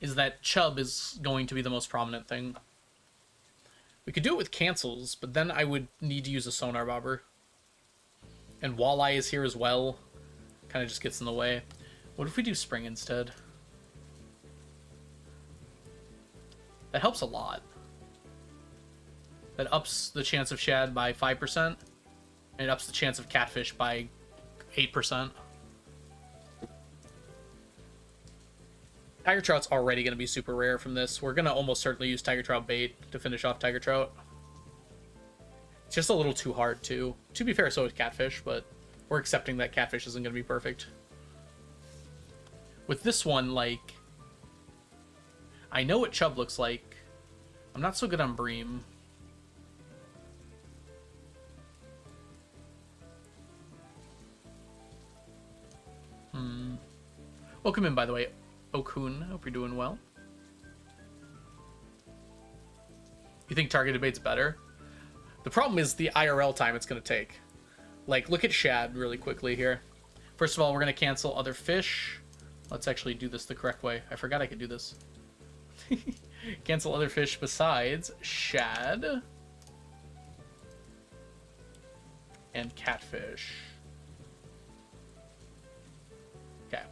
S1: is that chub is going to be the most prominent thing. We could do it with cancels, but then I would need to use a sonar bobber. And walleye is here as well. Kind of just gets in the way. What if we do spring instead? That helps a lot. That ups the chance of shad by 5%. And it ups the chance of catfish by 8%. Tiger trout's already going to be super rare from this. We're going to almost certainly use tiger trout bait to finish off tiger trout. It's just a little too hard, too. To be fair, so is catfish, but we're accepting that catfish isn't going to be perfect. With this one, like, I know what chub looks like. I'm not so good on bream. Welcome in, by the way, Okun. Hope you're doing well. You think targeted bait's better? The problem is the IRL time it's going to take. Like, look at shad really quickly here. First of all, we're going to cancel other fish. Let's actually do this the correct way. I forgot I could do this. Cancel other fish besides shad and catfish. Okay.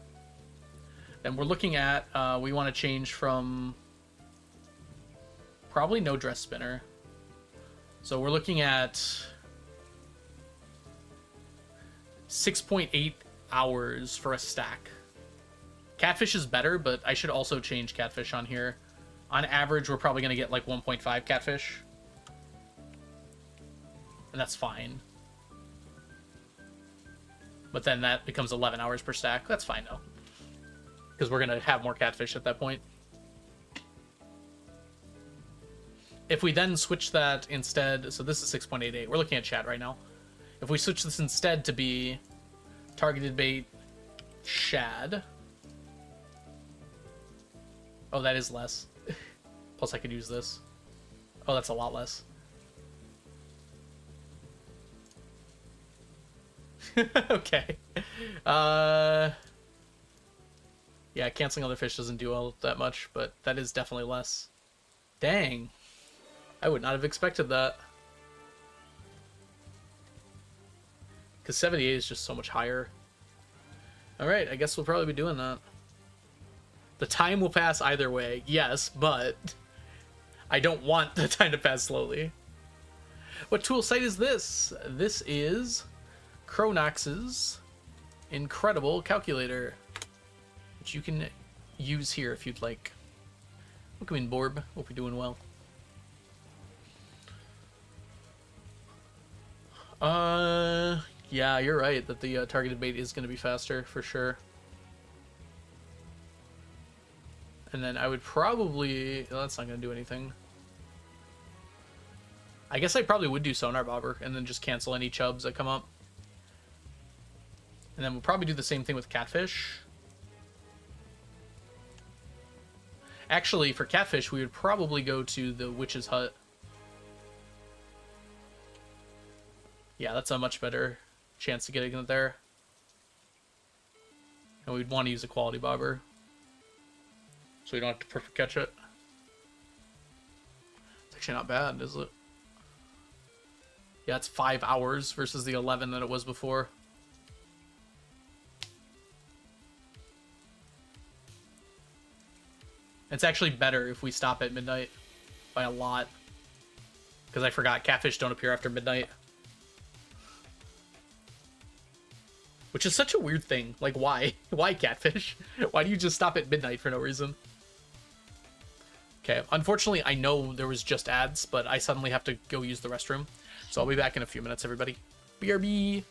S1: Then we're looking at, we want to change from probably no dress spinner. So we're looking at 6.8 hours for a stack. Catfish is better, but I should also change catfish on here. On average, we're probably going to get like 1.5 catfish. And that's fine. But then that becomes 11 hours per stack. That's fine, though. Because we're going to have more catfish at that point. If we then switch that instead... So this is 6.88. We're looking at chat right now. If we switch this instead to be targeted bait shad... Oh, that is less. Plus I could use this. Oh, that's a lot less. Okay. Yeah, canceling other fish doesn't do all that much, but that is definitely less. Dang. I would not have expected that. Because 78 is just so much higher. Alright, I guess we'll probably be doing that. The time will pass either way, yes, but I don't want the time to pass slowly. What tool site is this? This is Chronox's incredible calculator, which you can use here if you'd like. Welcome in, Borb. Hope you're doing well. Yeah, you're right that the targeted bait is going to be faster for sure. And then I would probably... well, that's not going to do anything. I guess I probably would do Sonar Bobber and then just cancel any chubs that come up. And then we'll probably do the same thing with Catfish. Actually, for Catfish, we would probably go to the Witch's Hut. Yeah, that's a much better chance to getting it there. And we'd want to use a Quality Bobber, so we don't have to perfect catch it. It's actually not bad, is it? Yeah, it's 5 hours versus the 11 that it was before. It's actually better if we stop at midnight by a lot. Because I forgot catfish don't appear after midnight. Which is such a weird thing. Like, why? Why catfish? Why do you just stop at midnight for no reason? Okay, unfortunately, I know there was just ads, but I suddenly have to go use the restroom. So I'll be back in a few minutes, everybody. BRB!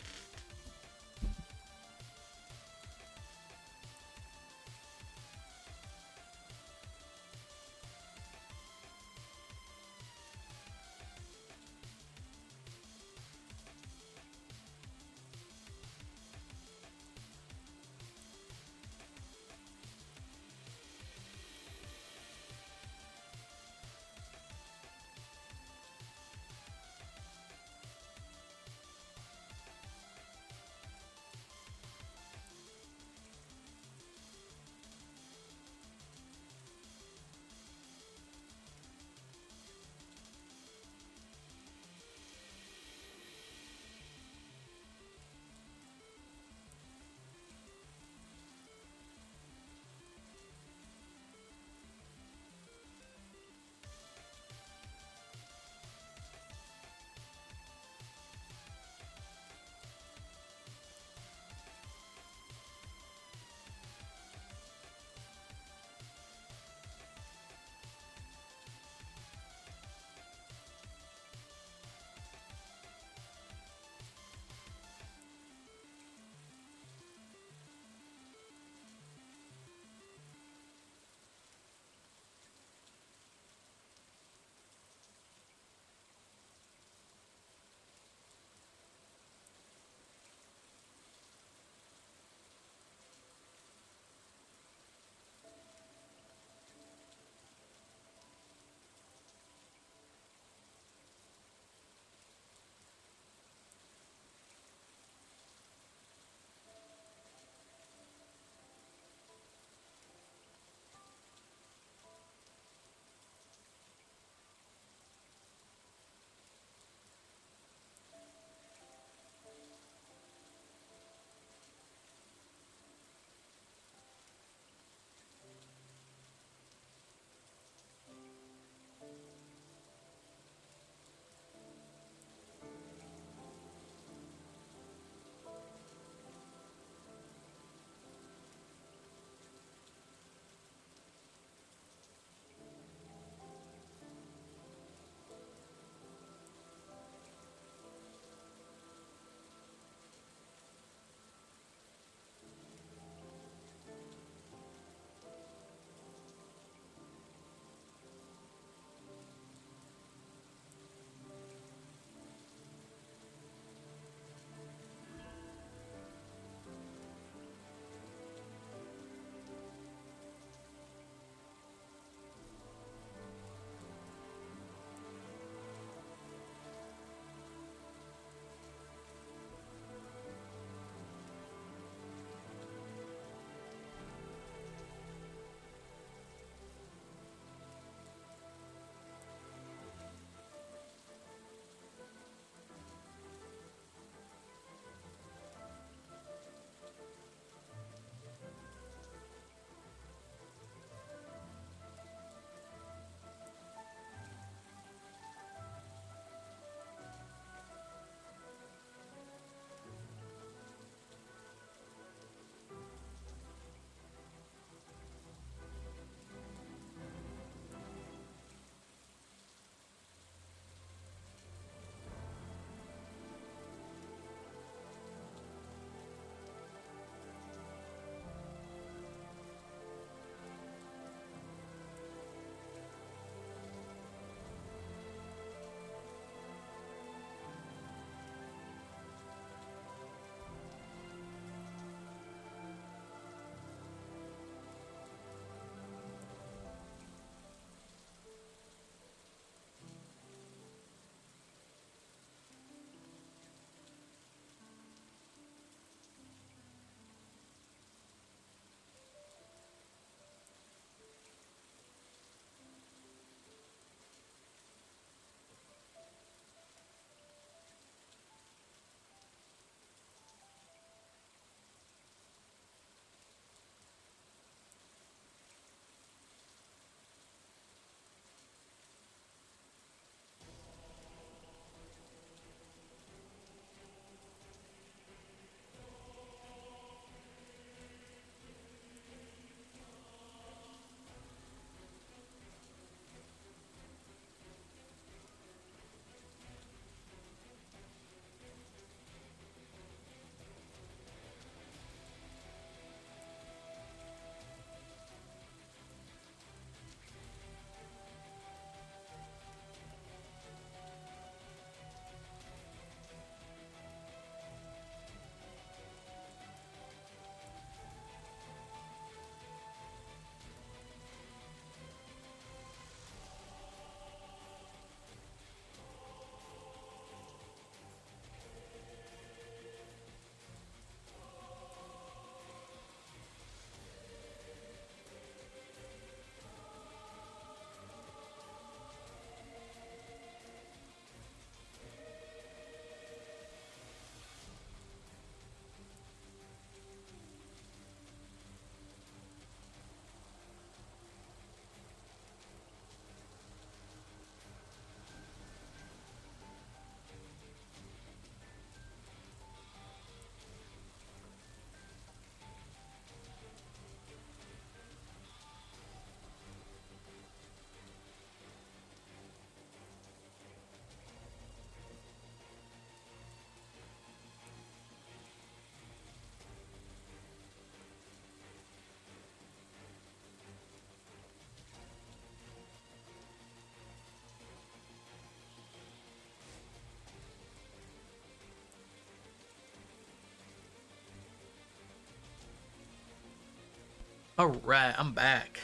S1: Alright, I'm back.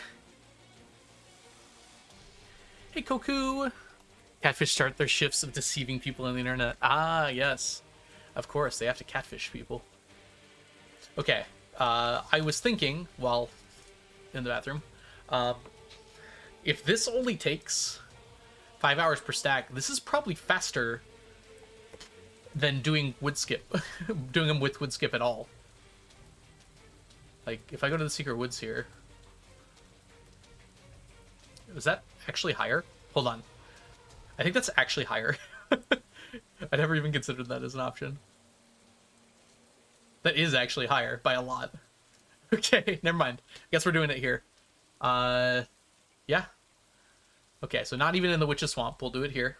S1: Hey, Koku! Catfish start their shifts of deceiving people on the internet. Ah, yes. Of course, they have to catfish people. Okay, I was thinking, while in the bathroom, if this only takes 5 hours per stack, this is probably faster than doing wood skip. Doing them with wood skip at all. Like, if I go to the secret woods here... Is that actually higher? Hold on. I think that's actually higher. I never even considered that as an option. That is actually higher by a lot. Okay, never mind. Guess we're doing it here. Yeah. Okay, so not even in the Witch's Swamp. We'll do it here.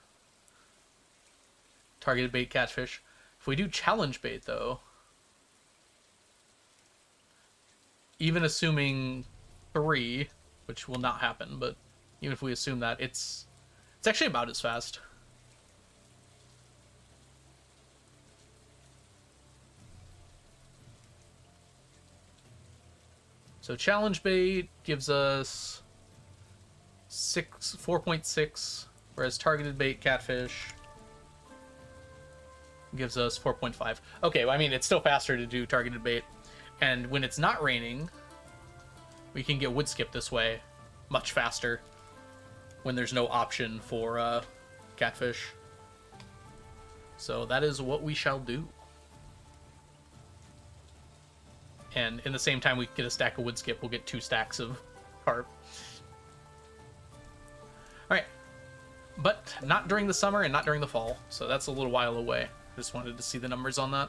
S1: Targeted bait catfish. If we do challenge bait, though... Even assuming 3, which will not happen, but even if we assume that, it's actually about as fast. So challenge bait gives us 4.6, whereas targeted bait catfish gives us 4.5. Okay, well, I mean, it's still faster to do targeted bait. And when it's not raining, we can get wood skip this way much faster when there's no option for catfish. So that is what we shall do. And in the same time we get a stack of wood skip, we'll get 2 stacks of carp. Alright. But not during the summer and not during the fall, so that's a little while away. Just wanted to see the numbers on that.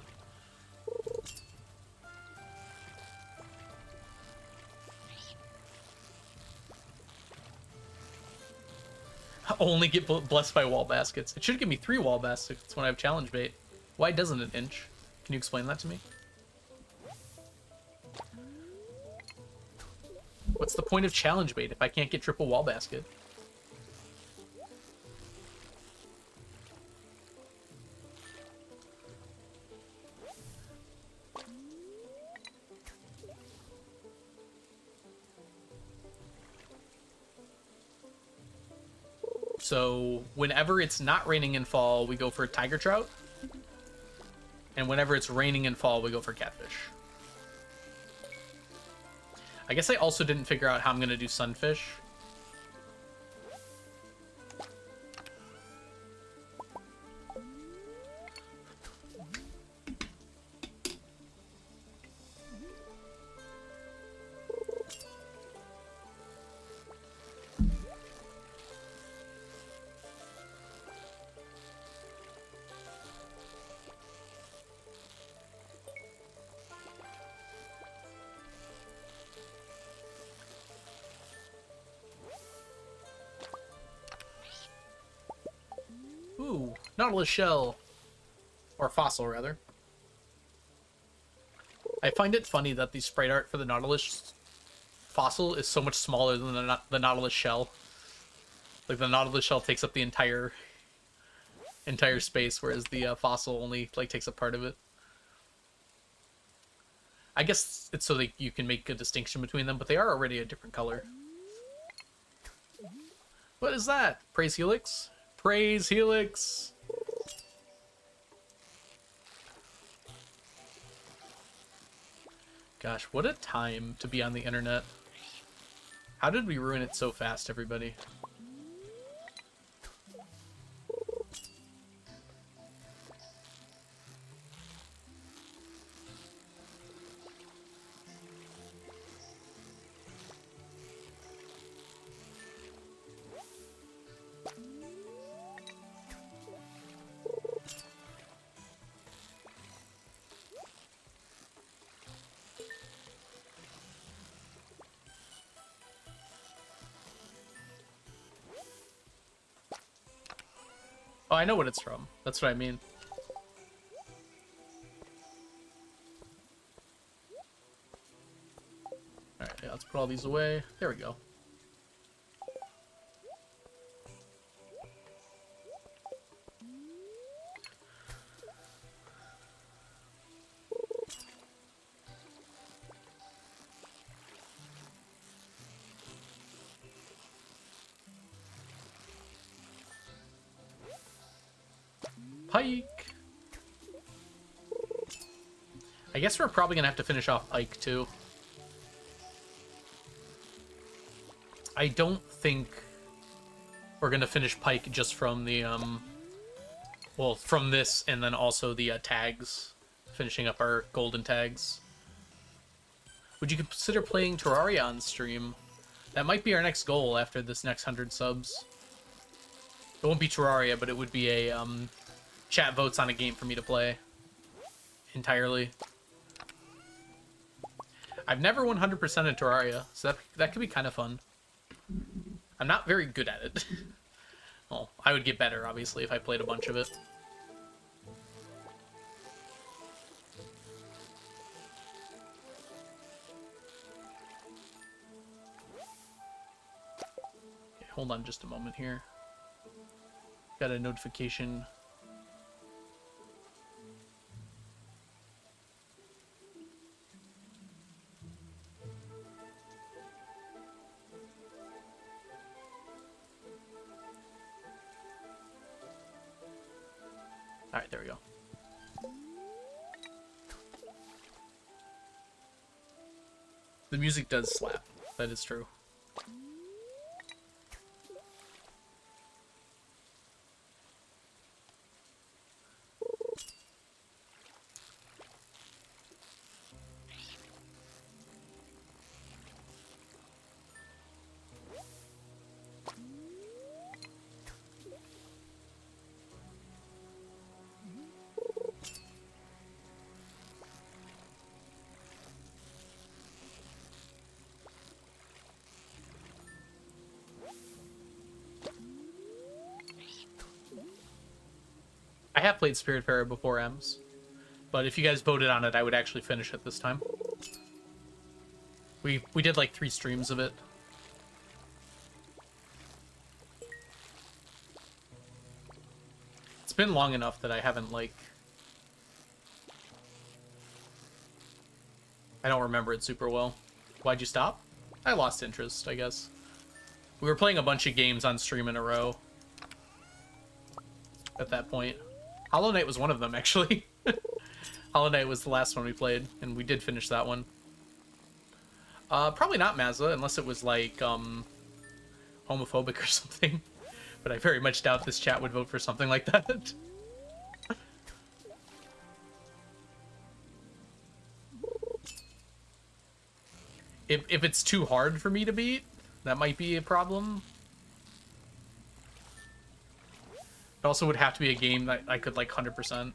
S1: Only get blessed by wall baskets. It should give me 3 wall baskets when I have challenge bait. Why doesn't it inch? Can you explain that to me? What's the point of challenge bait if I can't get triple wall basket? So whenever it's not raining in fall, we go for tiger trout. And whenever it's raining in fall, we go for catfish. I guess I also didn't figure out how I'm going to do sunfish. Ooh, Nautilus shell. Or fossil, rather. I find it funny that the sprite art for the Nautilus fossil is so much smaller than the Nautilus shell. Like, the Nautilus shell takes up the entire space, whereas the fossil only, like, takes up part of it. I guess it's so that you can make a distinction between them, but they are already a different color. What is that? Praise Helix? Praise Helix! Gosh, what a time to be on the internet. How did we ruin it so fast, everybody? Oh, I know what it's from. That's what I mean. Alright, yeah, let's put all these away. There we go. Pike. I guess we're probably gonna have to finish off Pike too. I don't think we're gonna finish Pike just from the well, from this and then also the tags, finishing up our golden tags. Would you consider playing Terraria on stream? That might be our next goal after this next 100 subs. It won't be Terraria, but it would be a chat votes on a game for me to play entirely. I've never 100% in Terraria, so that could be kind of fun. I'm not very good at it. Well, I would get better, obviously, if I played a bunch of it. Okay, hold on just a moment here. Got a notification. All right, there we go. The music does slap. That is true. I have played Spiritfarer before, Ems, but if you guys voted on it, I would actually finish it this time. We did like 3 streams of it. It's been long enough that I haven't, like... I don't remember it super well. Why'd you stop? I lost interest, I guess. We were playing a bunch of games on stream in a row at that point. Hollow Knight was one of them, actually. Hollow Knight was the last one we played, and we did finish that one. Probably not Mazza, unless it was, like, homophobic or something. But I very much doubt this chat would vote for something like that. If it's too hard for me to beat, that might be a problem. It also would have to be a game that I could, like, 100%.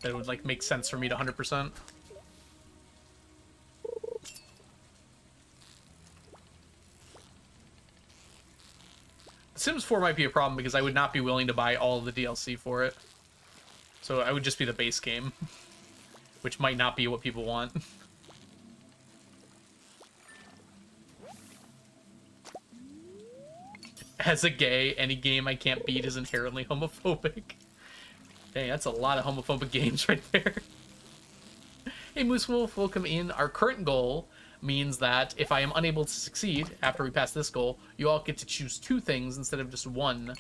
S1: That would, like, make sense for me to 100%. Sims 4 might be a problem because I would not be willing to buy all of the DLC for it. So I would just be the base game. Which might not be what people want. As a gay, any game I can't beat is inherently homophobic. Dang, that's a lot of homophobic games right there. Hey Moose Wolf, welcome in. Our current goal means that if I am unable to succeed after we pass this goal, you all get to choose 2 things instead of just 1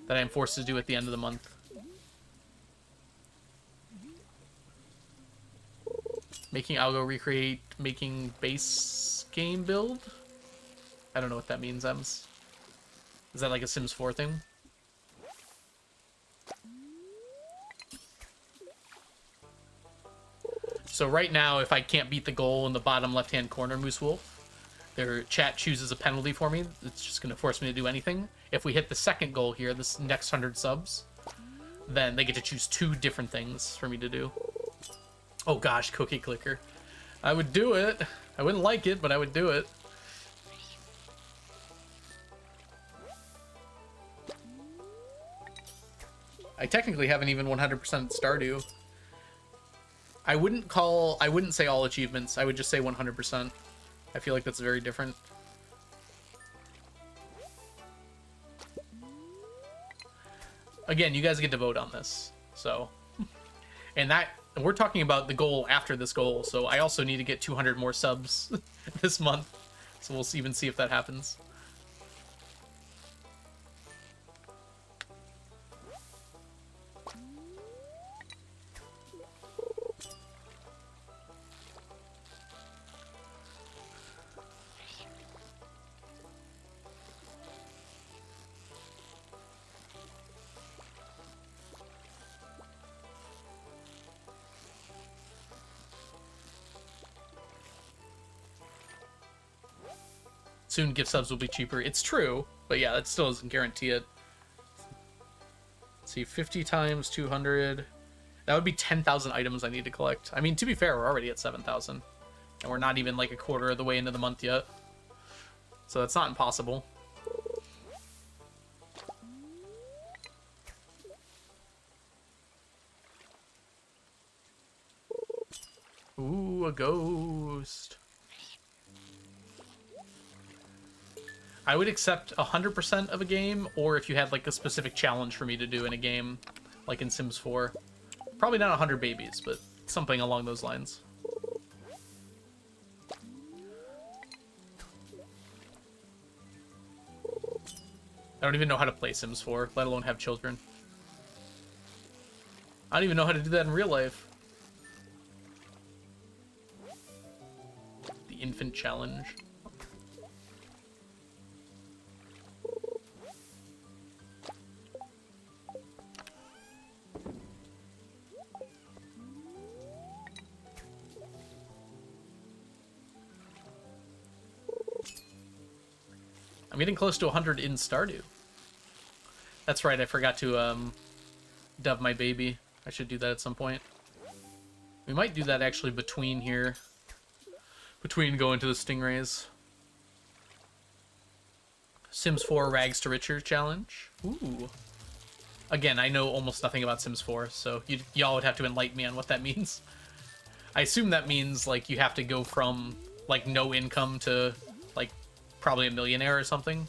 S1: that I am forced to do at the end of the month. Making algo recreate making base game build? I don't know what that means, Ems. Is that like a Sims 4 thing? So right now, if I can't beat the goal in the bottom left-hand corner, Moose Wolf, their chat chooses a penalty for me. It's just going to force me to do anything. If we hit the second goal here, this next 100 subs, then they get to choose 2 different things for me to do. Oh gosh, Cookie Clicker. I would do it. I wouldn't like it, but I would do it. I technically haven't even 100% Stardew. I wouldn't say all achievements. I would just say 100%. I feel like that's very different. Again, you guys get to vote on this. So, and we're talking about the goal after this goal. So I also need to get 200 more subs this month. So we'll even see if that happens. Soon gift subs will be cheaper. It's true, but yeah, that still doesn't guarantee it. Let's see, 50 times 200. That would be 10,000 items I need to collect. I mean, to be fair, we're already at 7,000. And we're not even like a quarter of the way into the month yet. So that's not impossible. Ooh, a ghost. I would accept 100% of a game, or if you had like a specific challenge for me to do in a game, like in Sims 4. Probably not 100 babies, but something along those lines. I don't even know how to play Sims 4, let alone have children. I don't even know how to do that in real life. The infant challenge. I'm getting close to 100 in Stardew. That's right, I forgot to dove my baby. I should do that at some point. We might do that actually between here. Between going to the stingrays. Sims 4 Rags to Riches challenge. Ooh. Again, I know almost nothing about Sims 4, so y'all would have to enlighten me on what that means. I assume that means like you have to go from like no income to like probably a millionaire or something.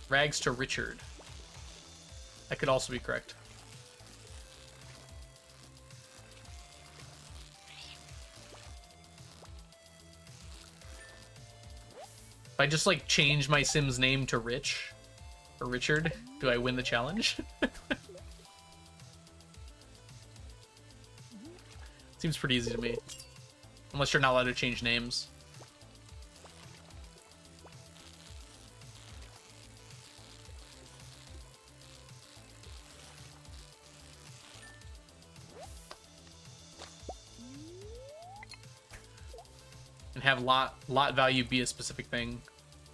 S1: Rags to Richard. That could also be correct. If I just like change my Sim's name to Rich or Richard, do I win the challenge? Seems pretty easy to me. Unless you're not allowed to change names. And have lot value be a specific thing.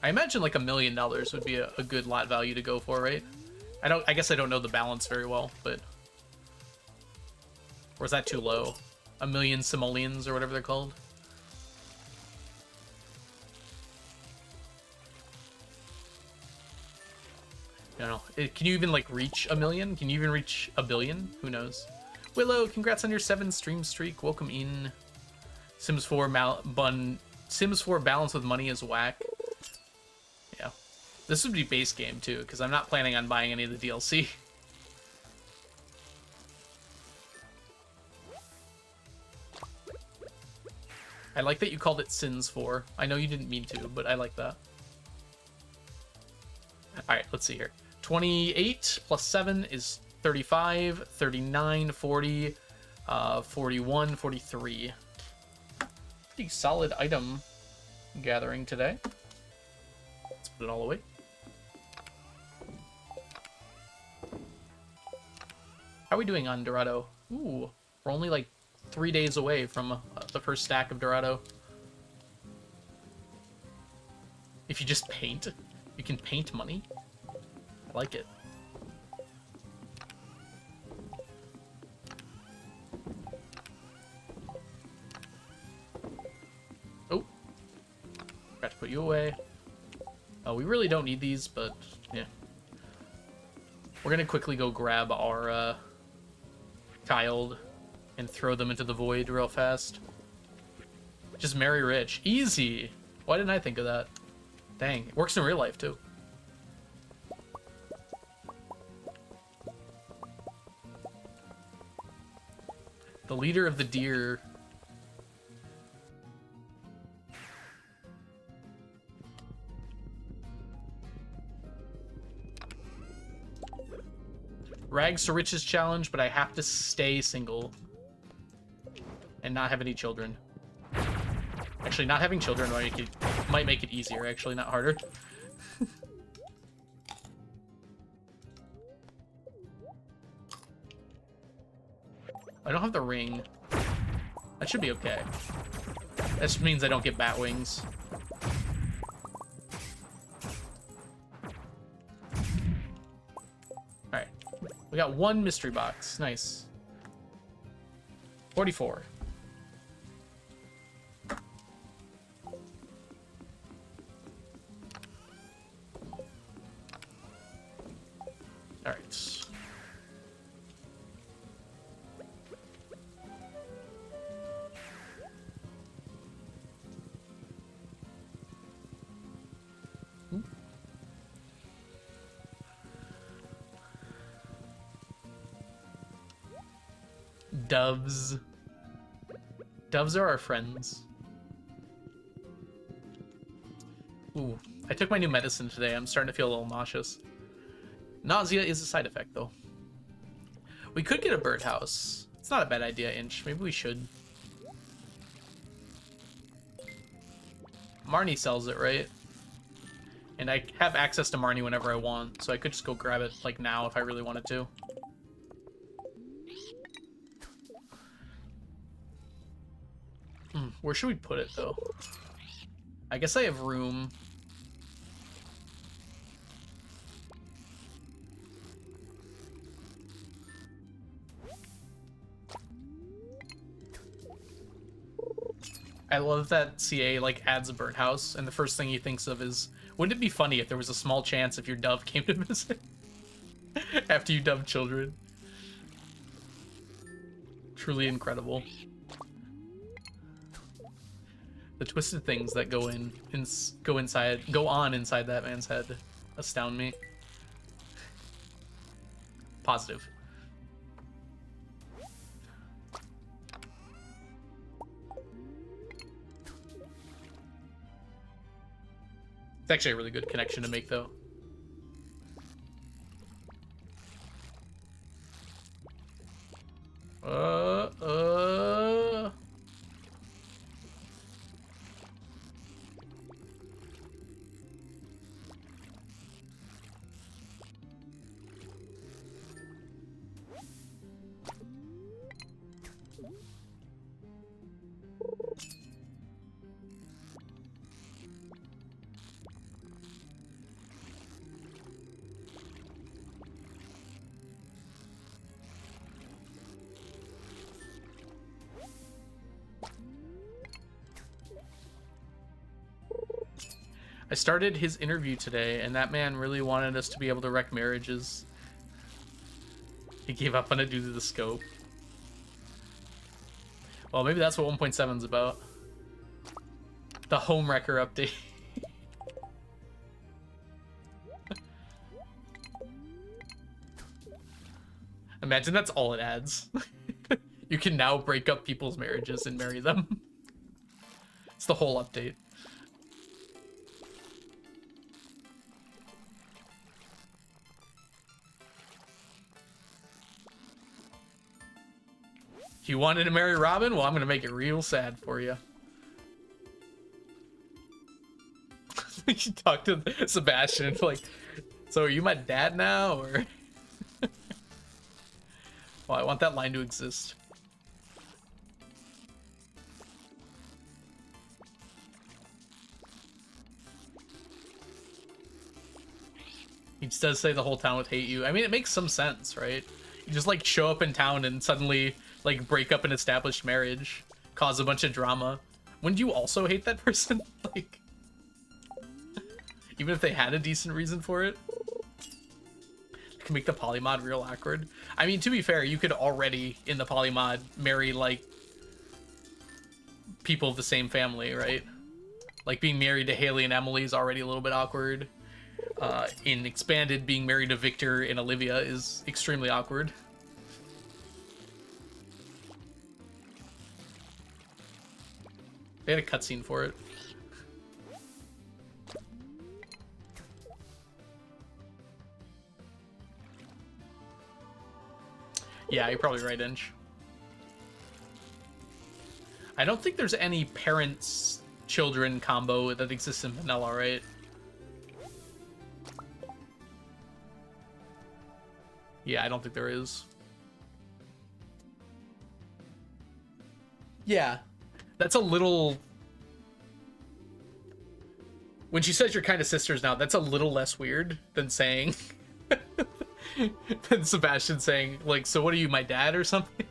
S1: I imagine like $1 million would be a good lot value to go for, right? I guess I don't know the balance very well, but or is that too low? 1 million simoleons or whatever they're called. I don't know. Can you even like reach 1 million? Can you even reach 1 billion? Who knows? Willow, congrats on your 7 stream streak. Welcome in. Sims 4 Sims 4 balance with money is whack. Yeah. This would be base game too, because I'm not planning on buying any of the DLC. I like that you called it Sims 4. I know you didn't mean to, but I like that. Alright, let's see here. 28 plus 7 is 35, 39, 40, 41, 43. Pretty solid item gathering today. Let's put it all away. How are we doing on Dorado? Ooh, we're only like 3 days away from the first stack of Dorado. If you just paint, you can paint money. I like it. Oh, got to put you away. Oh, we really don't need these, but yeah. We're gonna quickly go grab our child and throw them into the void real fast. Just marry rich. Easy! Why didn't I think of that? Dang, it works in real life too. The leader of the deer. Rags to Riches challenge, but I have to stay single and not have any children. Actually, not having children might make it easier, actually, not harder. I don't have the ring. That should be okay. That just means I don't get bat wings. Alright. We got one mystery box. Nice. 44. Alright. Doves. Doves are our friends. Ooh, I took my new medicine today. I'm starting to feel a little nauseous. Nausea is a side effect, though. We could get a birdhouse. It's not a bad idea, Inch. Maybe we should. Marnie sells it, right? And I have access to Marnie whenever I want, so I could just go grab it, like, now if I really wanted to. Where should we put it, though? I guess I have room. I love that CA, like, adds a birdhouse, and the first thing he thinks of is, wouldn't it be funny if there was a small chance if your dove came to visit after you dubbed children? Truly incredible. The twisted things that go on inside that man's head astound me. Positive. It's actually a really good connection to make, though. I started his interview today, and that man really wanted us to be able to wreck marriages. He gave up on it due to the scope. Well, maybe that's what 1.7 is about. The home wrecker update. Imagine that's all it adds. You can now break up people's marriages and marry them. It's the whole update. You wanted to marry Robin? Well, I'm going to make it real sad for you. You talk to Sebastian, like, so are you my dad now, or? Well, I want that line to exist. He just does say the whole town would hate you. I mean, it makes some sense, right? You just, like, show up in town and suddenly, like, break up an established marriage, cause a bunch of drama. Wouldn't you also hate that person? Like, even if they had a decent reason for it? It can make the polymod real awkward. I mean, to be fair, you could already, in the polymod, marry, like, people of the same family, right? Like, being married to Haley and Emily is already a little bit awkward. In Expanded, being married to Victor and Olivia is extremely awkward. They had a cutscene for it. Yeah, you're probably right, Inch. I don't think there's any parents-children combo that exists in vanilla, right? Yeah, I don't think there is. Yeah, that's a little... When she says you're kind of sisters now, that's a little less weird than saying... than Sebastian saying, like, so what are you, my dad or something?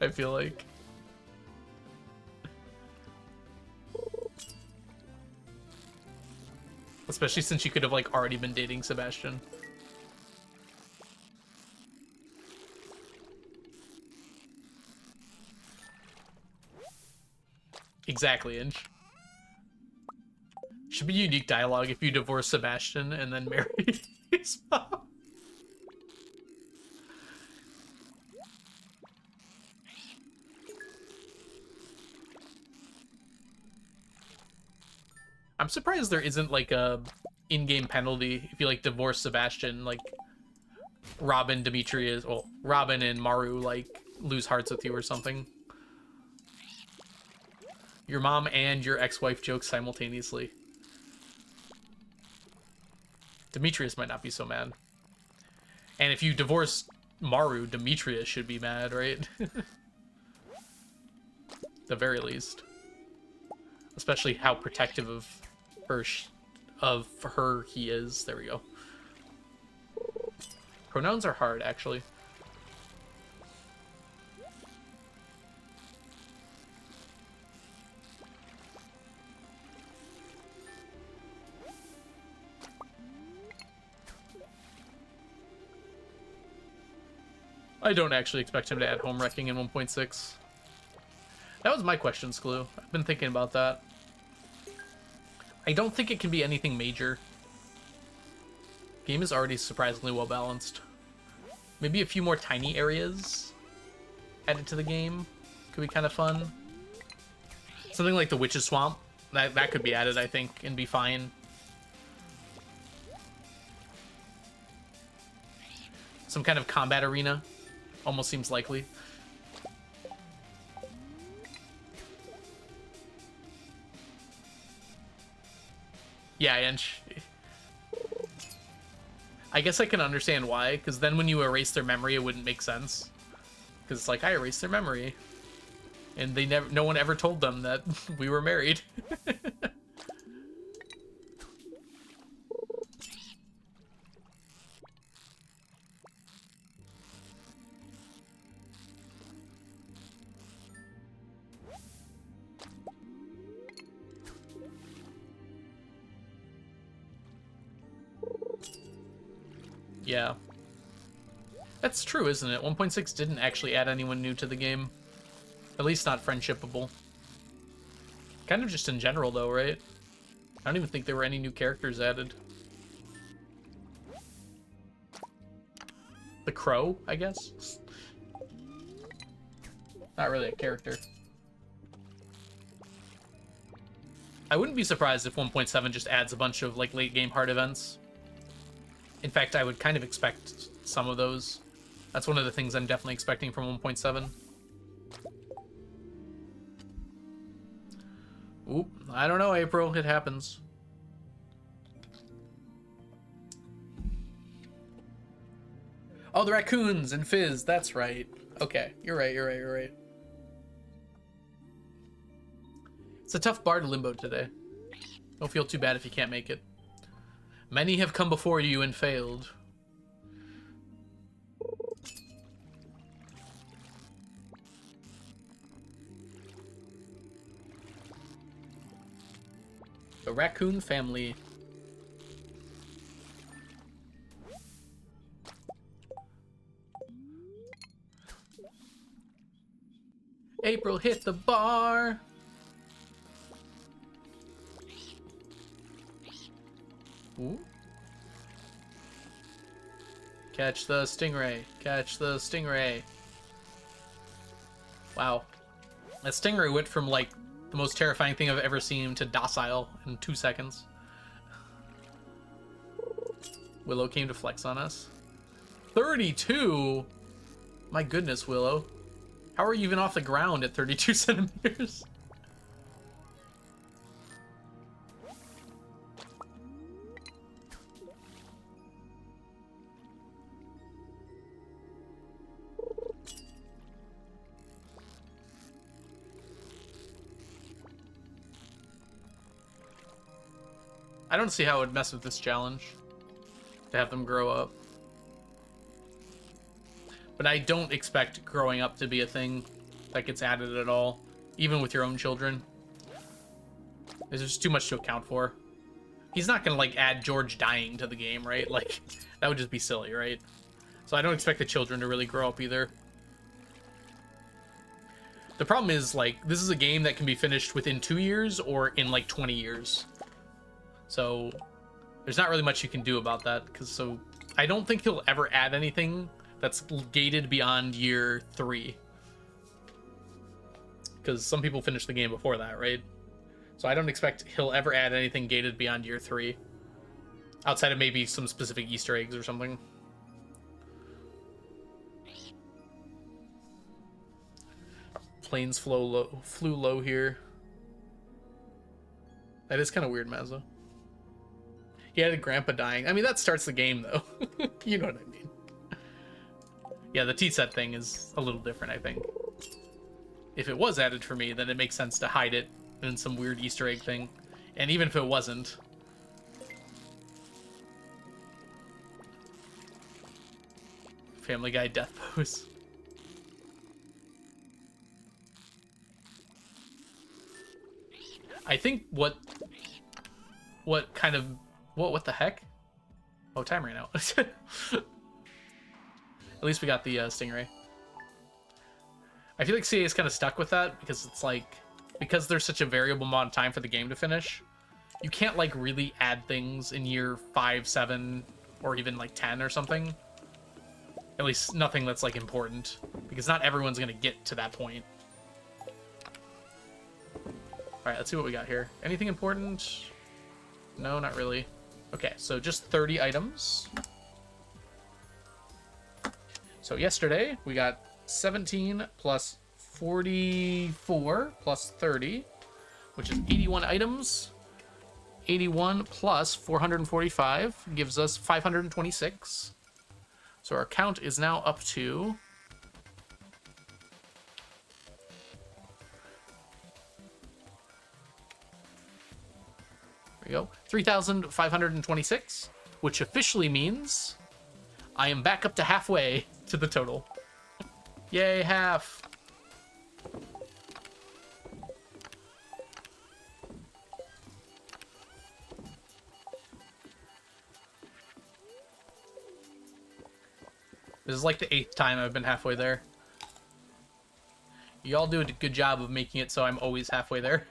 S1: I feel like. Especially since you could have, like, already been dating Sebastian. Exactly, Inch. Should be unique dialogue if you divorce Sebastian and then marry his mom. I'm surprised there isn't like a in-game penalty if you like divorce Sebastian, like Robin, Demetrius, well, Robin and Maru like lose hearts with you or something. Your mom and your ex-wife joke simultaneously. Demetrius might not be so mad. And if you divorce Maru, Demetrius should be mad, right? The very least. Especially how protective of her he is. There we go. Pronouns are hard, actually. I don't actually expect him to add home wrecking in 1.6. That was my question, Sklu. I've been thinking about that. I don't think it can be anything major. Game is already surprisingly well balanced. Maybe a few more tiny areas added to the game could be kind of fun. Something like the Witch's Swamp. That could be added, I think, and be fine. Some kind of combat arena. Almost seems likely. Yeah, Inch. I guess I can understand why, because then when you erase their memory, it wouldn't make sense. Because it's like, I erased their memory. And no one ever told them that we were married. Yeah. That's true, isn't it? 1.6 didn't actually add anyone new to the game. At least not friendshipable. Kind of just in general, though, right? I don't even think there were any new characters added. The Crow, I guess? Not really a character. I wouldn't be surprised if 1.7 just adds a bunch of, like, late-game hard events. In fact, I would kind of expect some of those. That's one of the things I'm definitely expecting from 1.7. Oop, I don't know, April. It happens. Oh, the raccoons and Fizz. That's right. Okay, you're right. It's a tough bar to limbo today. Don't feel too bad if you can't make it. Many have come before you and failed. The raccoon family. April hit the bar. Ooh. Catch the stingray. Catch the stingray. Wow. That stingray went from, like, the most terrifying thing I've ever seen to docile in 2 seconds. Willow came to flex on us. 32? My goodness, Willow. How are you even off the ground at 32 centimeters? I don't see how it would mess with this challenge to have them grow up. But I don't expect growing up to be a thing that gets added at all, even with your own children. There's just too much to account for. He's not gonna like add George dying to the game, right? Like, that would just be silly, right? So I don't expect the children to really grow up either. The problem is, like, this is a game that can be finished within 2 years or in like 20 years. So there's not really much you can do about that, because I don't think he'll ever add anything that's gated beyond year 3. Because some people finish the game before that, right? So I don't expect he'll ever add anything gated beyond year 3. Outside of maybe some specific Easter eggs or something. Planes flew low here. That is kind of weird, Mazza. He had a grandpa dying. I mean, that starts the game, though. You know what I mean. Yeah, the T-set thing is a little different, I think. If it was added for me, then it makes sense to hide it in some weird Easter egg thing. And even if it wasn't... Family Guy death pose. I think what the heck? Oh, time ran out. At least we got the Stingray. I feel like CA is kind of stuck with that because it's like, because there's such a variable amount of time for the game to finish, you can't like really add things in year 5, 7, or even like 10 or something. At least nothing that's like important, because not everyone's gonna get to that point. Alright, let's see what we got here. Anything important? No, not really. Okay, so just 30 items. So yesterday, we got 17 plus 44 plus 30, which is 81 items. 81 plus 445 gives us 526. So our count is now up to... There we go. 3,526, which officially means I am back up to halfway to the total. Yay, half. This is like the 8th time I've been halfway there. Y'all do a good job of making it so I'm always halfway there.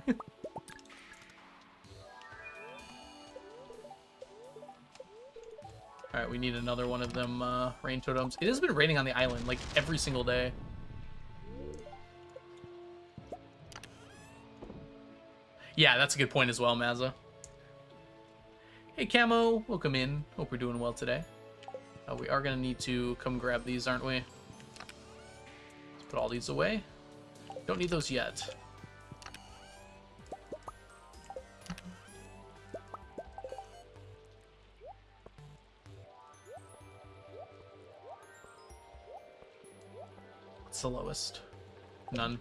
S1: Alright, we need another one of them rain totems. It has been raining on the island, like, every single day. Yeah, that's a good point as well, Mazza. Hey, Camo. Welcome in. Hope we're doing well today. We are going to need to come grab these, aren't we? Let's put all these away. Don't need those yet. What's the lowest? None.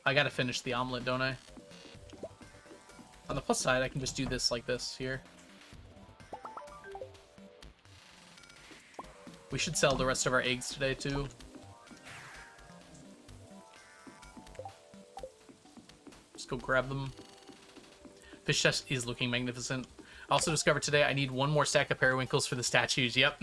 S1: I gotta finish the omelet, don't I? On the plus side, I can just do this like this here. We should sell the rest of our eggs today, too. Just go grab them. Fish chest is looking magnificent. I also discovered today I need one more stack of periwinkles for the statues. Yep.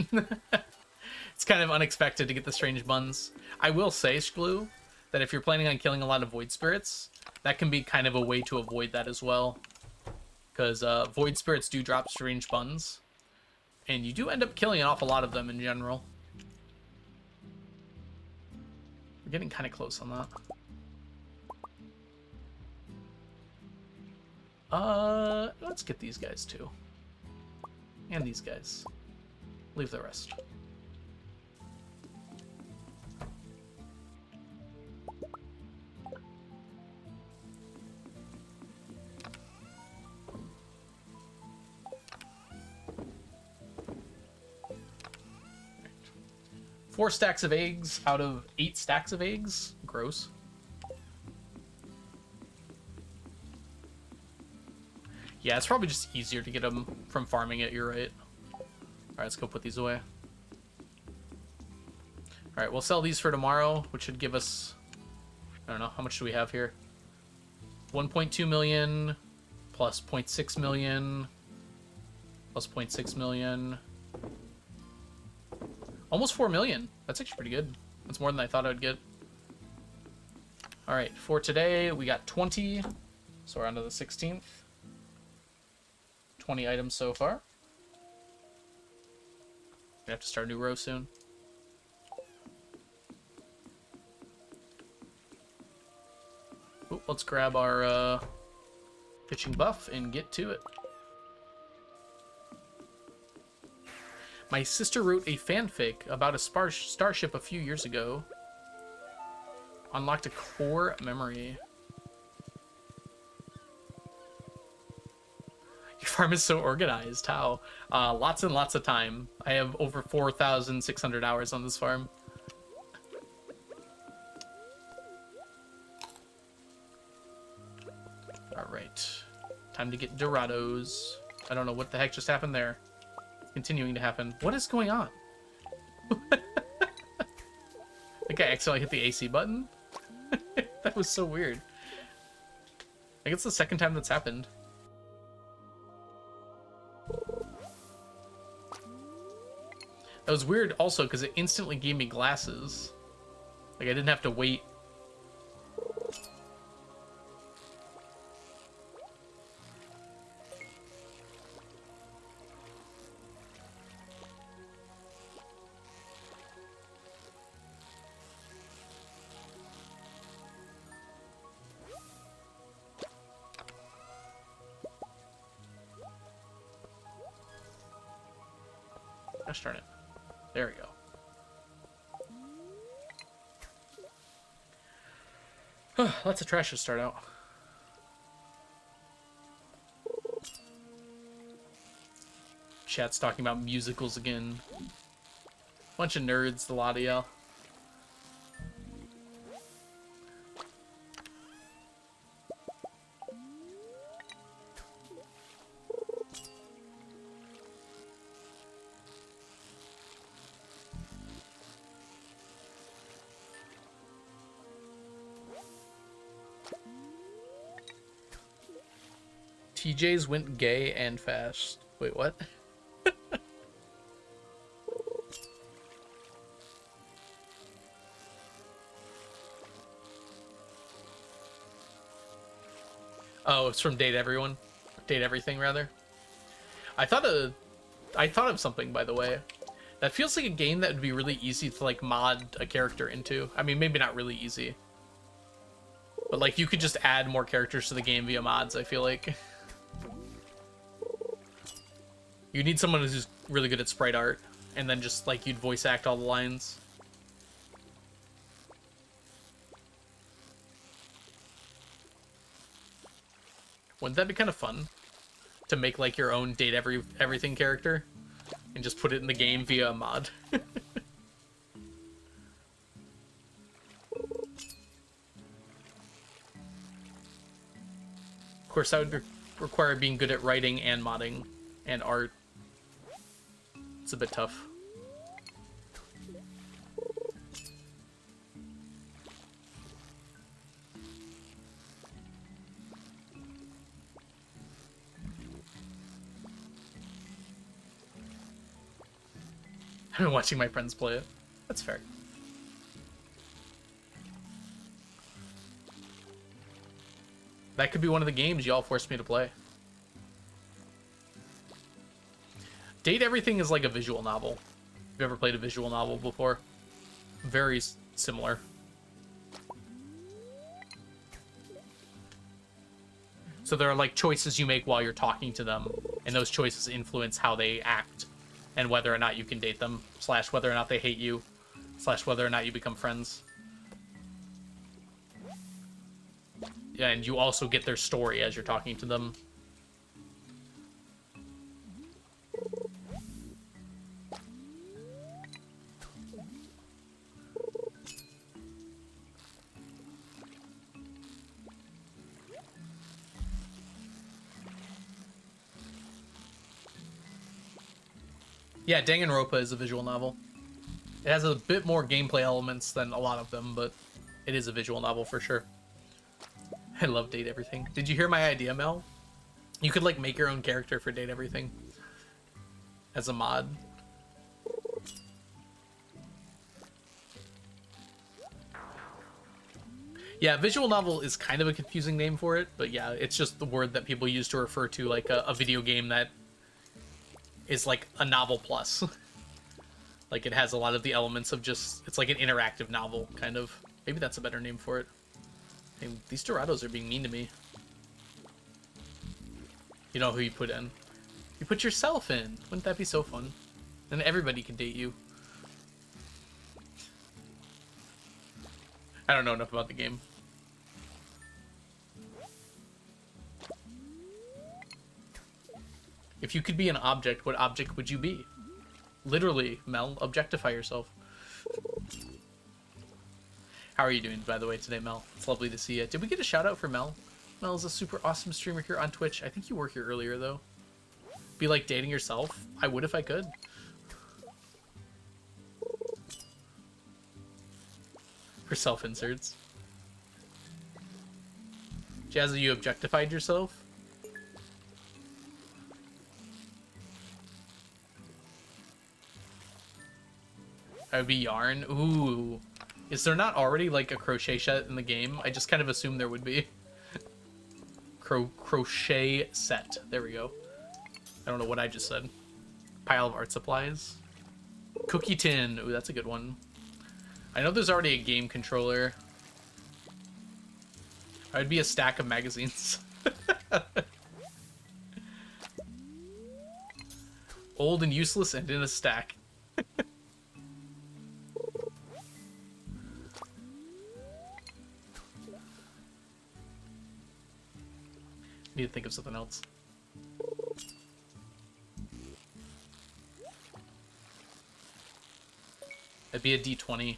S1: It's kind of unexpected to get the strange buns. I will say, Shglue, that if you're planning on killing a lot of void spirits, that can be kind of a way to avoid that as well. Because void spirits do drop strange buns, and you do end up killing an awful lot of them in general. We're getting kind of close on that. Let's get these guys too. And these guys. Leave the rest. Four stacks of eggs out of 8 stacks of eggs. Gross. Yeah, it's probably just easier to get them from farming it, you're right. Alright, let's go put these away. Alright, we'll sell these for tomorrow, which should give us... I don't know, how much do we have here? 1.2 million, plus 0.6 million, plus 0.6 million. Almost 4 million. That's actually pretty good. That's more than I thought I would get. Alright, for today, we got 20. So we're on to the 16th. 20 items so far. We have to start a new row soon. Ooh, let's grab our fishing buff and get to it. My sister wrote a fanfic about a starship a few years ago. Unlocked a core memory. Your farm is so organized. How? Lots and lots of time. I have over 4,600 hours on this farm. Alright. Time to get Dorados. I don't know what the heck just happened there. It's continuing to happen. What is going on? I think I accidentally hit the AC button. That was so weird. I think it's the second time that's happened. That was weird also because it instantly gave me glasses. Like I didn't have to wait. Gosh darn it. There we go. Lots of trash to start out. Chat's talking about musicals again. Bunch of nerds, the lot of y'all. TJ's went gay and fast. Wait, what? Oh, it's from Date Everyone. Date Everything, rather. I thought of something, by the way. That feels like a game that would be really easy to, like, mod a character into. I mean, maybe not really easy. But, like, you could just add more characters to the game via mods, I feel like. You need someone who's really good at sprite art, and then just, like, you'd voice act all the lines. Wouldn't that be kind of fun? To make, like, your own Date Everything character, and just put it in the game via a mod. Of course, that would require being good at writing and modding and art. It's a bit tough. I've been watching my friends play it. That's fair. That could be one of the games y'all forced me to play. Date Everything is like a visual novel. Have you ever played a visual novel before? Very similar. So there are like choices you make while you're talking to them, and those choices influence how they act, and whether or not you can date them, / whether or not they hate you, / whether or not you become friends. Yeah, and you also get their story as you're talking to them. Yeah, Danganronpa is a visual novel. It has a bit more gameplay elements than a lot of them, but it is a visual novel for sure. I love Date Everything. Did you hear my idea, Mel? You could like make your own character for Date Everything as a mod. Yeah, visual novel is kind of a confusing name for it, but yeah, it's just the word that people use to refer to like a video game that is like a novel plus. Like it has a lot of the elements of just, it's like an interactive novel, kind of. Maybe that's a better name for it. Hey, these Dorados are being mean to me. You know who you put in. You put yourself in. Wouldn't that be so fun? And everybody can date you. I don't know enough about the game. If you could be an object, what object would you be? Literally, Mel, objectify yourself. How are you doing, by the way, today, Mel? It's lovely to see you. Did we get a shout out for Mel? Mel is a super awesome streamer here on Twitch. I think you were here earlier, though. Be like dating yourself? I would if I could. For self-inserts. Jazzy, you objectified yourself? I would be Yarn. Ooh. Is there not already like a crochet set in the game? I just kind of assumed there would be. Crochet set. There we go. I don't know what I just said. Pile of art supplies. Cookie tin. Ooh, that's a good one. I know there's already a game controller. I would be a stack of magazines. Old and useless and in a stack. Need to think of something else. That'd be a D20.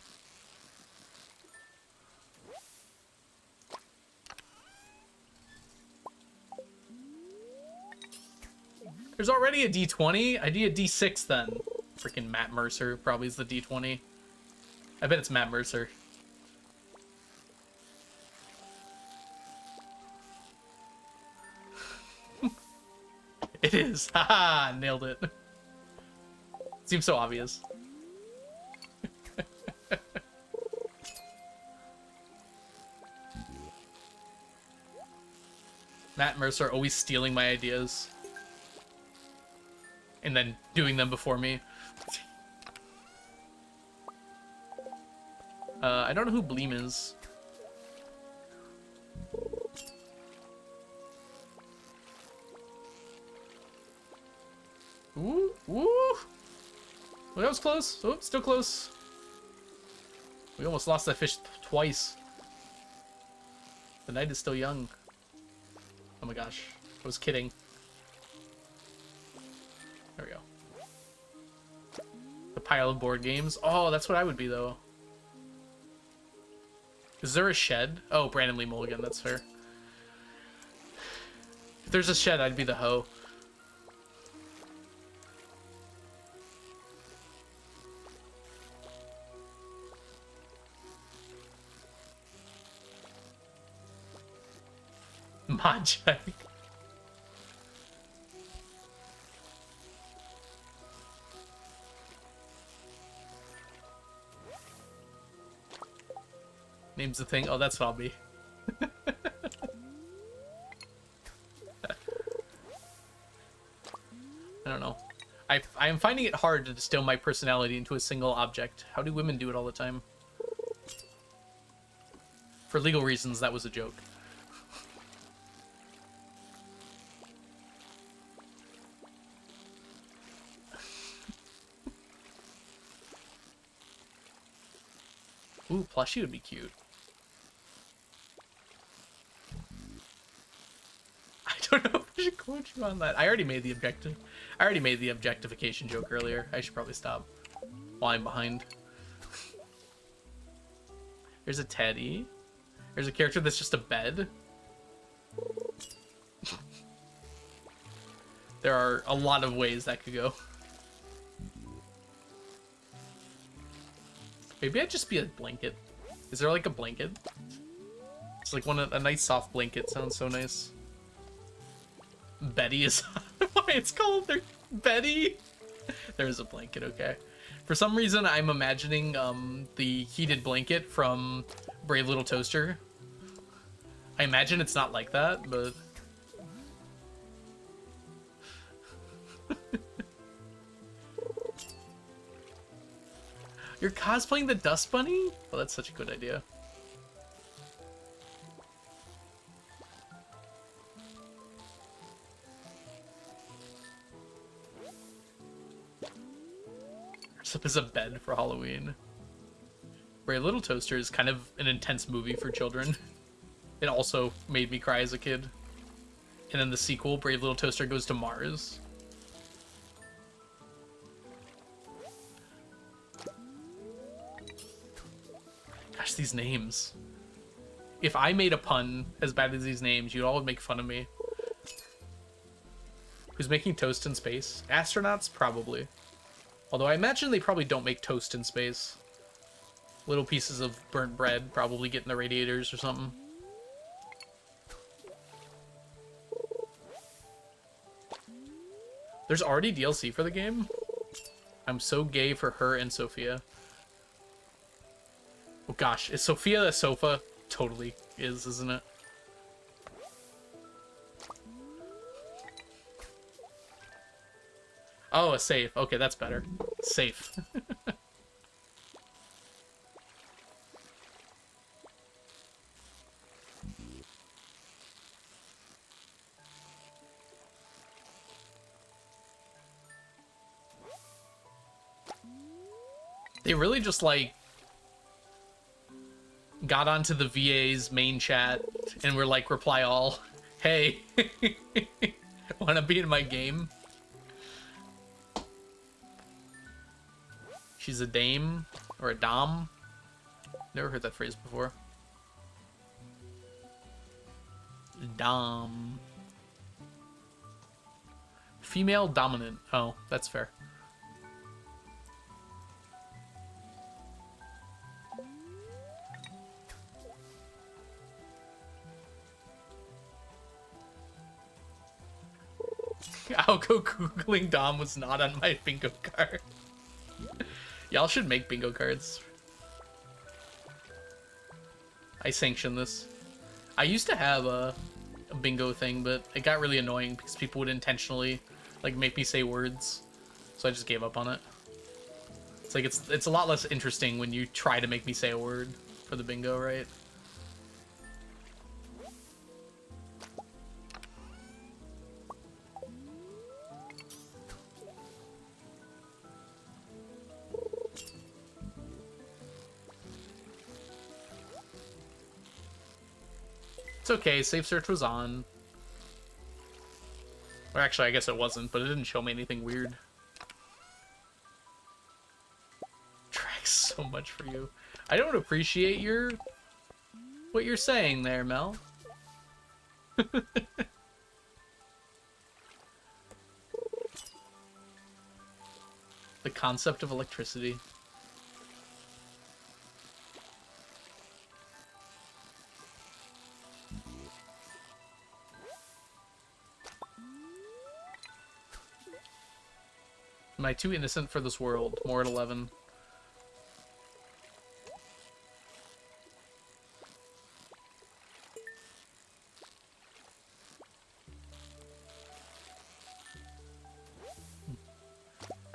S1: There's already a D20? I need a D6 then. Freaking Matt Mercer probably is the D20. I bet it's Matt Mercer. It is. Haha, nailed it. Seems so obvious. Matt Mercer always stealing my ideas. And then doing them before me. I don't know who Bleem is. Ooh, ooh. Well, that was close. Oh, still close. We almost lost that fish twice. The night is still young. Oh my gosh. I was kidding. There we go. The pile of board games. Oh, that's what I would be, though. Is there a shed? Oh, Brandon Lee Mulligan. That's fair. If there's a shed, I'd be the hoe. Mod-check. Name's the thing. Oh, that's Hobby. I don't know. I am finding it hard to distill my personality into a single object. How do women do it all the time? For legal reasons, that was a joke. Ooh, plushie would be cute. I don't know if I should quote you on that. I already made the objectification joke earlier. I should probably stop while I'm behind. There's a teddy. There's a character that's just a bed. There are a lot of ways that could go. Maybe I'd just be a blanket. Is there like a blanket? It's like a nice soft blanket. Sounds so nice. Betty is why it's called Betty. There's a blanket, okay. For some reason, I'm imagining the heated blanket from Brave Little Toaster. I imagine it's not like that, but... You're cosplaying the Dust Bunny? Well, that's such a good idea. Dress up as a bed for Halloween. Brave Little Toaster is kind of an intense movie for children. It also made me cry as a kid. And then the sequel, Brave Little Toaster Goes to Mars. Gosh, these names. If I made a pun as bad as these names, you'd all make fun of me. Who's making toast in space? Astronauts? Probably. Although I imagine they probably don't make toast in space. Little pieces of burnt bread probably get in the radiators or something. There's already DLC for the game? I'm so gay for her and Sophia. Oh gosh, is Sophia a sofa? Totally is, isn't it? Oh, a safe. Okay, that's better. Safe. They really just, like, got onto the VA's main chat and were like, reply all. Hey, wanna be in my game? She's a dame or a dom. Never heard that phrase before. Dom. Female dominant. Oh, that's fair. I'll go Googling Dom was not on my bingo card. Y'all should make bingo cards. I sanction this. I used to have a bingo thing, but it got really annoying because people would intentionally like make me say words. So I just gave up on it. It's like it's a lot less interesting when you try to make me say a word for the bingo, right? It's okay, safe search was on. Or actually, I guess it wasn't, but it didn't show me anything weird. Tracks so much for you. I don't appreciate what you're saying there, Mel. The concept of electricity. Am I too innocent for this world? More at 11.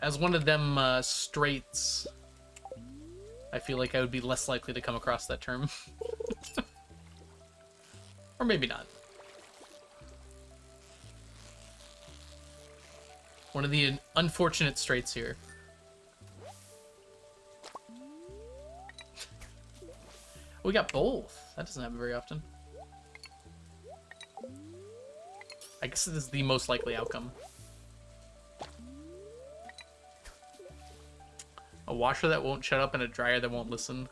S1: As one of them straights, I feel like I would be less likely to come across that term. Or maybe not. One of the unfortunate straights here. We got both. That doesn't happen very often. I guess this is the most likely outcome. A washer that won't shut up and a dryer that won't listen.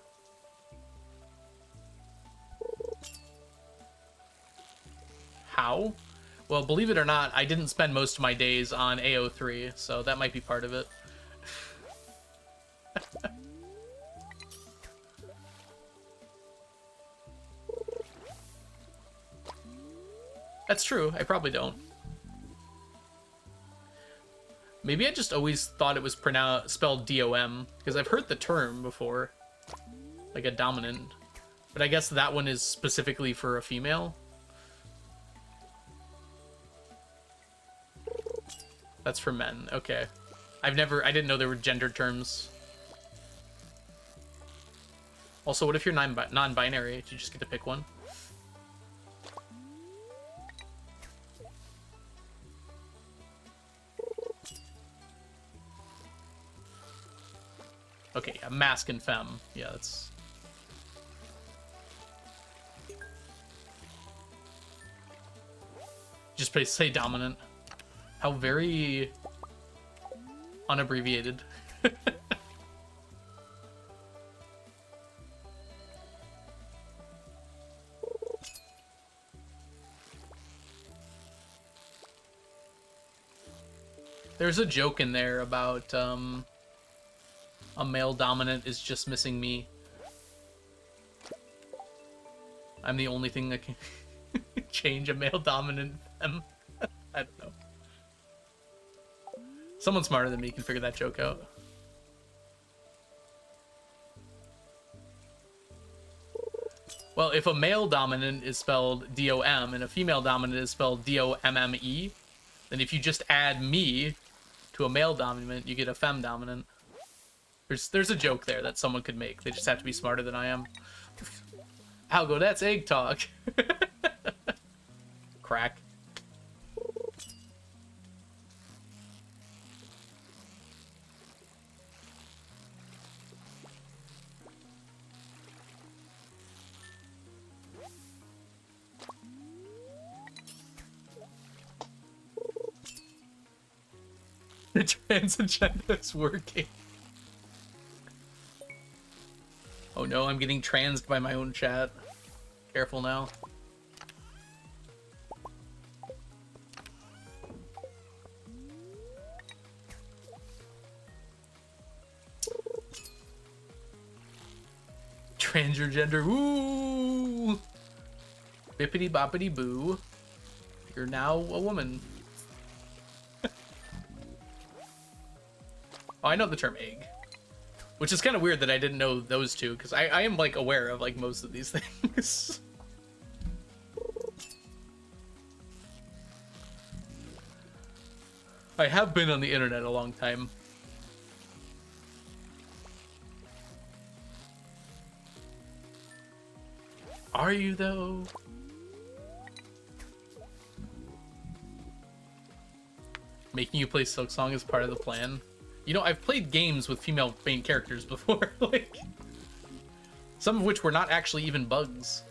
S1: How? Well, believe it or not, I didn't spend most of my days on AO3, so that might be part of it. That's true. I probably don't. Maybe I just always thought it was spelled D-O-M, because I've heard the term before. Like a dominant. But I guess that one is specifically for a female. That's for men. Okay. I didn't know there were gendered terms. Also, what if you're non-binary? Do you just get to pick one? Okay, yeah, masc and femme. Yeah, that's... Just say dominant. How very unabbreviated. There's a joke in there about a male dominant is just missing me. I'm the only thing that can change a male dominant femme. I don't know. Someone smarter than me can figure that joke out. Well, if a male dominant is spelled D-O-M and a female dominant is spelled D-O-M-M-E, then if you just add me to a male dominant, you get a femme dominant. There's a joke there that someone could make. They just have to be smarter than I am. Algo, that's egg talk. Crack. The trans agenda is working. Oh no, I'm getting transed by my own chat. Careful now. Transgender, ooh! Bippity boppity boo. You're now a woman. Oh, I know the term egg. Which is kind of weird that I didn't know those two, because I am, like, aware of, like, most of these things. I have been on the internet a long time. Are you, though? Making you play Silksong is part of the plan. You know, I've played games with female main characters before, like, some of which were not actually even bugs.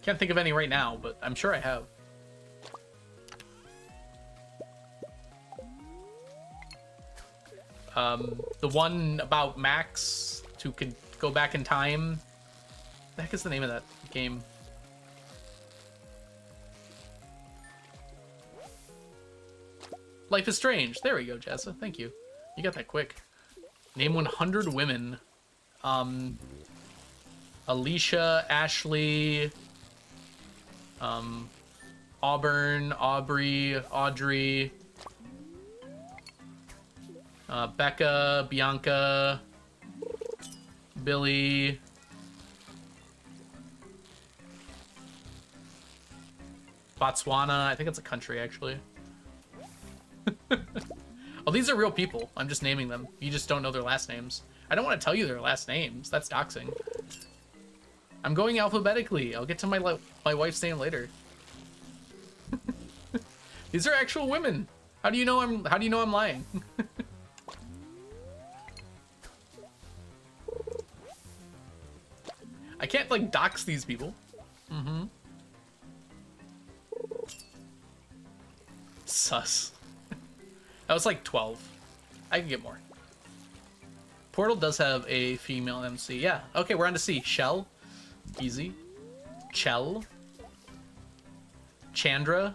S1: Can't think of any right now, but I'm sure I have. The one about Max who could go back in time. What the heck is the name of that game? Life is Strange. There we go, Jessa. Thank you. You got that quick. Name 100 women. Alicia, Ashley, Auburn, Aubrey, Audrey, Becca, Bianca, Billy, Botswana. I think it's a country, actually. Oh, these are real people. I'm just naming them. You just don't know their last names. I don't want to tell you their last names. That's doxing. I'm going alphabetically. I'll get to my wife's name later. These are actual women. How do you know I'm lying? I can't, like, dox these people. Mm-hmm. Sus. That was like 12. I can get more. Portal does have a female MC. Yeah. Okay, we're on to C. Shell. Easy. Chell. Chandra.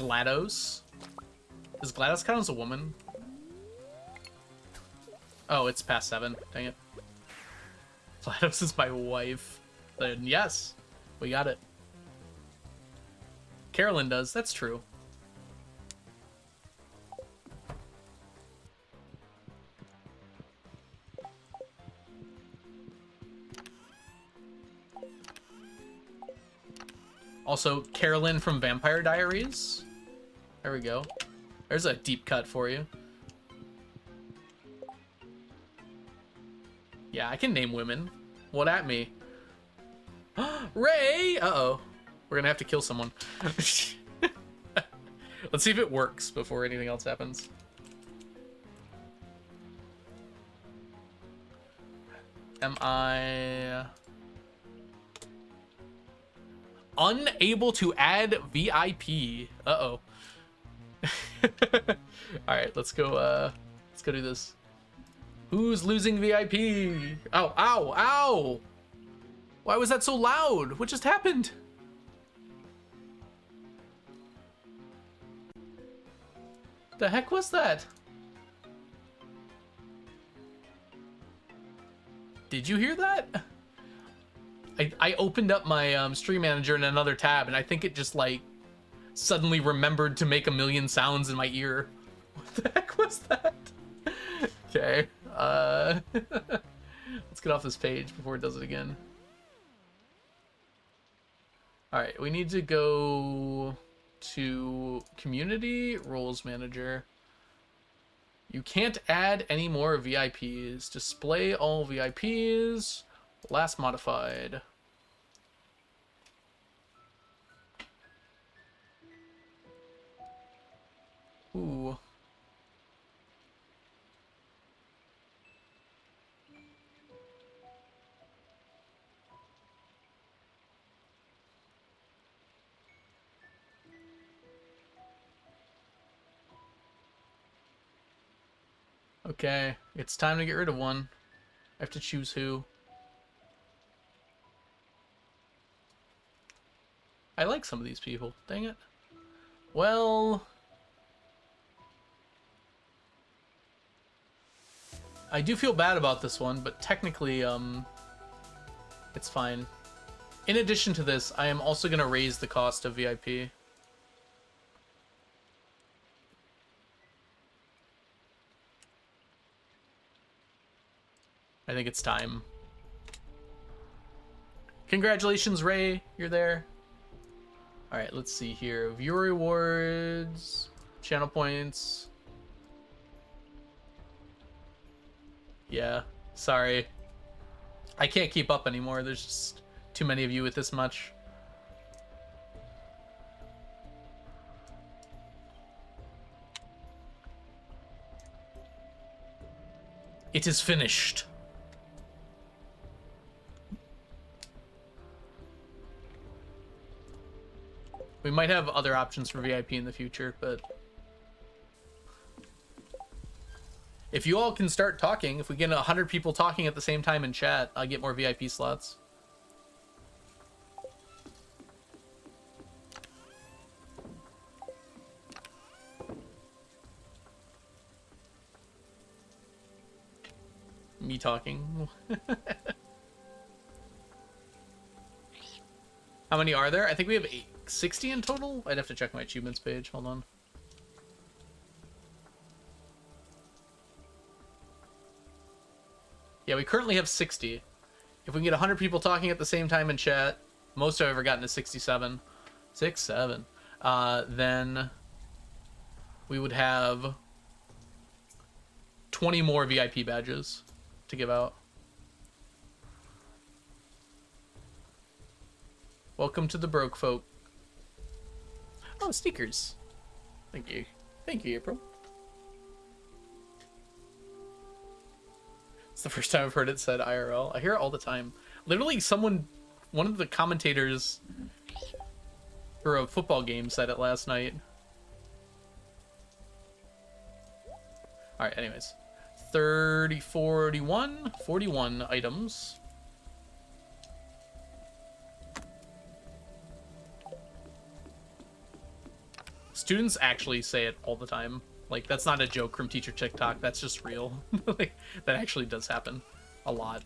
S1: GLaDOS. Does GLaDOS count as a woman? Oh, it's past 7. Dang it. GLaDOS is my wife. Then yes, we got it. Carolyn does. That's true. Also, Carolyn from Vampire Diaries. There we go. There's a deep cut for you. Yeah, I can name women. What at me? Ray! Uh-oh. We're gonna have to kill someone. Let's see if it works before anything else happens. Am I... unable to add VIP? Uh-oh. Alright, let's go do this. Who's losing VIP? Ow, ow, ow! Why was that so loud? What just happened? The heck was that? Did you hear that? I opened up my stream manager in another tab, and I think it just like suddenly remembered to make a million sounds in my ear. What the heck was that? Okay, let's get off this page before it does it again. All right, we need to go to community roles manager. You can't add any more VIPs. Display all VIPs. Last modified. Ooh. Okay, it's time to get rid of one. I have to choose who. I like some of these people. Dang it. Well... I do feel bad about this one, but technically, it's fine. In addition to this, I am also going to raise the cost of VIP. I think it's time. Congratulations, Ray. You're there. All right, let's see here. Viewer rewards, channel points. Yeah, sorry. I can't keep up anymore. There's just too many of you with this much. It is finished. We might have other options for VIP in the future, but if you all can start talking, if we get 100 people talking at the same time in chat, I'll get more VIP slots. Me talking. How many are there? I think we have 60 in total. I'd have to check my achievements page. Hold on. Yeah, we currently have 60. If we can get 100 people talking at the same time in chat, most I've ever gotten is 67. 7. Then we would have 20 more VIP badges to give out. Welcome to the broke folk. Oh, stickers. Thank you. Thank you, April. It's the first time I've heard it said IRL. I hear it all the time. Literally, one of the commentators for a football game said it last night. All right, anyways. 30, 41 items. Students actually say it all the time. Like, that's not a joke from teacher TikTok. That's just real. Like, that actually does happen a lot.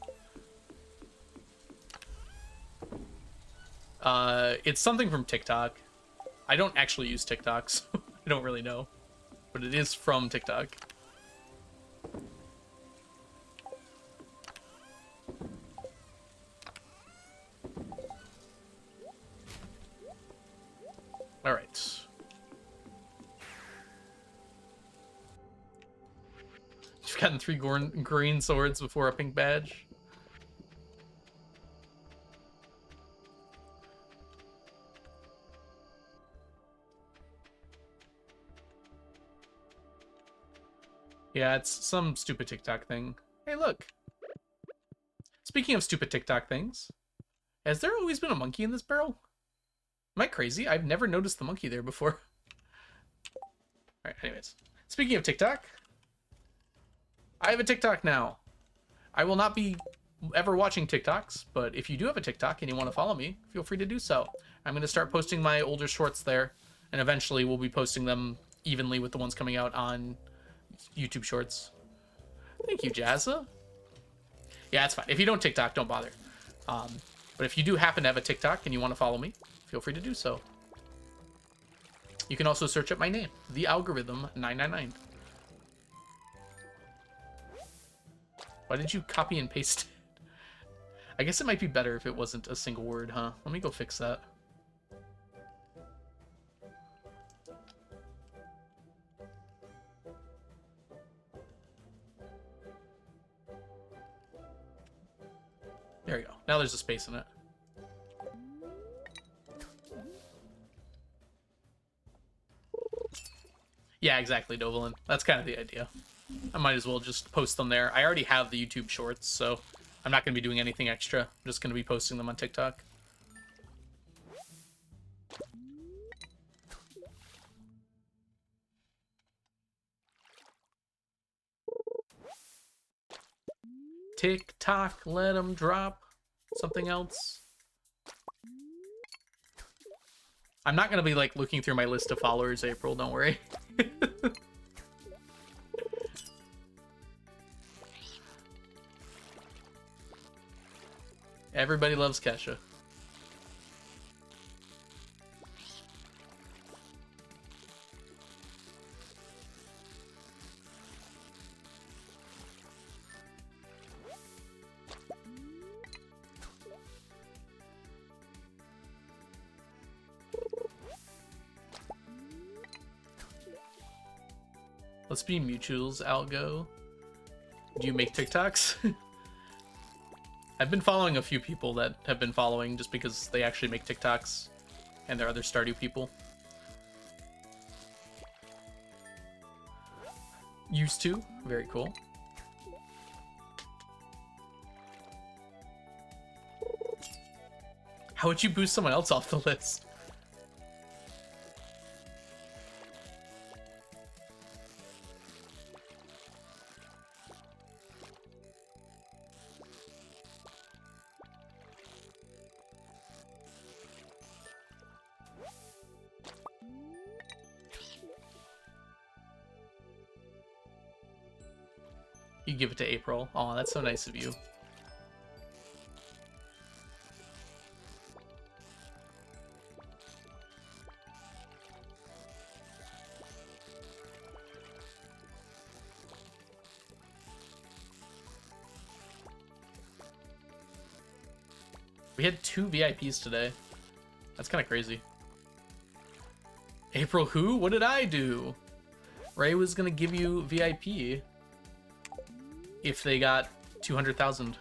S1: It's something from TikTok. I don't actually use TikTok, so I don't really know. But it is from TikTok. All right. You've gotten 3 green swords before a pink badge. Yeah, it's some stupid TikTok thing. Hey, look. Speaking of stupid TikTok things, has there always been a monkey in this barrel? Am I crazy? I've never noticed the monkey there before. Alright, anyways. Speaking of TikTok, I have a TikTok now. I will not be ever watching TikToks, but if you do have a TikTok and you want to follow me, feel free to do so. I'm going to start posting my older shorts there, and eventually we'll be posting them evenly with the ones coming out on YouTube Shorts. Thank you, Jazza. Yeah, it's fine. If you don't TikTok, don't bother. But if you do happen to have a TikTok and you want to follow me, feel free to do so. You can also search up my name, The Algorithm 999. Why did you copy and paste it? I guess it might be better if it wasn't a single word, huh? Let me go fix that. There we go. Now there's a space in it. Yeah, exactly, Dovalin. That's kind of the idea. I might as well just post them there. I already have the YouTube Shorts, so I'm not going to be doing anything extra. I'm just going to be posting them on TikTok. TikTok, let them drop. Something else. I'm not going to be, like, looking through my list of followers, April. Don't worry. Everybody loves Kesha. Let's be mutuals, Algo. Do you make TikToks? I've been following a few people that have been following just because they actually make TikToks, and they're other Stardew people. Used to. Very cool. How would you boost someone else off the list? You give it to April. Aw, that's so nice of you. We had 2 VIPs today. That's kind of crazy. April who? What did I do? Ray was gonna give you VIP if they got 200,000.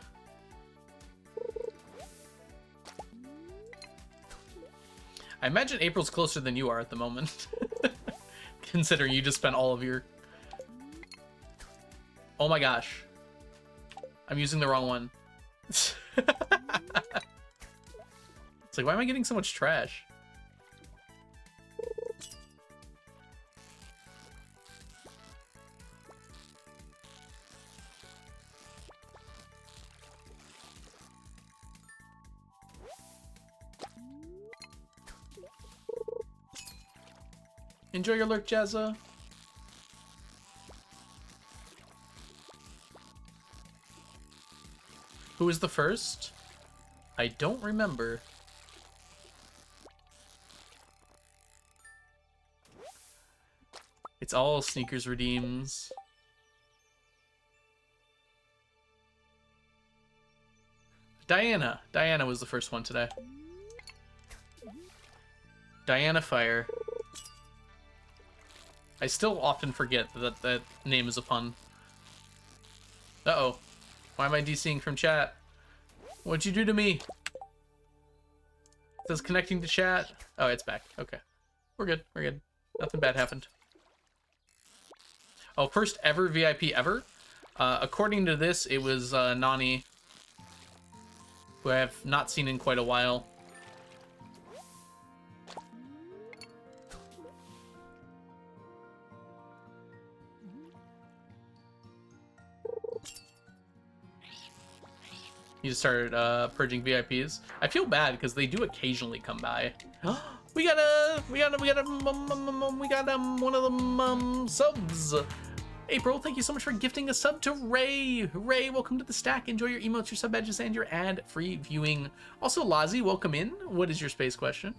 S1: I imagine April's closer than you are at the moment. Considering you just spent all of your... Oh my gosh. I'm using the wrong one. It's like, why am I getting so much trash? Enjoy your lurk, Jazza. Who was the first? I don't remember. It's all sneakers redeems. Diana. Diana was the first one today. Diana Fire. I still often forget that that name is a pun. Uh-oh. Why am I DCing from chat? What'd you do to me? It says connecting to chat. Oh, it's back. Okay. We're good. We're good. Nothing bad happened. Oh, first ever VIP ever? According to this, it was Nani, who I have not seen in quite a while. He just started purging VIPs. I feel bad because they do occasionally come by. we got one of them subs. April, thank you so much for gifting a sub to Ray. Ray, welcome to the stack. Enjoy your emotes, your sub badges, and your ad-free viewing. Also, Lazi, welcome in. What is your space question?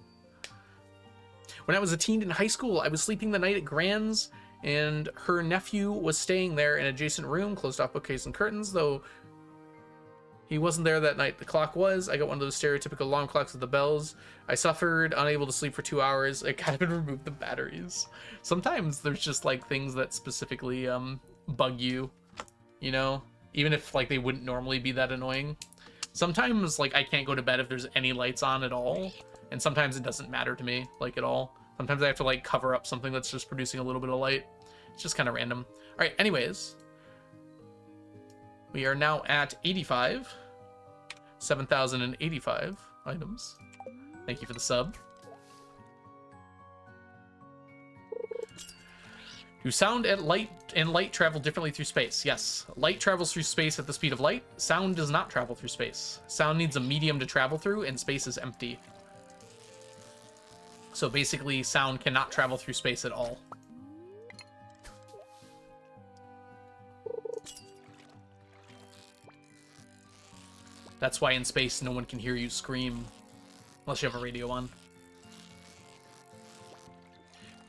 S1: When I was a teen in high school, I was sleeping the night at Grand's, and her nephew was staying there in an adjacent room, closed off bookcase and curtains, though he wasn't there that night. The clock was. I got one of those stereotypical alarm clocks with the bells. I suffered, unable to sleep for 2 hours. I kind of removed the batteries. Sometimes there's just like things that specifically bug you, you know, even if like they wouldn't normally be that annoying. Sometimes like I can't go to bed if there's any lights on at all, and sometimes it doesn't matter to me like at all. Sometimes I have to like cover up something that's just producing a little bit of light. It's just kind of random. All right, anyways, we are now at 85. 7,085 items. Thank you for the sub. Do sound and light travel differently through space? Yes. Light travels through space at the speed of light. Sound does not travel through space. Sound needs a medium to travel through, and space is empty. So basically, sound cannot travel through space at all. That's why in space no one can hear you scream unless you have a radio on.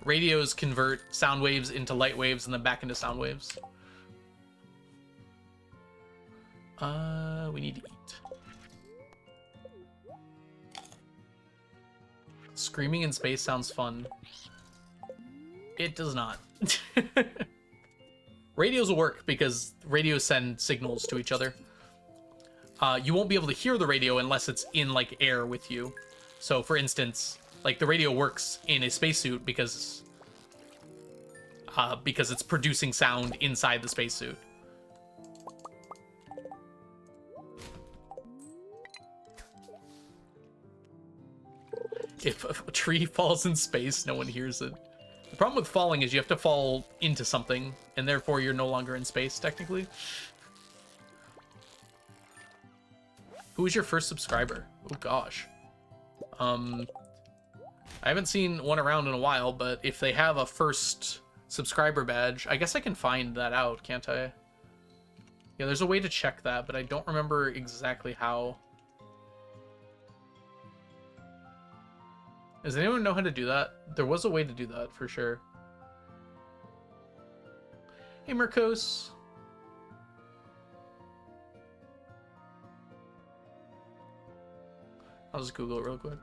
S1: Radios convert sound waves into light waves and then back into sound waves. We need to eat. Screaming in space sounds fun. It does not. Radios will work because radios send signals to each other. You won't be able to hear the radio unless it's in like air with you. So for instance, like the radio works in a spacesuit because it's producing sound inside the spacesuit. If a tree falls in space, no one hears it. The problem with falling is you have to fall into something, and therefore you're no longer in space, technically. Who was your first subscriber? Oh gosh. I haven't seen one around in a while, but if they have a first subscriber badge, I guess I can find that out, can't I? Yeah, there's a way to check that, but I don't remember exactly how. Does anyone know how to do that? There was a way to do that, for sure. Hey, Marcos. I'll just Google it real quick.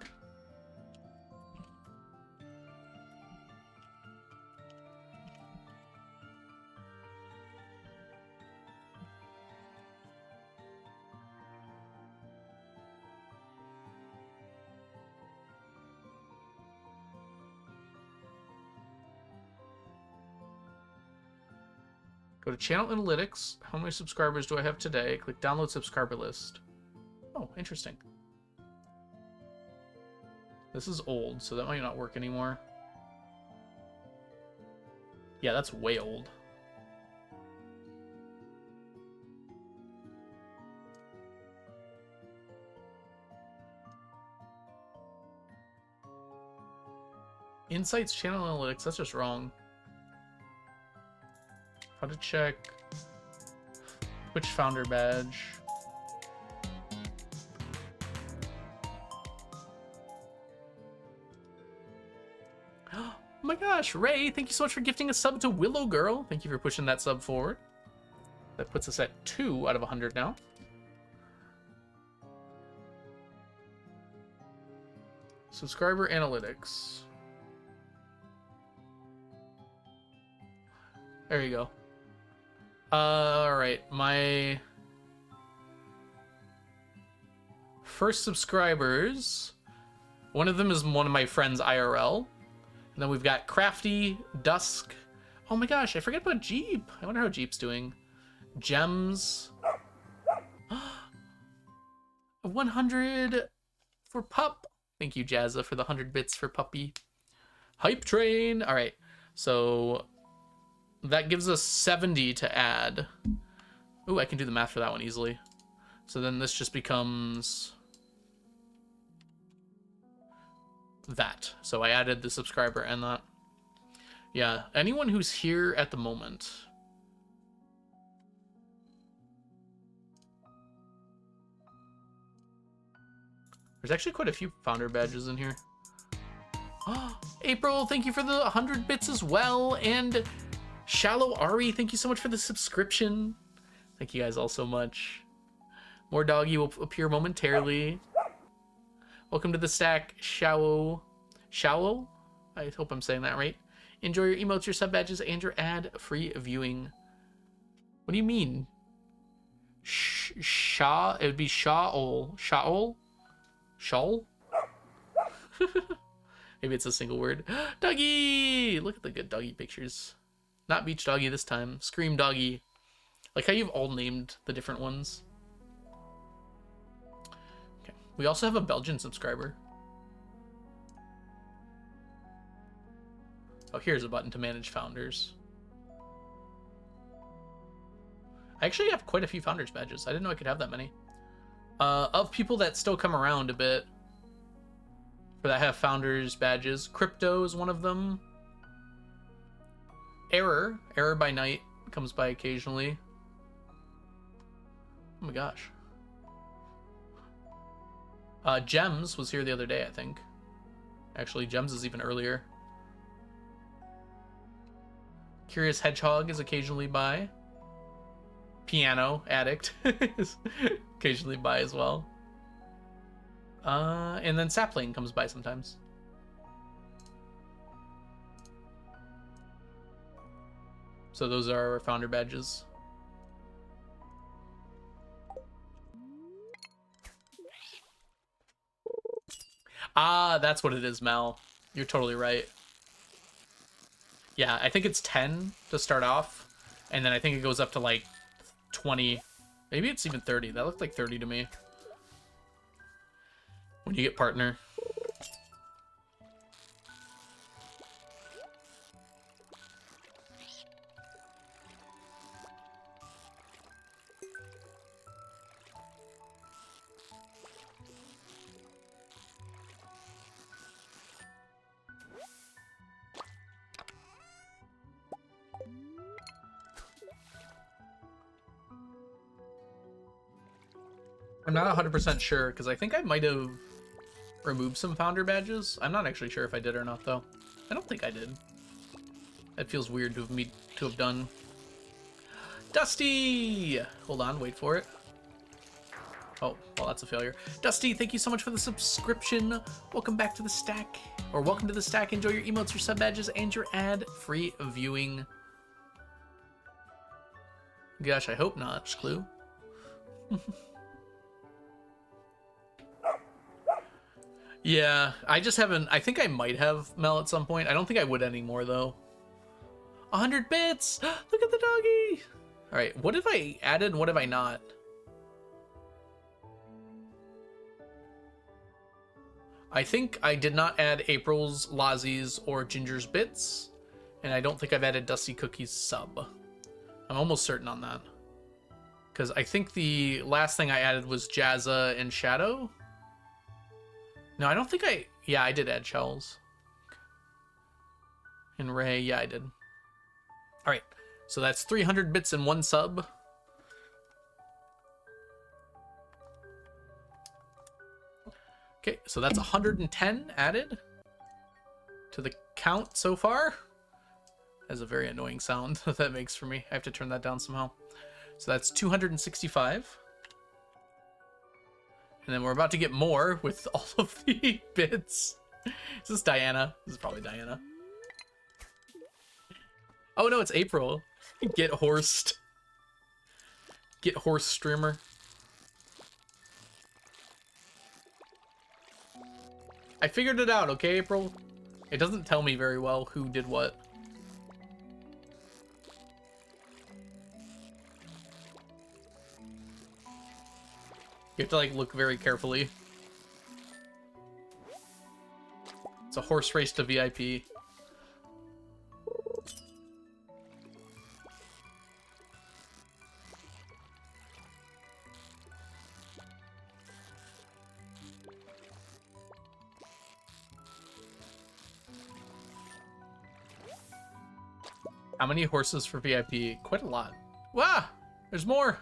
S1: Go to channel analytics. How many subscribers do I have today? Click download subscriber list. Oh, interesting. This is old, so that might not work anymore. Yeah, that's way old. Insights, channel analytics, that's just wrong. How to check Twitch founder badge. Oh my gosh, Ray, thank you so much for gifting a sub to Willow Girl. Thank you for pushing that sub forward. That puts us at 2 out of 100 now. Subscriber analytics. There you go. Alright, my first subscribers. One of them is one of my friends IRL. And then we've got Crafty, Dusk. Oh my gosh, I forget about Jeep. I wonder how Jeep's doing. Gems. 100 for Pup. Thank you, Jazza, for the 100 bits for Puppy. Hype Train. All right, so that gives us 70 to add. Ooh, I can do the math for that one easily. So then this just becomes that. So I added the subscriber and that. Yeah, anyone who's here at the moment. There's actually quite a few founder badges in here. Oh, April, thank you for the 100 bits as well. And Shallow Ari, thank you so much for the subscription. Thank you guys all so much. More doggy will appear momentarily. Welcome to the stack, Shallow. Shallow? I hope I'm saying that right. Enjoy your emotes, your sub badges, and your ad-free viewing. What do you mean? Shaw? It would be Shaol. Shaol? Shawl? Maybe it's a single word. Doggy! Look at the good doggy pictures. Not beach doggy this time. Scream doggy. Like how you've all named the different ones. Okay. We also have a Belgian subscriber. Oh, here's a button to manage founders. I actually have quite a few founders badges. I didn't know I could have that many. Of people that still come around a bit, for that have founders badges. Crypto is one of them. Error by Night comes by occasionally. Oh my gosh. Gems was here the other day, I think. Actually, Gems is even earlier. Curious Hedgehog is occasionally by. Piano Addict is occasionally by as well. And then Sapling comes by sometimes. So those are our founder badges. Ah, that's what it is, Mel. You're totally right. Yeah, I think it's 10 to start off, and then I think it goes up to like 20. Maybe it's even 30. That looked like 30 to me. When you get partner. I'm not 100% sure, because I think I might have removed some founder badges. I'm not actually sure if I did or not, though. I don't think I did. That feels weird to have done. Dusty! Hold on, wait for it. Oh, well, that's a failure. Dusty, thank you so much for the subscription. Welcome back to the stack. Or welcome to the stack. Enjoy your emotes, your sub badges, and your ad-free viewing. Gosh, I hope not, Clue. Yeah, I just haven't. I think I might have Mel at some point. I don't think I would anymore, though. 100 bits! Look at the doggy! Alright, what have I added and what have I not? I think I did not add April's, Lazzie's, or Ginger's bits. And I don't think I've added Dusty Cookie's sub. I'm almost certain on that. Because I think the last thing I added was Jazza and Shadow. No, I don't think I... Yeah, I did add shells. And Ray, yeah, I did. All right, so that's 300 bits in one sub. Okay, so that's 110 added to the count so far. That's a very annoying sound that makes for me. I have to turn that down somehow. So that's 265. And then we're about to get more with all of the bits. Is this Diana? This is probably Diana. Oh no, it's April. Get horsed. Get horse streamer. I figured it out, okay, April? It doesn't tell me very well who did what. You have to, like, look very carefully. It's a horse race to VIP. How many horses for VIP? Quite a lot. Wow! There's more!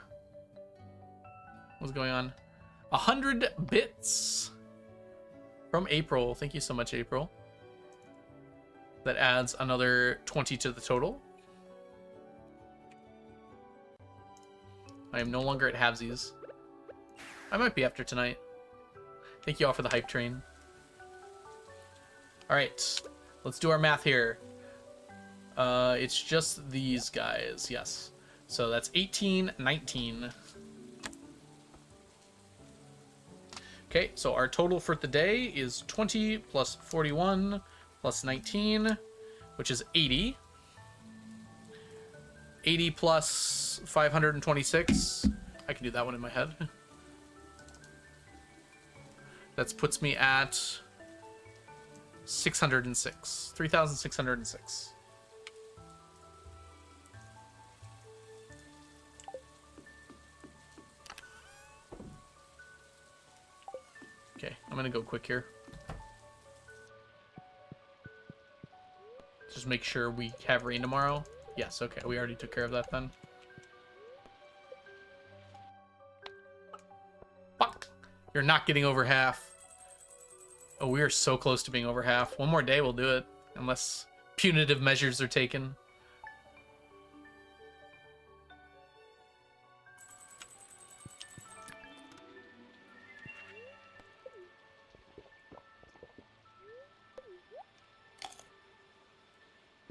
S1: What's going on? 100 bits from April. Thank you so much, April. That adds another 20 to the total. I am no longer at halvesies. I might be after tonight. Thank you all for the hype train. Alright, let's do our math here. It's just these guys, yes. So that's 18, 19. Okay, so our total for the day is 20 plus 41 plus 19, which is 80. 80 plus 526. I can do that one in my head. That puts me at 606. 3,606. Okay, I'm gonna go quick here. Just make sure we have rain tomorrow. Yes, okay, we already took care of that then. Fuck! You're not getting over half. Oh, we are so close to being over half. One more day, we'll do it. Unless punitive measures are taken.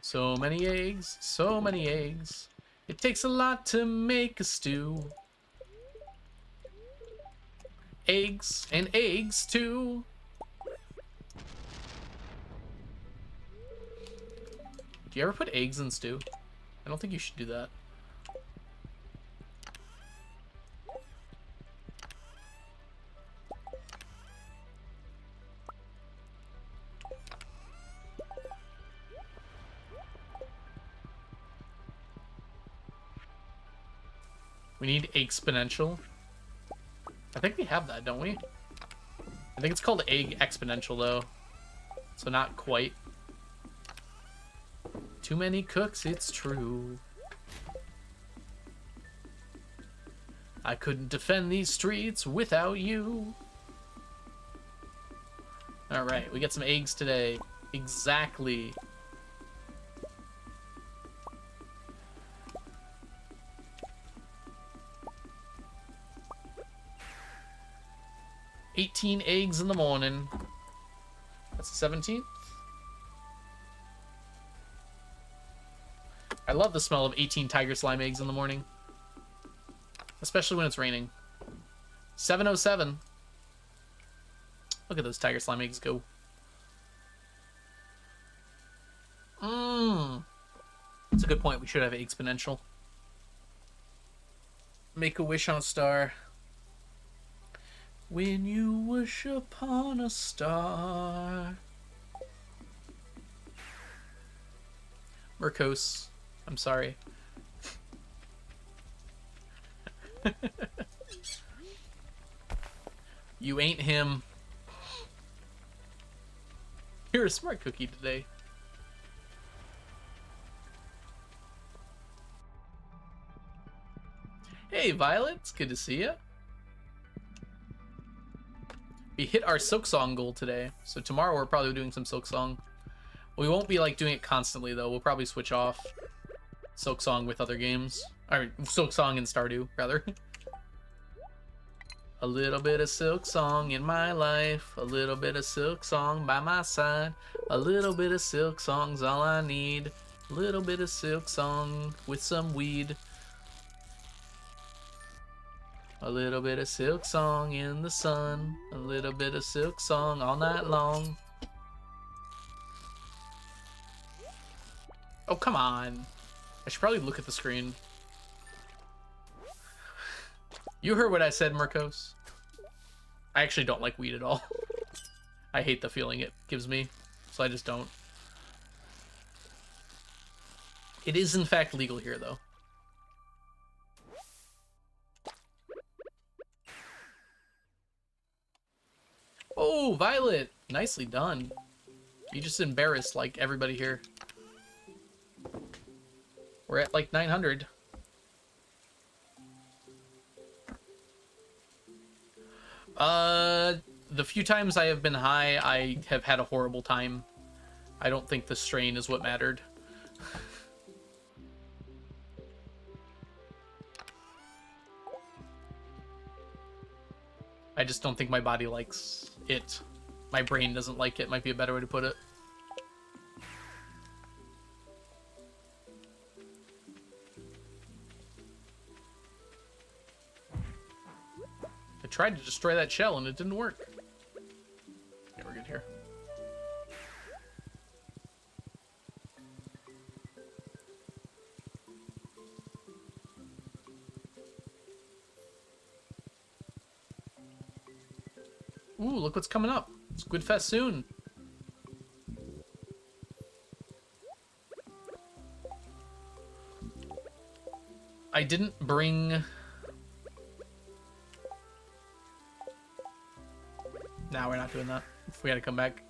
S1: So many eggs, so many eggs. It takes a lot to make a stew. Eggs and eggs too. Do you ever put eggs in stew? I don't think you should do that. We need exponential. I think we have that, don't we? I think it's called egg exponential, though. So not quite. Too many cooks, it's true. I couldn't defend these streets without you. Alright, we get some eggs today. Exactly. $18 eggs in the morning. That's the 17th. I love the smell of 18 tiger slime eggs in the morning. Especially when it's raining. 7:07. Look at those tiger slime eggs go. That's a good point. We should have exponential. Make a wish on a star. When you wish upon a star. Mercos. I'm sorry. You ain't him. You're a smart cookie today. Hey, Violet. It's good to see you. We hit our Silksong goal today, so tomorrow we're probably doing some Silksong. We won't be like doing it constantly though. We'll probably switch off Silksong with other games. I mean, Silksong and Stardew, rather. A little bit of Silksong in my life, a little bit of Silksong by my side, a little bit of Silksong's all I need, a little bit of Silksong with some weed. A little bit of Silksong in the sun, a little bit of Silksong all night long. Oh, come on. I should probably look at the screen. You heard what I said, Murkos. I actually don't like weed at all. I hate the feeling it gives me, so I just don't. It is, in fact, legal here, though. Oh, Violet! Nicely done. You just embarrassed, like, everybody here. We're at, like, 900. The few times I have been high, I have had a horrible time. I don't think the strain is what mattered. I just don't think my body likes it. My brain doesn't like it, might be a better way to put it. I tried to destroy that shell and it didn't work. Yeah, we're good here. Ooh, look what's coming up. Squid Fest soon. I didn't bring... Nah, we're not doing that. If we had to come back.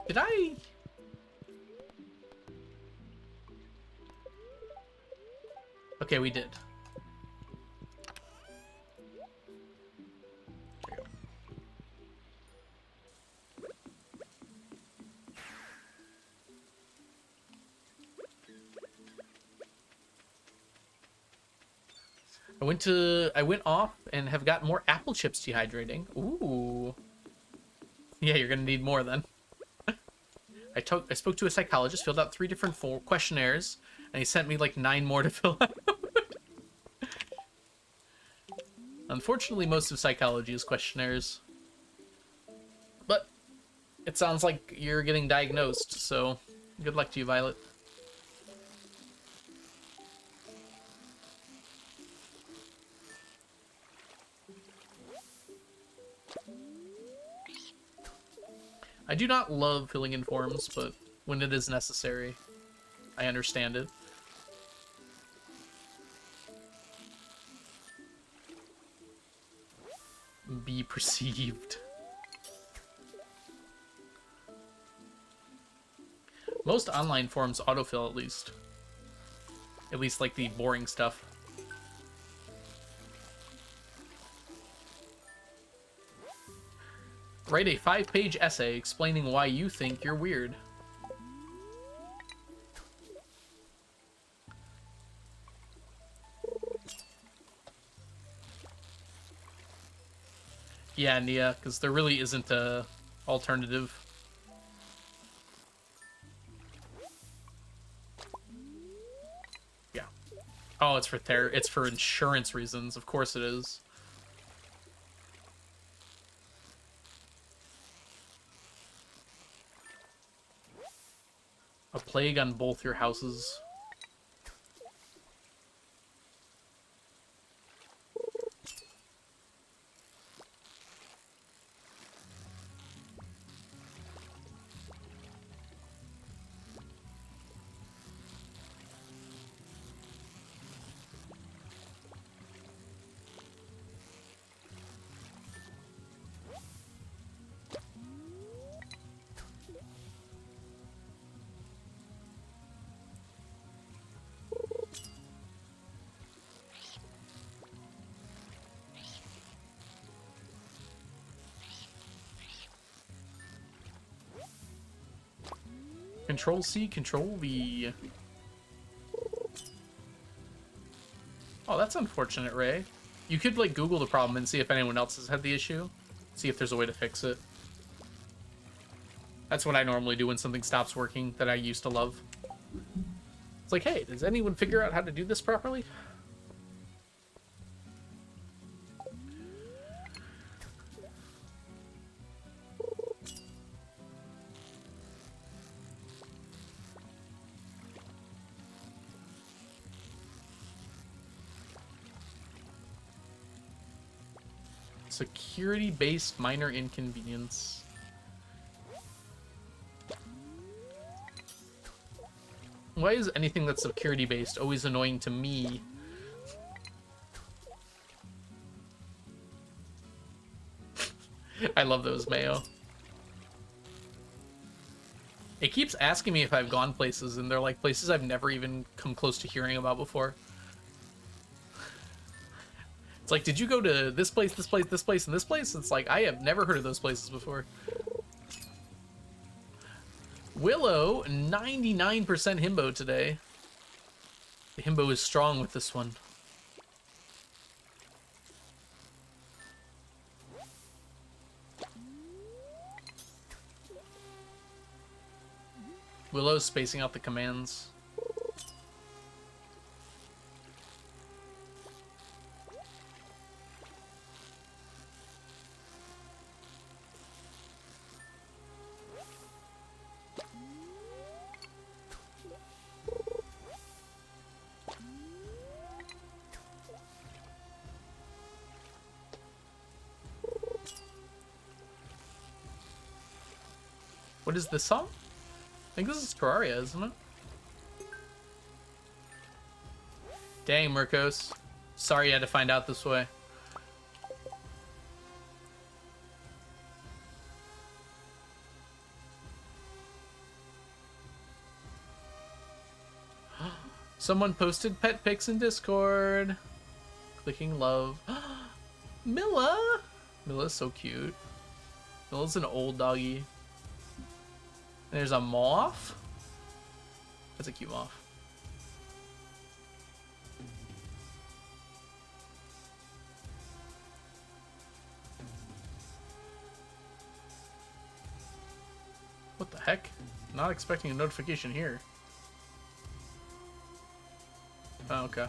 S1: Did I... Okay, we did. There you go. I went off and have got more apple chips dehydrating. Ooh. Yeah, you're gonna need more then. I spoke to a psychologist, filled out 3 different questionnaires, and he sent me like 9 more to fill out. Unfortunately, most of psychology is questionnaires. But it sounds like you're getting diagnosed, so good luck to you, Violet. I do not love filling in forms, but when it is necessary, I understand it. Be perceived. Most online forms autofill, at least. At least, like, the boring stuff. Write a 5-page essay explaining why you think you're weird. Yeah, Nia, because there really isn't a alternative. Yeah. Oh, it's for insurance reasons. Of course it is. A plague on both your houses. Control C, Control V. Oh, that's unfortunate, Ray. You could, like, Google the problem and see if anyone else has had the issue. See if there's a way to fix it. That's what I normally do when something stops working that I used to love. It's like, hey, does anyone figure out how to do this properly? Security-based minor inconvenience. Why is anything that's security-based always annoying to me? I love those, Mayo. It keeps asking me if I've gone places, and they're like places I've never even come close to hearing about before. It's like, did you go to this place, this place, this place, and this place? It's like, I have never heard of those places before. Willow, 99% himbo today. The himbo is strong with this one. Willow's spacing out the commands. What is this song? I think this is Terraria, isn't it? Dang, Murkos. Sorry you had to find out this way. Someone posted pet pics in Discord. Clicking love. Milla! Milla's so cute. Milla's an old doggy. There's a moth. That's a cute moth. What the heck? Not expecting a notification here. Oh, okay.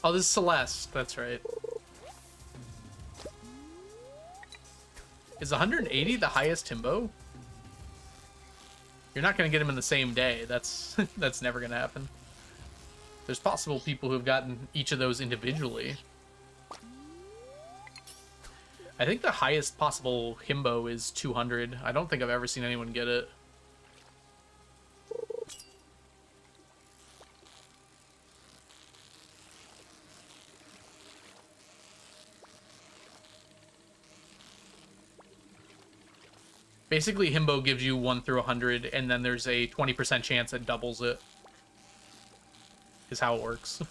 S1: Oh, this is Celeste. That's right. Is 180 the highest himbo? You're not going to get him in the same day. That's that's never going to happen. There's possible people who have gotten each of those individually. I think the highest possible himbo is 200. I don't think I've ever seen anyone get it. Basically, himbo gives you 1 through 100, and then there's a 20% chance it doubles it. Is how it works.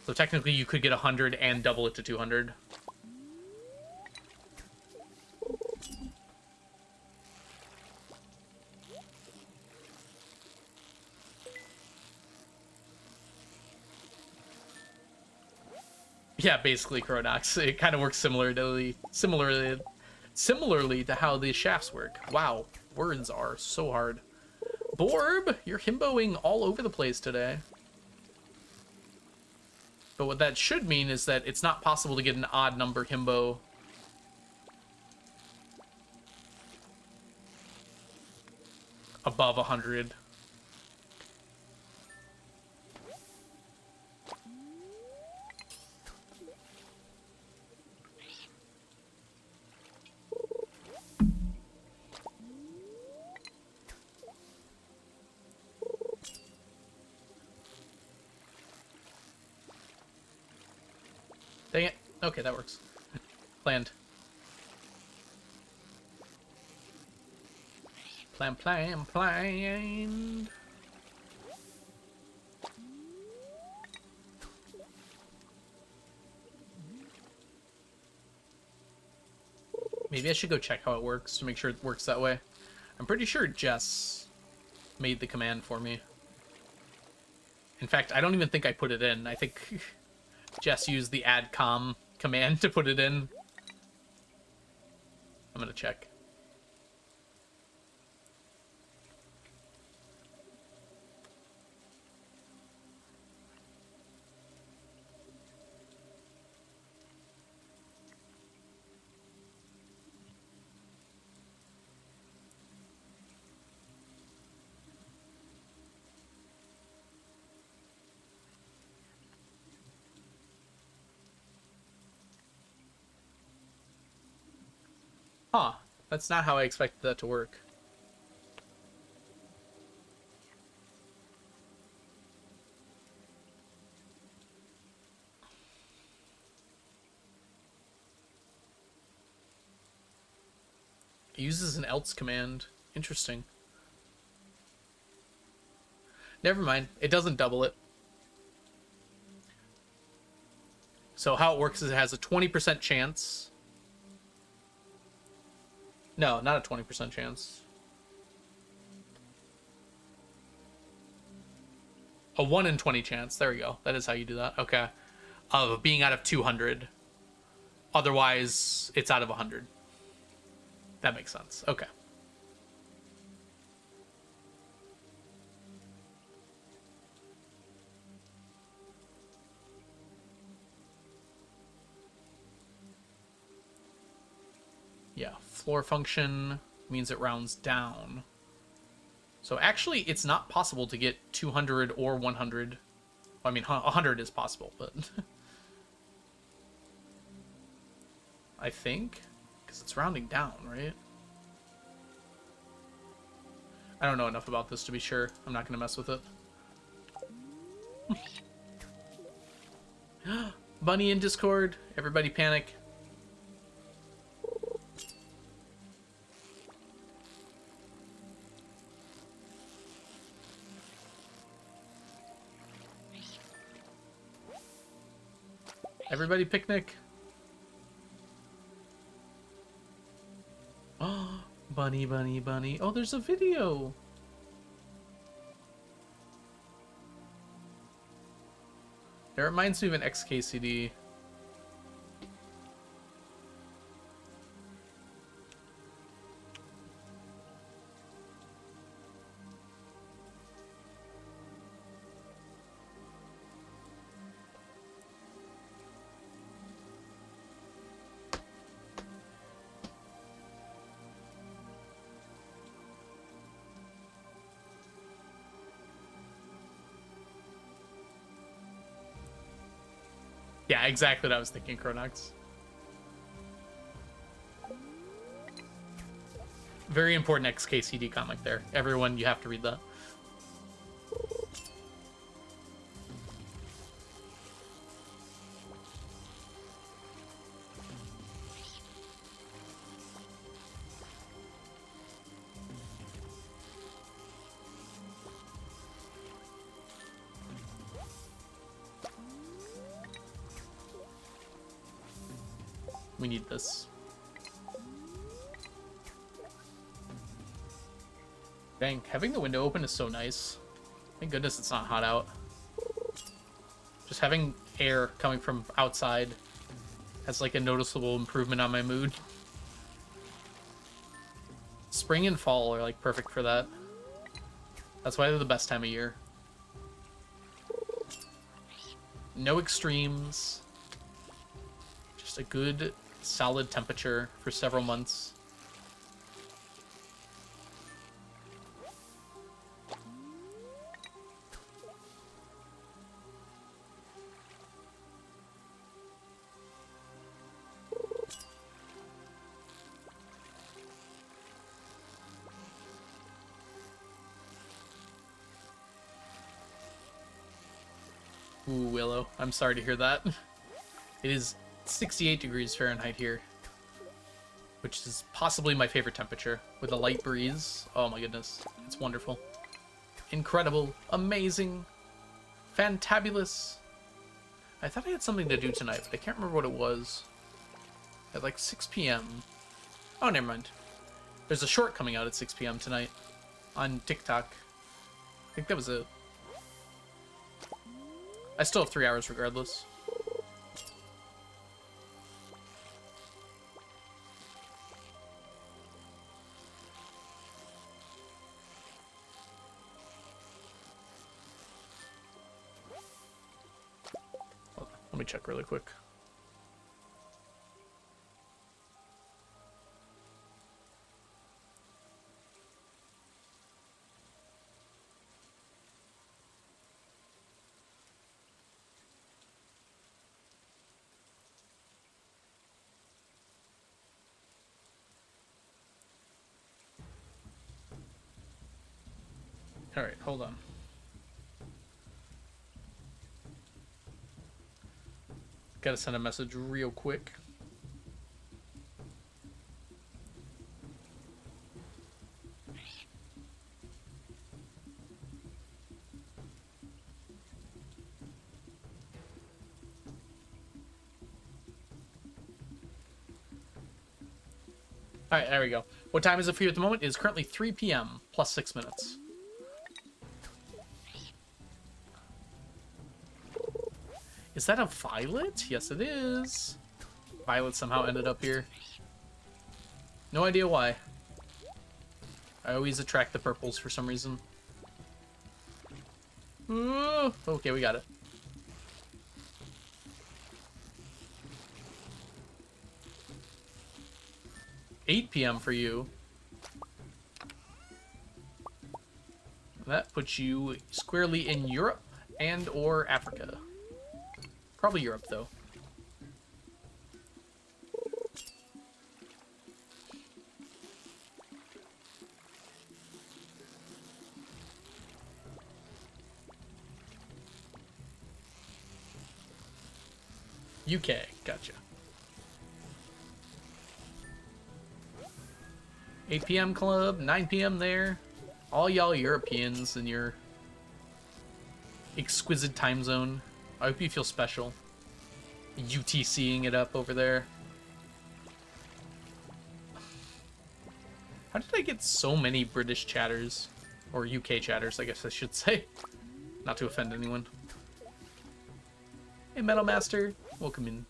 S1: So technically, you could get 100 and double it to 200. Yeah, basically, Chronox. It kind of works similarly to how the shafts work. Wow, words are so hard. Borb, you're himboing all over the place today. But what that should mean is that it's not possible to get an odd number himbo. Above 100. Dang it. Okay, that works. Planned. Plan. Maybe I should go check how it works to make sure it works that way. I'm pretty sure Jess made the command for me. In fact, I don't even think I put it in. I think Jess used the add com command to put it in. I'm gonna check. Huh. That's not how I expected that to work. It uses an else command. Interesting. Never mind. It doesn't double it. So how it works is it has a 20% chance. No, not a 20% chance. A 1 in 20 chance. There we go. That is how you do that. Okay. Of being out of 200. Otherwise, it's out of 100. That makes sense. Okay. Yeah, floor function means it rounds down. So actually, it's not possible to get 200 or 100. I mean, 100 is possible, but... I think? Because it's rounding down, right? I don't know enough about this to be sure. I'm not going to mess with it. Bunny in Discord. Everybody panic. Everybody picnic. Oh, bunny. Oh, there's a video. It reminds me of an XKCD. Yeah, exactly what I was thinking, Chronox. Very important XKCD comic there. Everyone, you have to read that. We need this. Dang, having the window open is so nice. Thank goodness it's not hot out. Just having air coming from outside has like a noticeable improvement on my mood. Spring and fall are like perfect for that. That's why they're the best time of year. No extremes. Just a good, solid temperature for several months. Ooh, Willow. I'm sorry to hear that. It is 68 degrees Fahrenheit here. which is possibly my favorite temperature, with a light breeze. Oh my goodness, it's wonderful. Incredible, amazing, fantabulous. I thought I had something to do tonight, but I can't remember what it was. At like 6 p.m. Oh, never mind. There's a short coming out at 6 p.m. tonight on TikTok. I think that was it. I still have 3 hours regardless. Let me check really quick. All right, hold on. Gotta send a message real quick. All right, there we go. What time is it for you at the moment? It is currently 3 p.m. plus 6 minutes. Is that a violet? Yes, it is. Violet somehow ended up here. No idea why. I always attract the purples for some reason. Ooh, okay, we got it. $8 p.m. for you. That puts you squarely in Europe and or Africa. Probably Europe, though. UK, gotcha. 8 p.m. club, 9 p.m. there. All y'all Europeans in your exquisite time zone. I hope you feel special. UTCing it up over there. How did I get so many British chatters? Or UK chatters, I guess I should say. Not to offend anyone. Hey, Metal Master. Welcome in.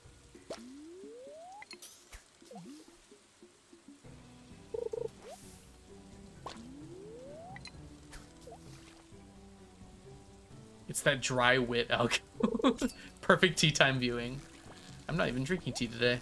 S1: It's that dry wit alcohol. Perfect tea time viewing. I'm not even drinking tea today.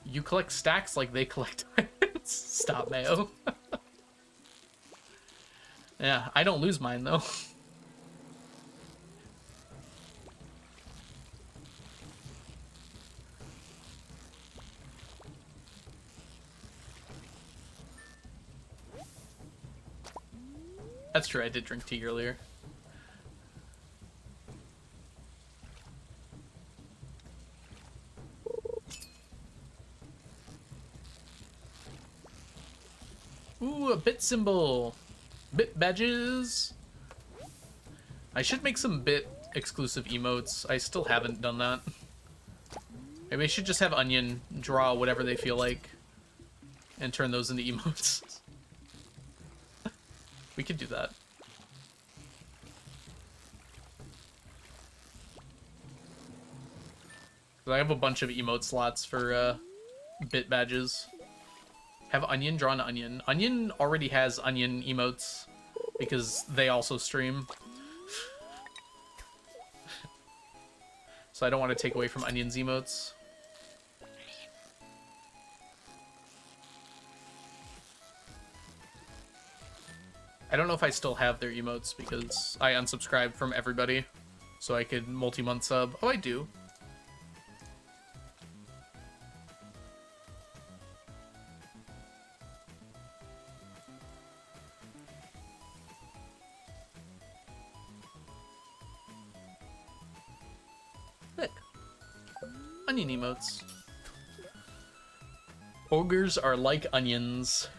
S1: You collect stacks like they collect diamonds. Stop, Mayo. Yeah, I don't lose mine, though. That's true, I did drink tea earlier. Ooh, a bit symbol. Bit badges. I should make some bit exclusive emotes. I still haven't done that. Maybe I should just have Onion draw whatever they feel like and turn those into emotes. We could do that. I have a bunch of emote slots for bit badges. Have Onion draw an Onion. Onion already has Onion emotes because they also stream. So I don't want to take away from Onion's emotes. I don't know if I still have their emotes because I unsubscribed from everybody so I could multi-month sub. Oh, I do. onion emotes. Ogres are like onions.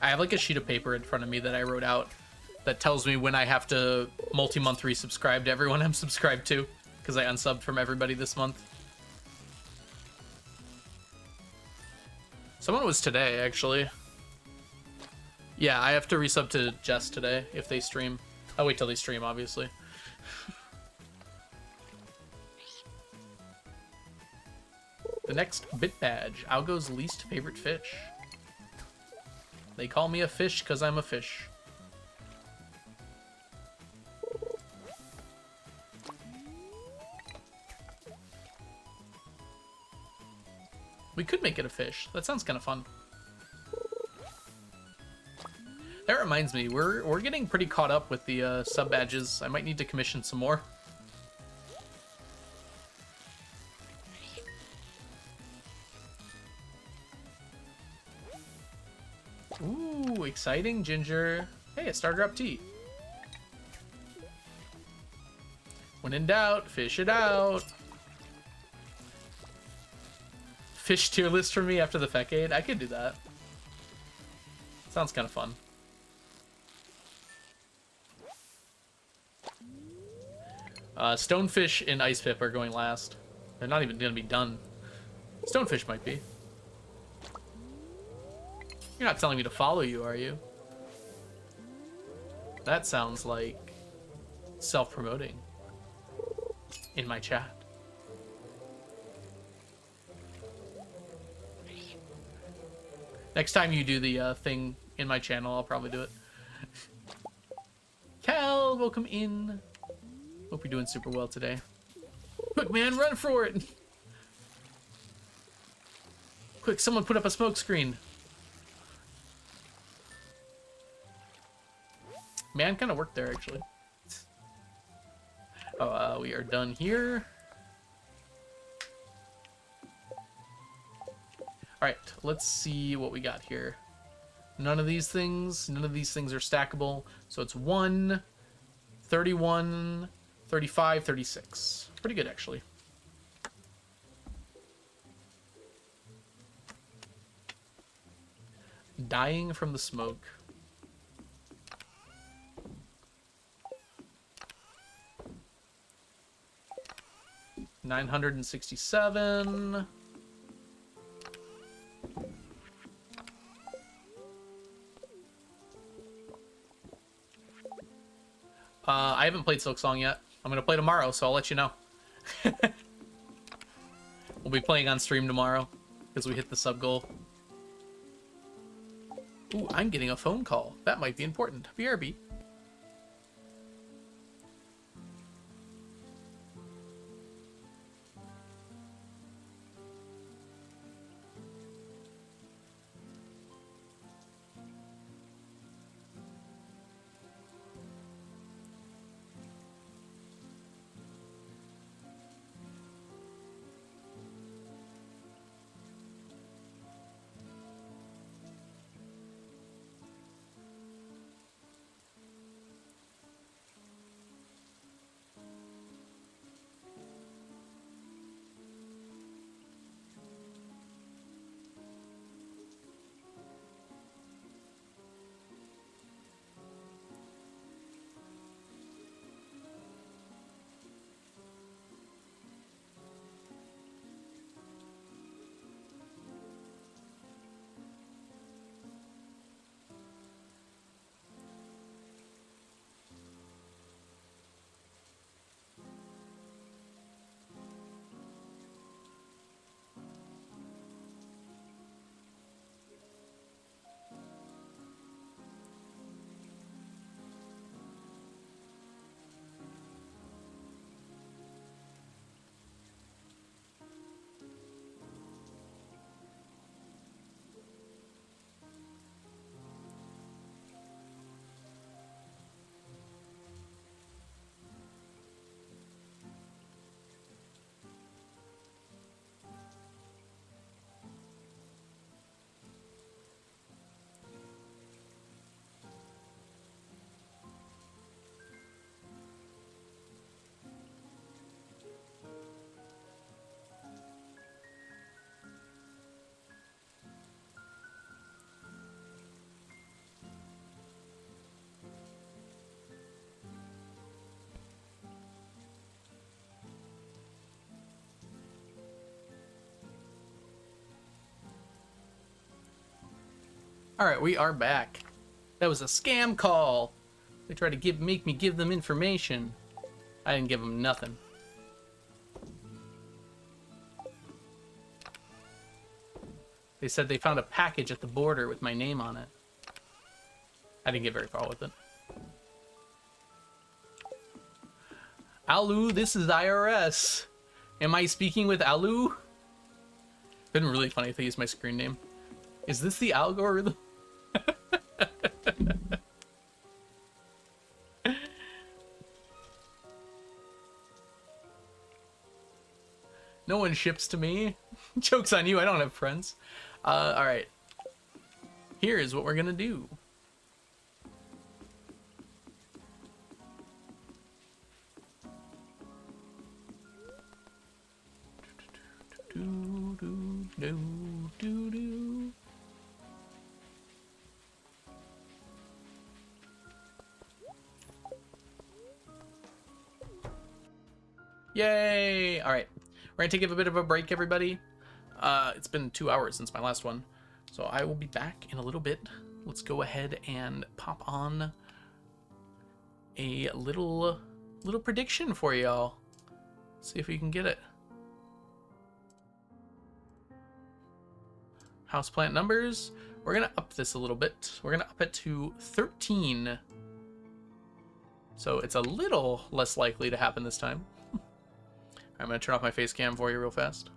S1: I have like a sheet of paper in front of me that I wrote out that tells me when I have to multi-month resubscribe to everyone I'm subscribed to, because I unsubbed from everybody this month. Someone was today, actually. Yeah, I have to resub to Jess today if they stream. I'll wait till they stream, obviously. The next bit badge, Algo's least favorite fish. They call me a fish because I'm a fish. We could make it a fish. That sounds kind of fun. That reminds me, we're getting pretty caught up with the sub badges. I might need to commission some more. Ooh, exciting, Ginger. Hey, a starter up tea. When in doubt, fish it out. Fish tier list for me after the Fecade. I could do that. Sounds kind of fun. Stonefish and Ice Pip are going last. They're not even going to be done. Stonefish might be. You're not telling me to follow you, are you? That sounds like self-promoting in my chat. Next time you do the thing in my channel, I'll probably do it. Cal, welcome in. Hope you're doing super well today. Quick, man, run for it. Quick, someone put up a smoke screen. Man kind of worked there, actually. Oh, we are done here. All right, let's see what we got here. None of these things are stackable. So it's 1, 31, 35, 36. Pretty good, actually. Dying from the smoke. $967. I haven't played Silksong yet. I'm gonna play tomorrow, so I'll let you know. We'll be playing on stream tomorrow because we hit the sub goal. Ooh, I'm getting a phone call. That might be important. BRB. All right, we are back. That was a scam call. They tried to make me give them information. I didn't give them nothing. They said they found a package at the border with my name on it. I didn't get very far with it. Alu, this is IRS. Am I speaking with Alu? Been really funny if they use my screen name. Is this the algorithm? No one ships to me. Joke's on you, I don't have friends. Alright. Here is what we're gonna do. Yay! Alright. We're gonna take a bit of a break, everybody. It's been 2 hours since my last one. So I will be back in a little bit. Let's go ahead and pop on a little prediction for y'all. See if we can get it. Houseplant numbers. We're gonna up this a little bit. We're gonna up it to 13. So it's a little less likely to happen this time. I'm gonna turn off my face cam for you real fast.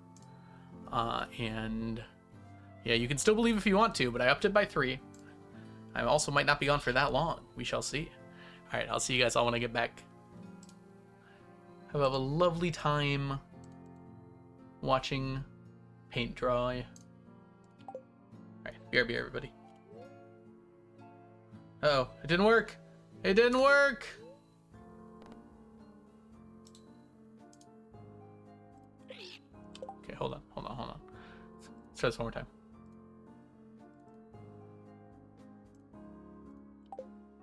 S1: And yeah, you can still believe if you want to, but I upped it by 3. I also might not be on for that long. We shall see. All right, I'll see you guys all when I get back. Have a lovely time watching paint dry. All right, BRB everybody. Uh-oh, it didn't work. It didn't work. Okay, hold on. Let's try this one more time.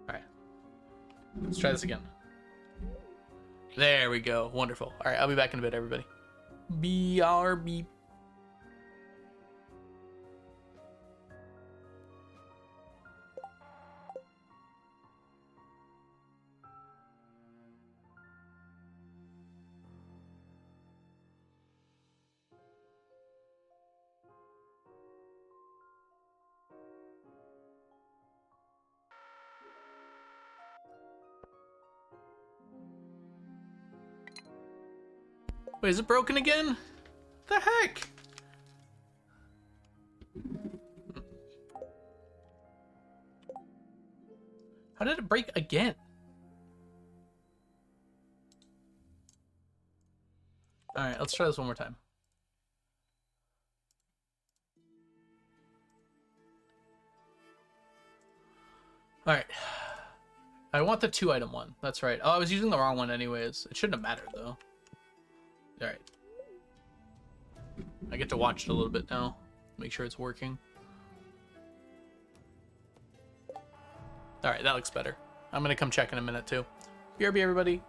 S1: Alright. Let's try this again. There we go. Wonderful. Alright, I'll be back in a bit, everybody. BRB. Wait, is it broken again? The heck? How did it break again? Alright, let's try this one more time. Alright. I want the 2-item one. That's right. Oh, I was using the wrong one anyways. It shouldn't have mattered, though. Alright. I get to watch it a little bit now. Make sure it's working. Alright, that looks better. I'm gonna come check in a minute, too. BRB, everybody.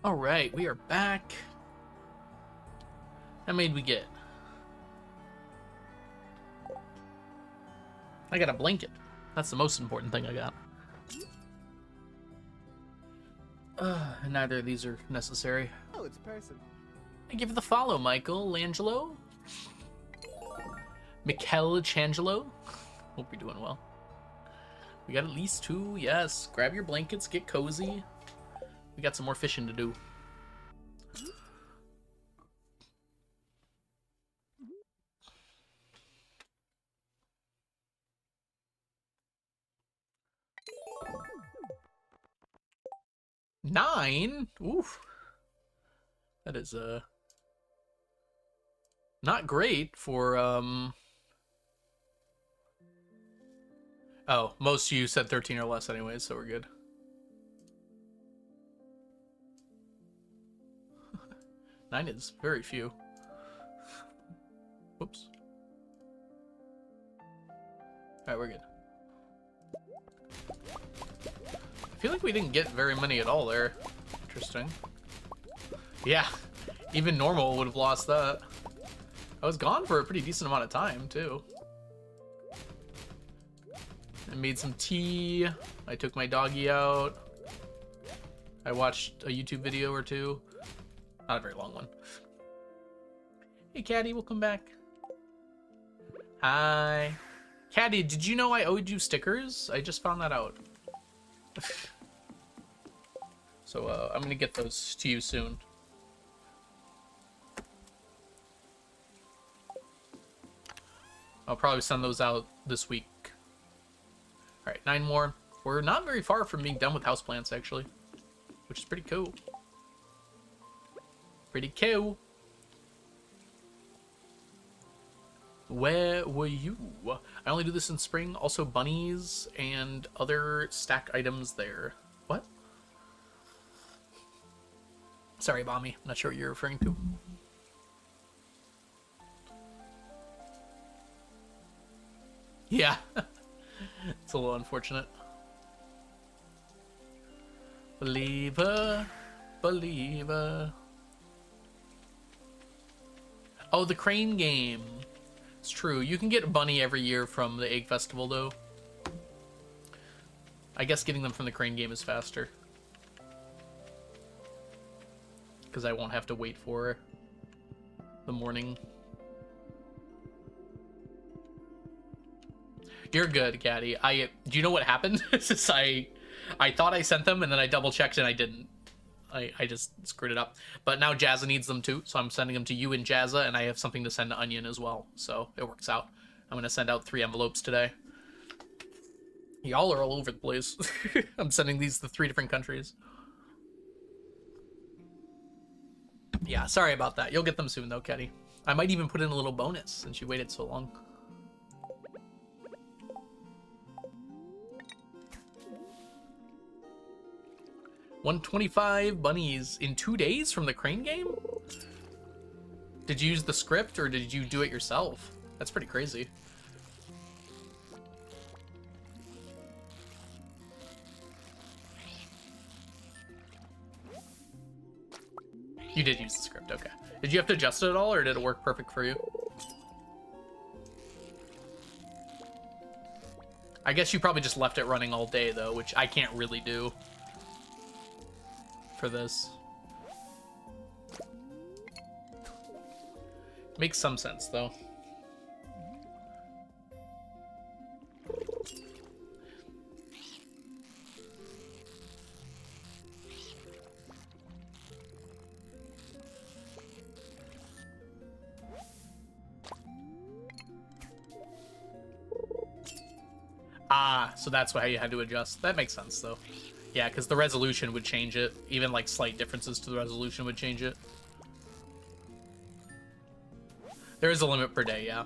S1: All right, we are back. How many did we get? I got a blanket. That's the most important thing I got. Neither of these are necessary.
S2: Oh, it's a person.
S1: Thank you for the follow, Michael Langelo. Mikel Changelo. Hope you're doing well. We got at least 2. Yes. Grab your blankets. Get cozy. We got some more fishing to do. Nine? Oof. That is, not great for, Oh, most of you said 13 or less anyways, so we're good. Nine is very few. Whoops. Alright, we're good. I feel like we didn't get very many at all there. Interesting. Yeah, even normal would have lost that. I was gone for a pretty decent amount of time, too. I made some tea. I took my doggy out. I watched a YouTube video or 2. Not a very long one. Hey, Caddy, welcome back. Hi. Caddy, did you know I owed you stickers? I just found that out. So, I'm gonna get those to you soon. I'll probably send those out this week. Alright, 9 more. We're not very far from being done with houseplants, actually. Which is pretty cool. Pretty cool. Where were you? I only do this in spring. Also bunnies and other stack items there. What? Sorry, Bommy. I'm not sure what you're referring to. Yeah. It's a little unfortunate. Believer, believer. Oh, the crane game. It's true. You can get a bunny every year from the Egg Festival, though. I guess getting them from the crane game is faster. Because I won't have to wait for the morning. You're good, Caddy. Do you know what happened? Since I thought I sent them and then I double checked and I didn't. I just screwed it up. But now Jazza needs them too, so I'm sending them to you and Jazza, and I have something to send to Onion as well, so it works out. I'm gonna send out 3 envelopes today. Y'all are all over the place. I'm sending these to 3 different countries. Yeah, sorry about that. You'll get them soon though, Caddy. I might even put in a little bonus since you waited so long. $125 bunnies in 2 days from the crane game? Did you use the script or did you do it yourself? That's pretty crazy. You did use the script, okay. Did you have to adjust it at all or did it work perfect for you? I guess you probably just left it running all day though, which I can't really do for this. Makes some sense though. Ah, so that's why you had to adjust. That makes sense though. Yeah, because the resolution would change it. Even like slight differences to the resolution would change it. There is a limit per day, yeah.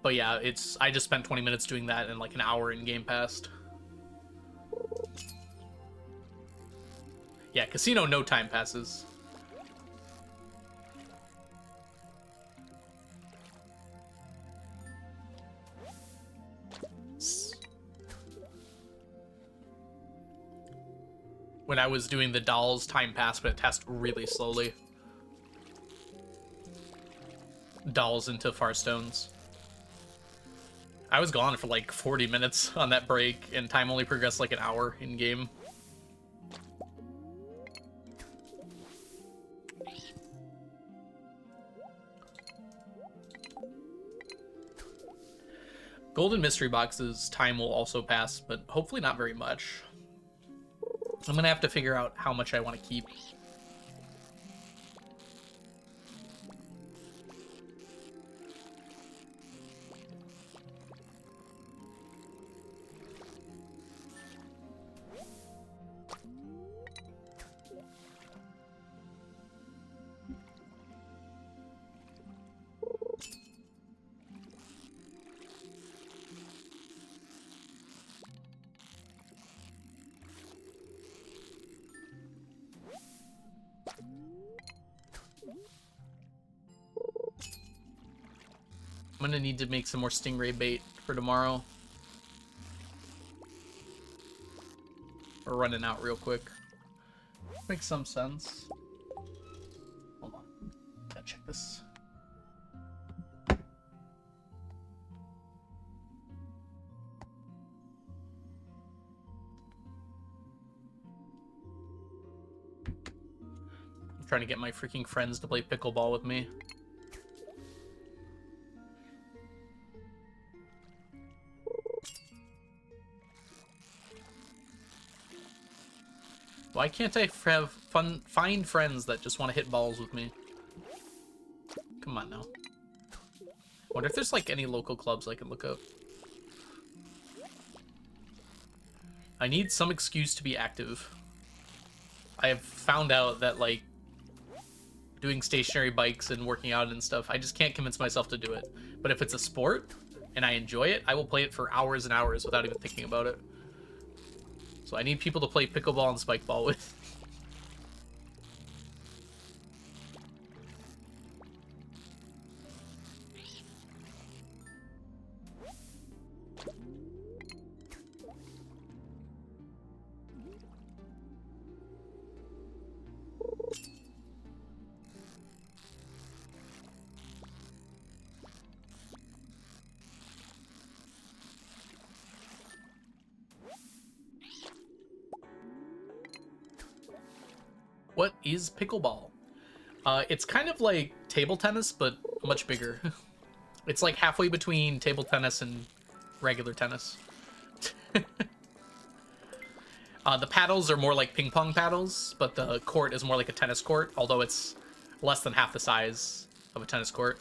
S1: But yeah, I just spent 20 minutes doing that and like an hour in game passed. Yeah, casino no time passes. When I was doing the dolls, time passed, but it passed really slowly. Dolls into Farstones. I was gone for like 40 minutes on that break, and time only progressed like an hour in game. Golden mystery boxes, time will also pass, but hopefully not very much. I'm gonna have to figure out how much I want to keep. I'm gonna need to make some more stingray bait for tomorrow. We're running out real quick. Makes some sense. Hold on. Gotta check this. I'm trying to get my freaking friends to play pickleball with me. Why can't I find friends that just want to hit balls with me? Come on now. Wonder if there's like any local clubs I can look up. I need some excuse to be active. I have found out that like doing stationary bikes and working out and stuff, I just can't convince myself to do it. But if it's a sport and I enjoy it, I will play it for hours and hours without even thinking about it. So I need people to play pickleball and spike ball with. What is pickleball? It's kind of like table tennis, but much bigger. It's like halfway between table tennis and regular tennis. The paddles are more like ping pong paddles, but the court is more like a tennis court, although it's less than half the size of a tennis court.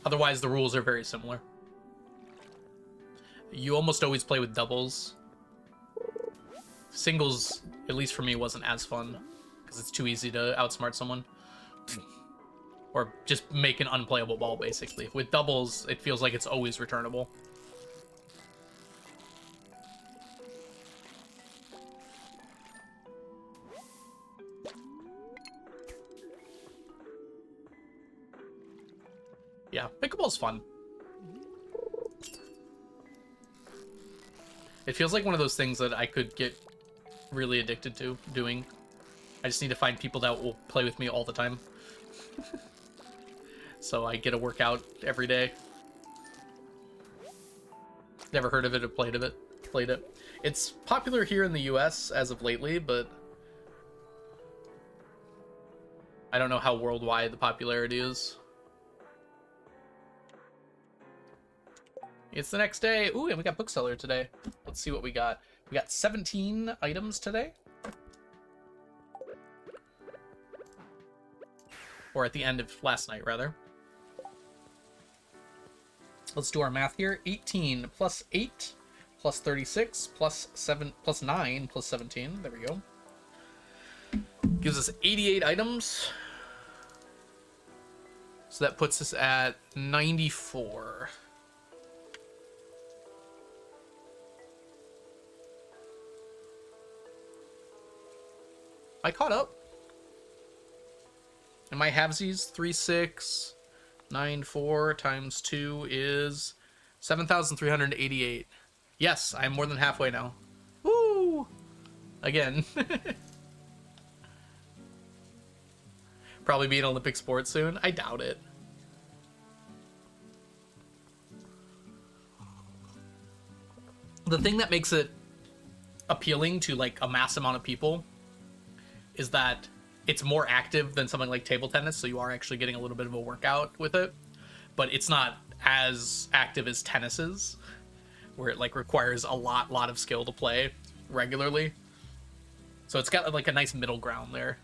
S1: Otherwise, the rules are very similar. You almost always play with doubles. Singles, at least for me, wasn't as fun because it's too easy to outsmart someone. Or just make an unplayable ball, basically. With doubles, it feels like it's always returnable. Yeah, pickleball's fun. It feels like one of those things that I could get really addicted to doing. I just need to find people that will play with me all the time. So I get a workout every day. Never heard of it or played it. It's popular here in the US as of lately, but I don't know how worldwide the popularity is. It's the next day. Ooh, and we got bookseller today. Let's see what we got. We got 17 items today. Or at the end of last night, rather. Let's do our math here. 18 plus 8 plus 36 plus 7 plus 9 plus 17. There we go. Gives us 88 items. So that puts us at 94. I caught up. And my halvesies, 3, 6, 9, 4 times 2 is 7,388. Yes, I'm more than halfway now. Woo! Again. Probably be an Olympic sport soon. I doubt it. The thing that makes it appealing to like a mass amount of people is that it's more active than something like table tennis, so you are actually getting a little bit of a workout with it, but it's not as active as tennis is, where it like requires a lot of skill to play regularly. So it's got like a nice middle ground there,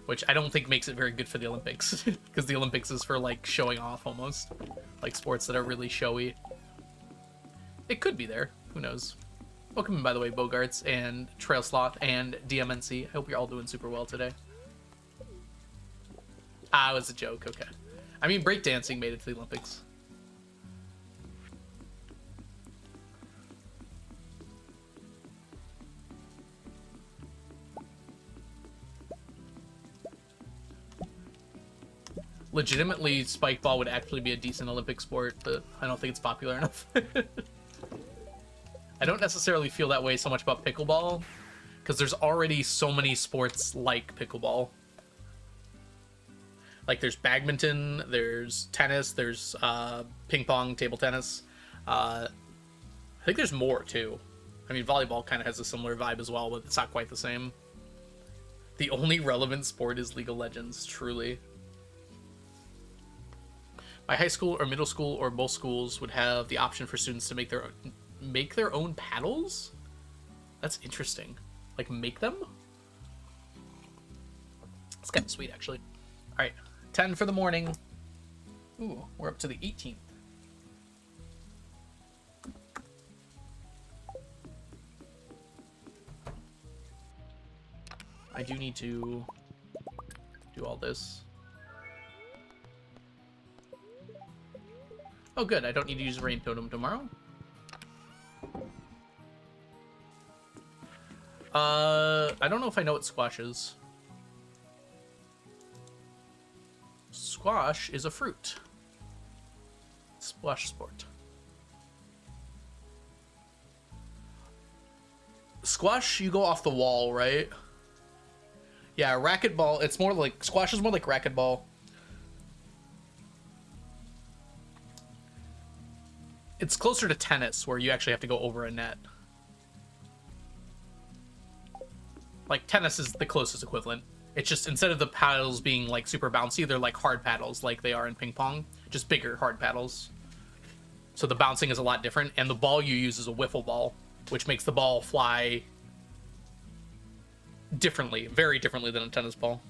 S1: which I don't think makes it very good for the Olympics, because the Olympics is for like showing off almost, like sports that are really showy. It could be there, who knows. Welcome in, by the way, Bogarts and Trail Sloth and DMNC. I hope you're all doing super well today. Ah, it was a joke, okay. I mean, breakdancing made it to the Olympics. Legitimately, spikeball would actually be a decent Olympic sport, but I don't think it's popular enough. I don't necessarily feel that way so much about pickleball, because there's already so many sports like pickleball. Like there's badminton, there's tennis, there's ping pong, table tennis. I think there's more too. I mean, volleyball kind of has a similar vibe as well, but it's not quite the same. The only relevant sport is League of Legends, truly. My high school or middle school or both schools would have the option for students to make their own paddles? That's interesting. Like, make them? It's kind of sweet, actually. All right, 10 for the morning. Ooh, we're up to the 18th. I do need to do all this. Oh, good. I don't need to use Rain Totem tomorrow. I don't know if I know what squash is. Squash is a fruit. Splash sport. Squash, you go off the wall, right? Yeah, racquetball, it's more like... Squash is more like racquetball. It's closer to tennis, where you actually have to go over a net. Like, tennis is the closest equivalent. It's just, instead of the paddles being, like, super bouncy, they're like hard paddles, like they are in ping pong. Just bigger hard paddles. So the bouncing is a lot different, and the ball you use is a wiffle ball, which makes the ball fly differently, very differently than a tennis ball.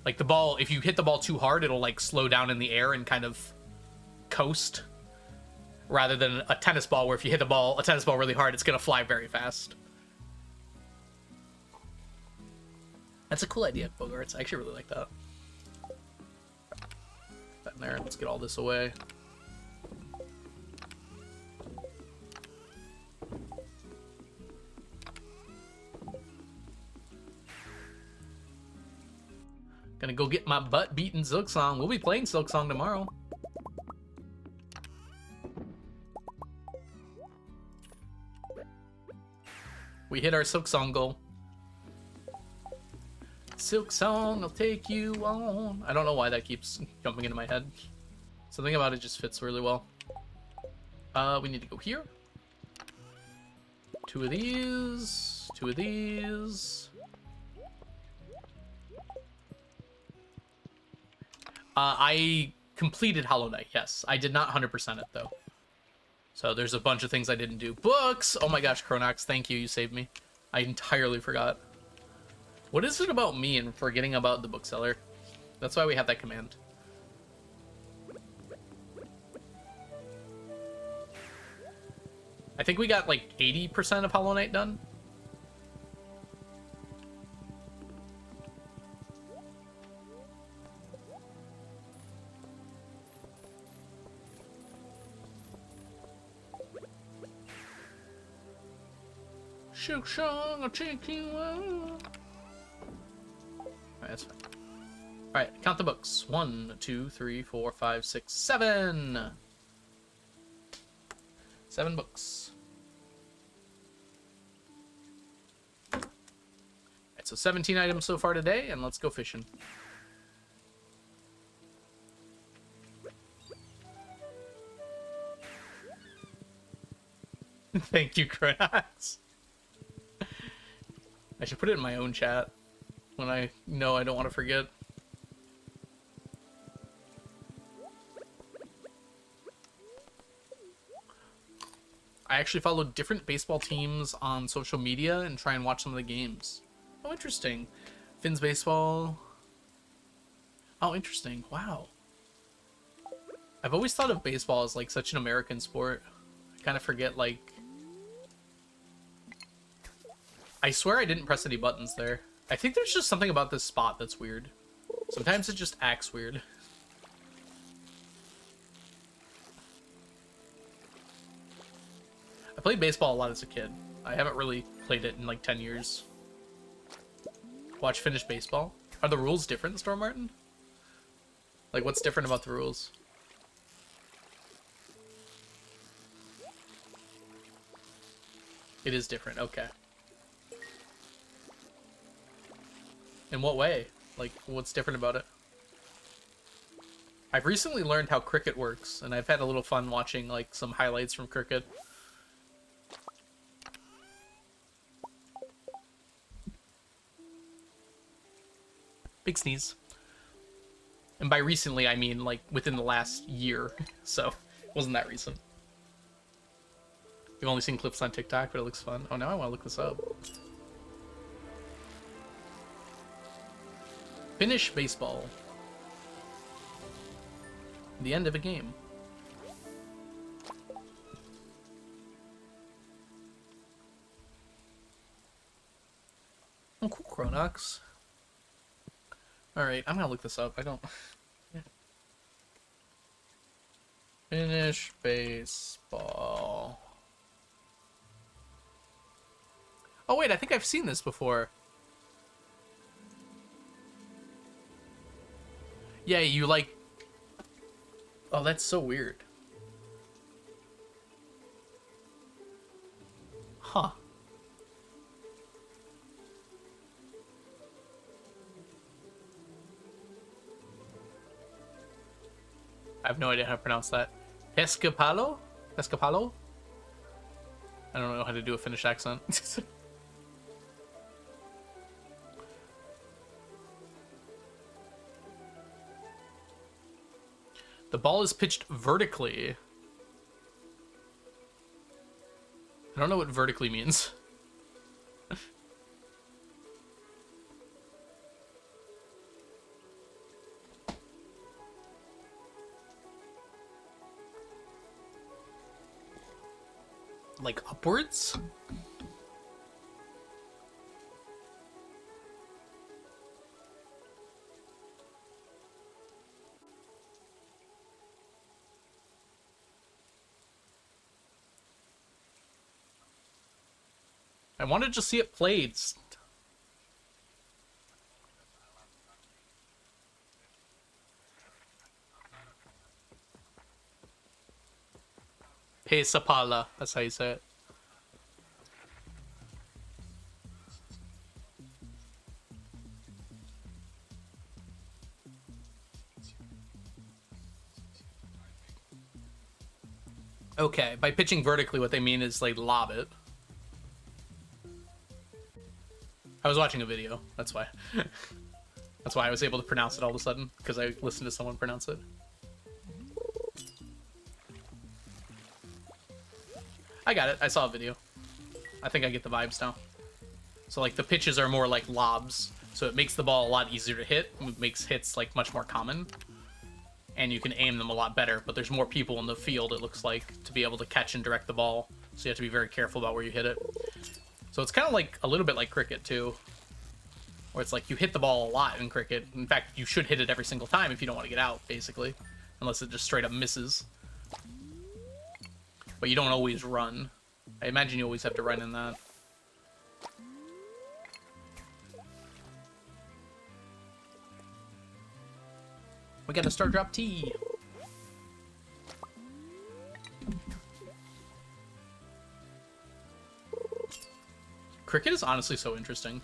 S1: Like, the ball, if you hit the ball too hard, it'll, like, slow down in the air and kind of coast. Rather than a tennis ball, where if you hit a tennis ball really hard, it's going to fly very fast. That's a cool idea, Bogarts. I actually really like that. Put that in there. Let's get all this away. Gonna go get my butt beat in Silksong. We'll be playing Silksong tomorrow. We hit our Silksong goal. Silksong, I'll take you on. I don't know why that keeps jumping into my head. Something about it just fits really well. We need to go here. 2 of these. 2 of these. I completed Hollow Knight, yes. I did not 100% it, though. So there's a bunch of things I didn't do. Books! Oh my gosh, Chronox, thank you. You saved me. I entirely forgot. What is it about me and forgetting about the bookseller? That's why we have that command. I think we got like 80% of Hollow Knight done. Silksong, I'll take you out. Alright, that's fine. Alright, count the books. 1, 2, 3, 4, 5, 6, 7. 7 books. Alright, so 17 items so far today, and let's go fishing. Thank you, Kronax. I should put it in my own chat. when I know I don't want to forget. I actually follow different baseball teams on social media and try and watch some of the games. Oh, interesting. Finn's baseball. Oh, interesting. Wow. I've always thought of baseball as like such an American sport. I kind of forget, like... I swear I didn't press any buttons there. I think there's just something about this spot that's weird. Sometimes it just acts weird. I played baseball a lot as a kid. I haven't really played it in like 10 years. Watch Finnish baseball. Are the rules different, Storm Martin? Like, what's different about the rules? It is different, okay. In what way? Like, what's different about it? I've recently learned how cricket works, and I've had a little fun watching, like, some highlights from cricket. Big sneeze. And by recently, I mean, like, within the last year. So, it wasn't that recent. You've only seen clips on TikTok, but it looks fun. Oh, now I want to look this up. Finnish baseball. The end of a game. Oh, cool, Chronox. Alright, I'm gonna look this up. I don't... Finnish baseball. Oh, wait, I think I've seen this before. Yeah, you like... Oh, that's so weird. Huh. I have no idea how to pronounce that. Pescapalo? Pescapalo? I don't know how to do a Finnish accent. The ball is pitched vertically. I don't know what vertically means. Like upwards? I wanted to see it played. Pesapala, that's how you say it. Okay, by pitching vertically, what they mean is like lob it. I was watching a video, that's why. That's why I was able to pronounce it all of a sudden, because I listened to someone pronounce it. I got it, I saw a video. I think I get the vibes now. So like the pitches are more like lobs, so it makes the ball a lot easier to hit. It makes hits like much more common. And you can aim them a lot better, but there's more people in the field, it looks like, to be able to catch and direct the ball. So you have to be very careful about where you hit it. So it's kind of like a little bit like cricket too, where it's like you hit the ball a lot in cricket. In fact, you should hit it every single time if you don't want to get out, basically, unless it just straight up misses. But you don't always run. I imagine you always have to run in that. We got a Star Drop T. Cricket is honestly so interesting.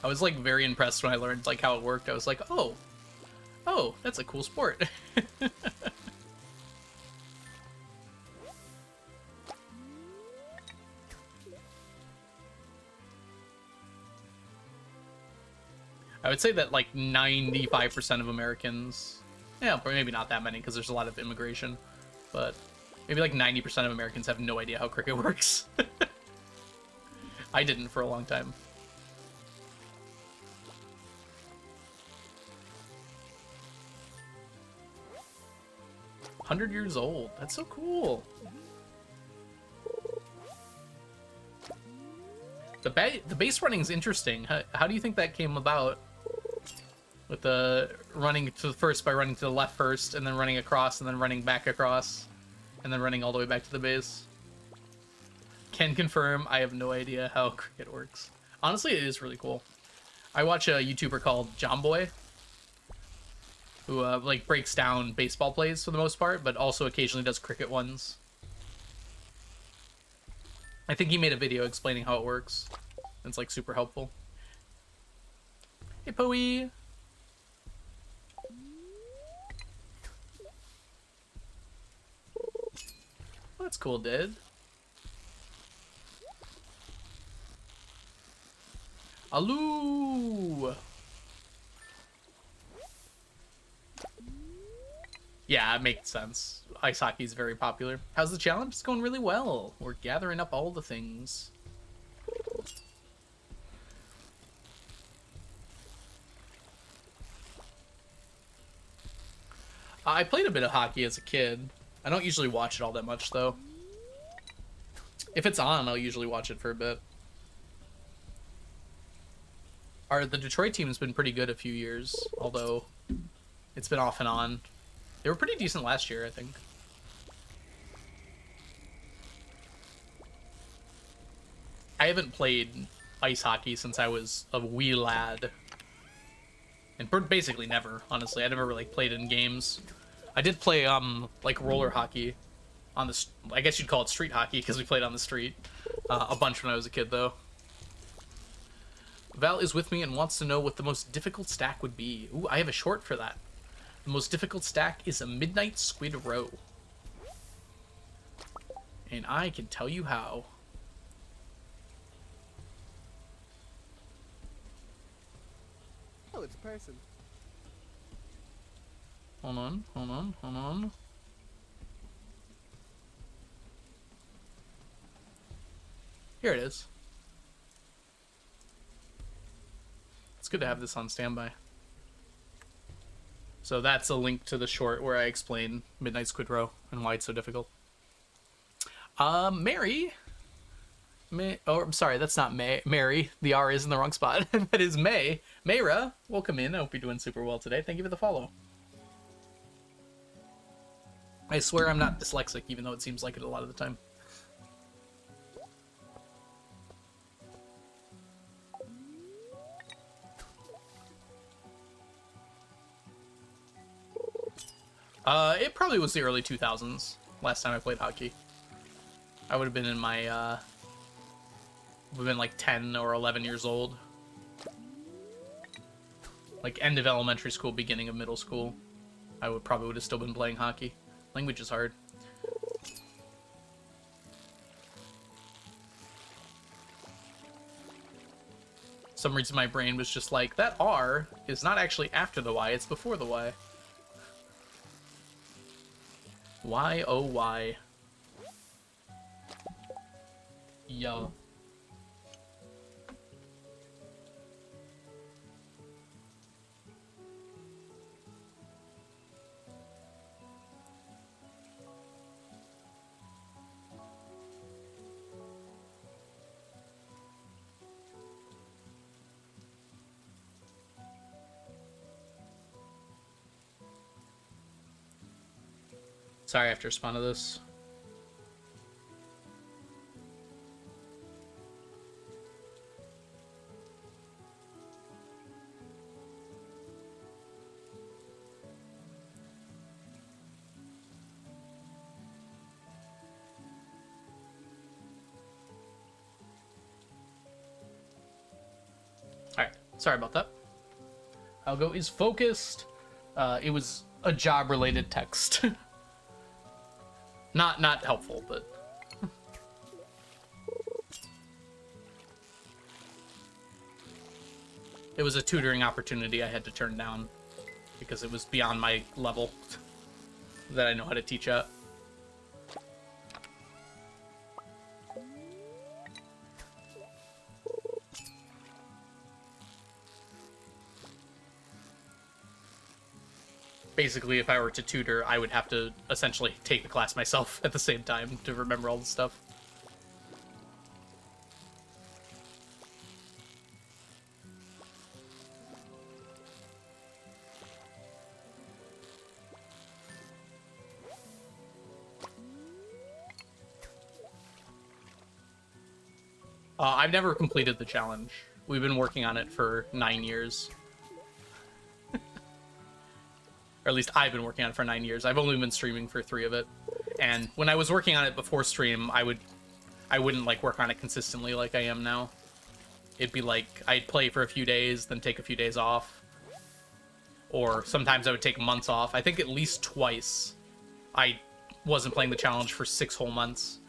S1: I was like very impressed when I learned like how it worked. I was like, oh, that's a cool sport. I would say that like 95% of Americans, yeah, but maybe not that many because there's a lot of immigration, but maybe like 90% of Americans have no idea how cricket works. I didn't for a long time. $100 years old. That's so cool. The base running is interesting. How do you think that came about? With the running to the first by running to the left first, and then running across, and then running back across, and then running all the way back to the base. Can confirm, I have no idea how cricket works. Honestly, it is really cool. I watch a YouTuber called Jomboy, who like breaks down baseball plays for the most part, but also occasionally does cricket ones. I think he made a video explaining how it works. It's like super helpful. Hey, Poe. Oh, that's cool, dude. Aloo! Yeah, it makes sense. Ice hockey is very popular. How's the challenge? It's going really well. We're gathering up all the things. I played a bit of hockey as a kid. I don't usually watch it all that much, though. If it's on, I'll usually watch it for a bit. The Detroit team's been pretty good a few years, although it's been off and on. They were pretty decent last year, I think. I haven't played ice hockey since I was a wee lad. And basically never, honestly. I never really played in games. I did play, like, roller hockey on the... I guess you'd call it street hockey, because we played on the street. A bunch when I was a kid, though. Val is with me and wants to know what the most difficult stack would be. Ooh, I have a short for that. The most difficult stack is a Midnight Squid Row. And I can tell you how.
S2: Oh, it's a person.
S1: Hold on, hold on, hold on. Here it is. It's good to have this on standby. So that's a link to the short where I explain Midnight Squid Row and why it's so difficult. Mary. I'm sorry, that's not Mary. The R is in the wrong spot. That is May. Mayra, welcome in. I hope you're doing super well today. Thank you for the follow. I swear I'm not dyslexic, even though it seems like it a lot of the time. It probably was the early 2000s, last time I played hockey. I would have been in my, would have been like 10 or 11 years old. Like end of elementary school, beginning of middle school. I probably would have still been playing hockey. Language is hard. Some reason my brain was just like, that R is not actually after the Y, it's before the Y. Why, oh why? Yo. Sorry, I have to respond to this. Alright, sorry about that. Algo is focused. It was a job-related text. Not helpful, but... It was a tutoring opportunity I had to turn down because it was beyond my level that I know how to teach at. Basically, if I were to tutor, I would have to essentially take the class myself at the same time to remember all the stuff. I've never completed the challenge. We've been working on it for 9 years. Or at least I've been working on it for 9 years. I've only been streaming for 3 of it. And when I was working on it before stream, I wouldn't like work on it consistently like I am now. It'd be like I'd play for a few days, then take a few days off. Or sometimes I would take months off. I think at least twice I wasn't playing the challenge for 6 whole months.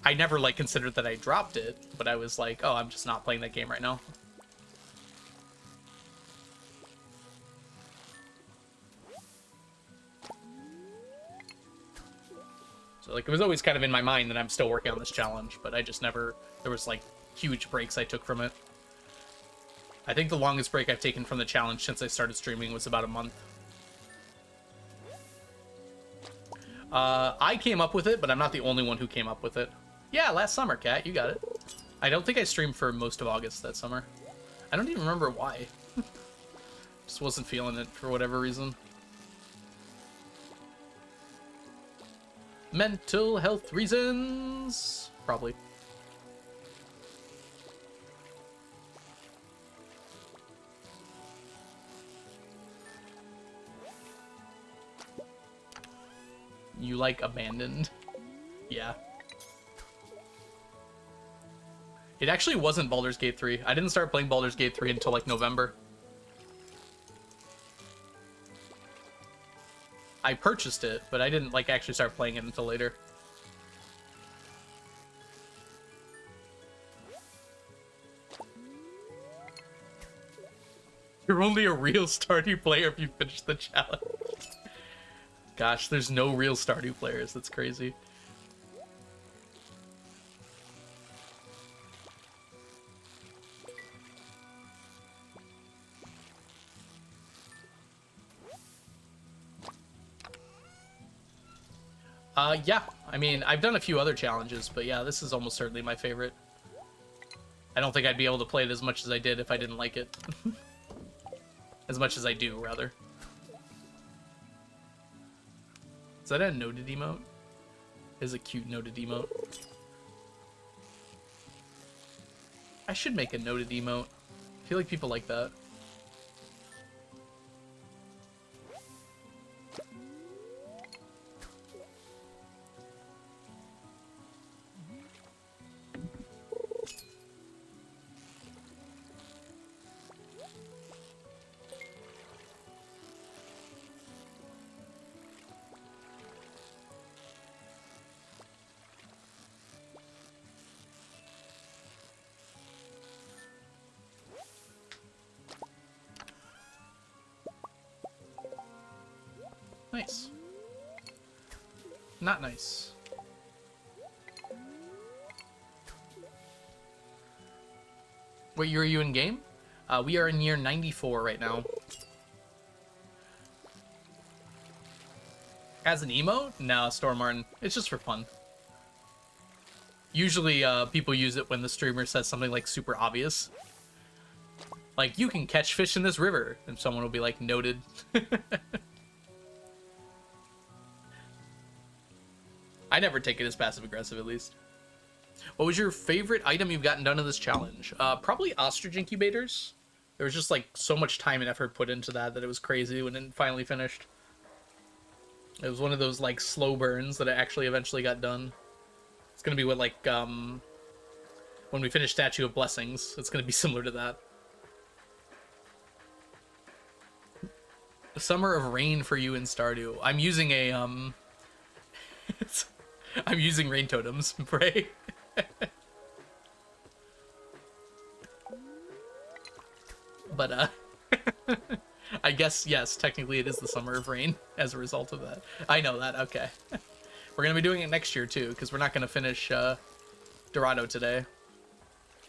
S1: I never like considered that I dropped it, but I was like, oh, I'm just not playing that game right now. So like it was always kind of in my mind that I'm still working on this challenge, but I just never, there was like huge breaks I took from it. I think the longest break I've taken from the challenge since I started streaming was about a month. I came up with it, but I'm not the only one who came up with it. Yeah, last summer, Kat, you got it. I don't think I streamed for most of August that summer. I don't even remember why. Just wasn't feeling it for whatever reason. Mental health reasons, probably. You like abandoned? Yeah. It actually wasn't Baldur's Gate 3. I didn't start playing Baldur's Gate 3 until like November. I purchased it, but I didn't like actually start playing it until later. You're only a real Stardew player if you finish the challenge. Gosh, there's no real Stardew players. That's crazy. Yeah. I mean, I've done a few other challenges, but yeah, this is almost certainly my favorite. I don't think I'd be able to play it as much as I did if I didn't like it. As much as I do, rather. Is that a noted emote? It is a cute noted emote. I should make a noted emote. I feel like people like that. Nice. Not nice. What year are you in game? We are in year 94 right now. As an emote? No, Storm Martin. It's just for fun. Usually, people use it when the streamer says something like super obvious. Like, you can catch fish in this river. And someone will be like, noted. I never take it as passive-aggressive, at least. What was your favorite item you've gotten done in this challenge? Probably ostrich incubators. There was just, like, so much time and effort put into that it was crazy when it finally finished. It was one of those, like, slow burns that I actually eventually got done. It's gonna be what, like, when we finish Statue of Blessings, it's gonna be similar to that. The Summer of Rain for you in Stardew. I'm using a, I'm using rain totems, Bray. But I guess yes, technically it is the summer of rain as a result of that. I know that. Okay. We're gonna be doing it next year too, because we're not gonna finish Dorado today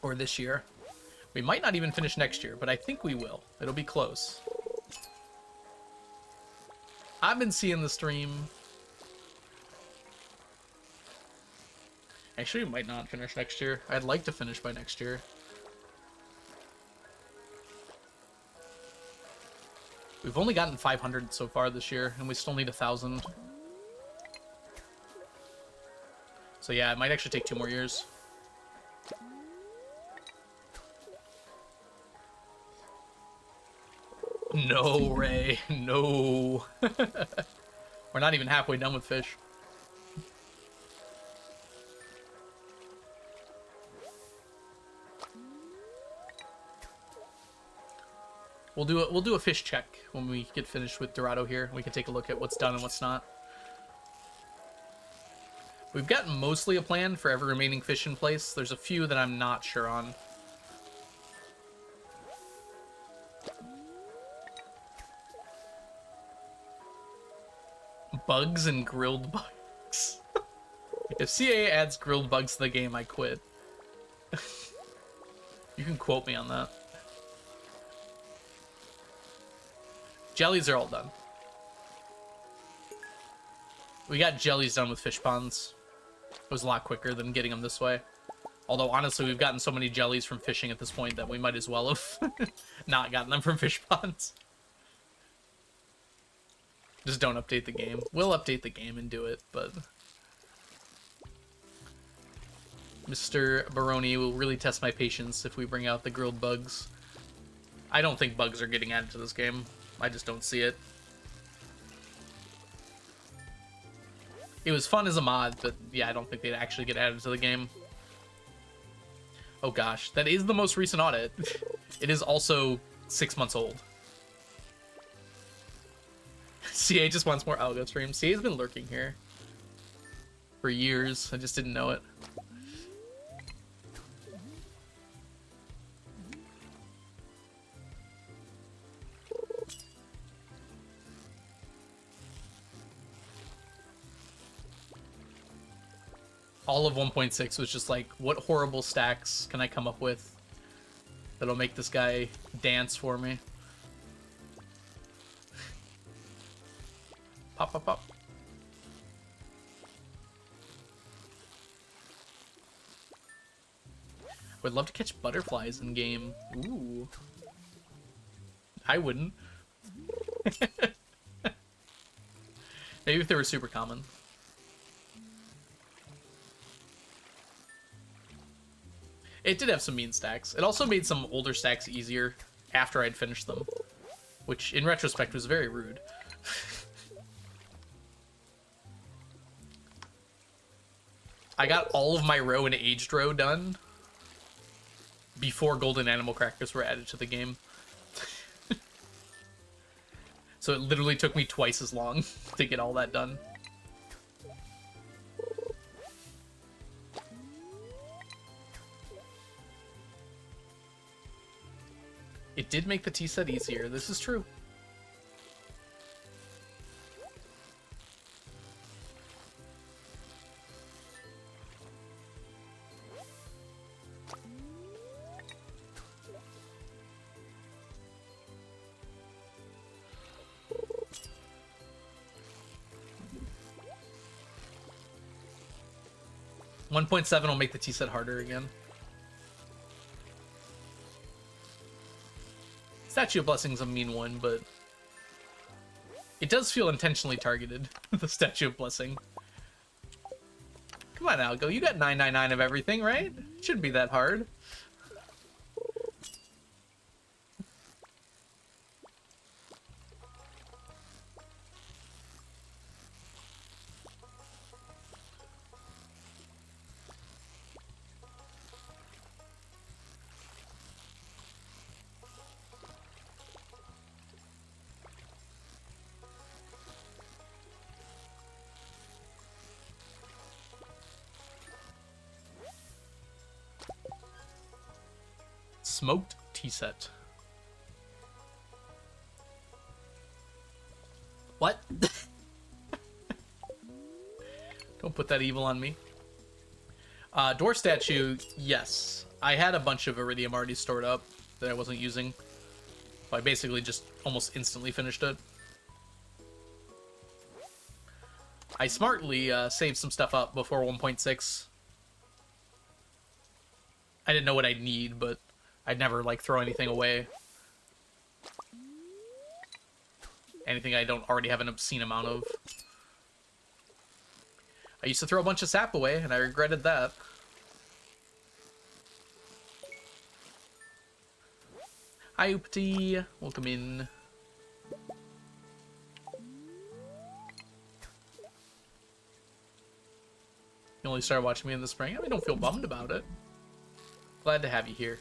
S1: or this year. We might not even finish next year, but I think we will. It'll be close. I've been seeing the stream. Actually, we might not finish next year. I'd like to finish by next year. We've only gotten 500 so far this year, and we still need 1,000. So yeah, it might actually take 2 more years. No, Ray. No. We're not even halfway done with fish. We'll do a fish check when we get finished with Dorado here. We can take a look at what's done and what's not. We've got mostly a plan for every remaining fish in place. There's a few that I'm not sure on. Bugs and grilled bugs. If CA adds grilled bugs to the game, I quit. You can quote me on that. Jellies are all done. We got jellies done with fish ponds. It was a lot quicker than getting them this way. Although, honestly, we've gotten so many jellies from fishing at this point that we might as well have not gotten them from fish ponds. Just don't update the game. We'll update the game and do it, but... Mr. Baroni will really test my patience if we bring out the grilled bugs. I don't think bugs are getting added to this game. I just don't see it. It was fun as a mod, but yeah, I don't think they'd actually get added to the game. Oh gosh, that is the most recent audit. It is also 6 months old. CA just wants more algo streams. CA's been lurking here for years. I just didn't know it. All of 1.6 was just like, what horrible stacks can I come up with that'll make this guy dance for me? Pop, pop, pop. Would love to catch butterflies in game. Ooh. I wouldn't. Maybe if they were super common. It did have some mean stacks. It also made some older stacks easier after I'd finished them, which in retrospect was very rude. I got all of my roe and aged roe done before golden animal crackers were added to the game. So it literally took me twice as long to get all that done. It did make the tea set easier. This is true. .7 will make the tea set harder again. Statue of Blessing's a mean one, but it does feel intentionally targeted, the Statue of Blessing. Come on, Algo, you got 999 of everything, right? Shouldn't be that hard. Smoked tea set. What? Don't put that evil on me. Door statue, yes. I had a bunch of iridium already stored up that I wasn't using. So I basically just almost instantly finished it. I smartly saved some stuff up before 1.6. I didn't know what I'd need, but I'd never, like, throw anything away. Anything I don't already have an obscene amount of. I used to throw a bunch of sap away, and I regretted that. Hi, Oopty. Welcome in. You only started watching me in the spring? I mean, don't feel bummed about it. Glad to have you here.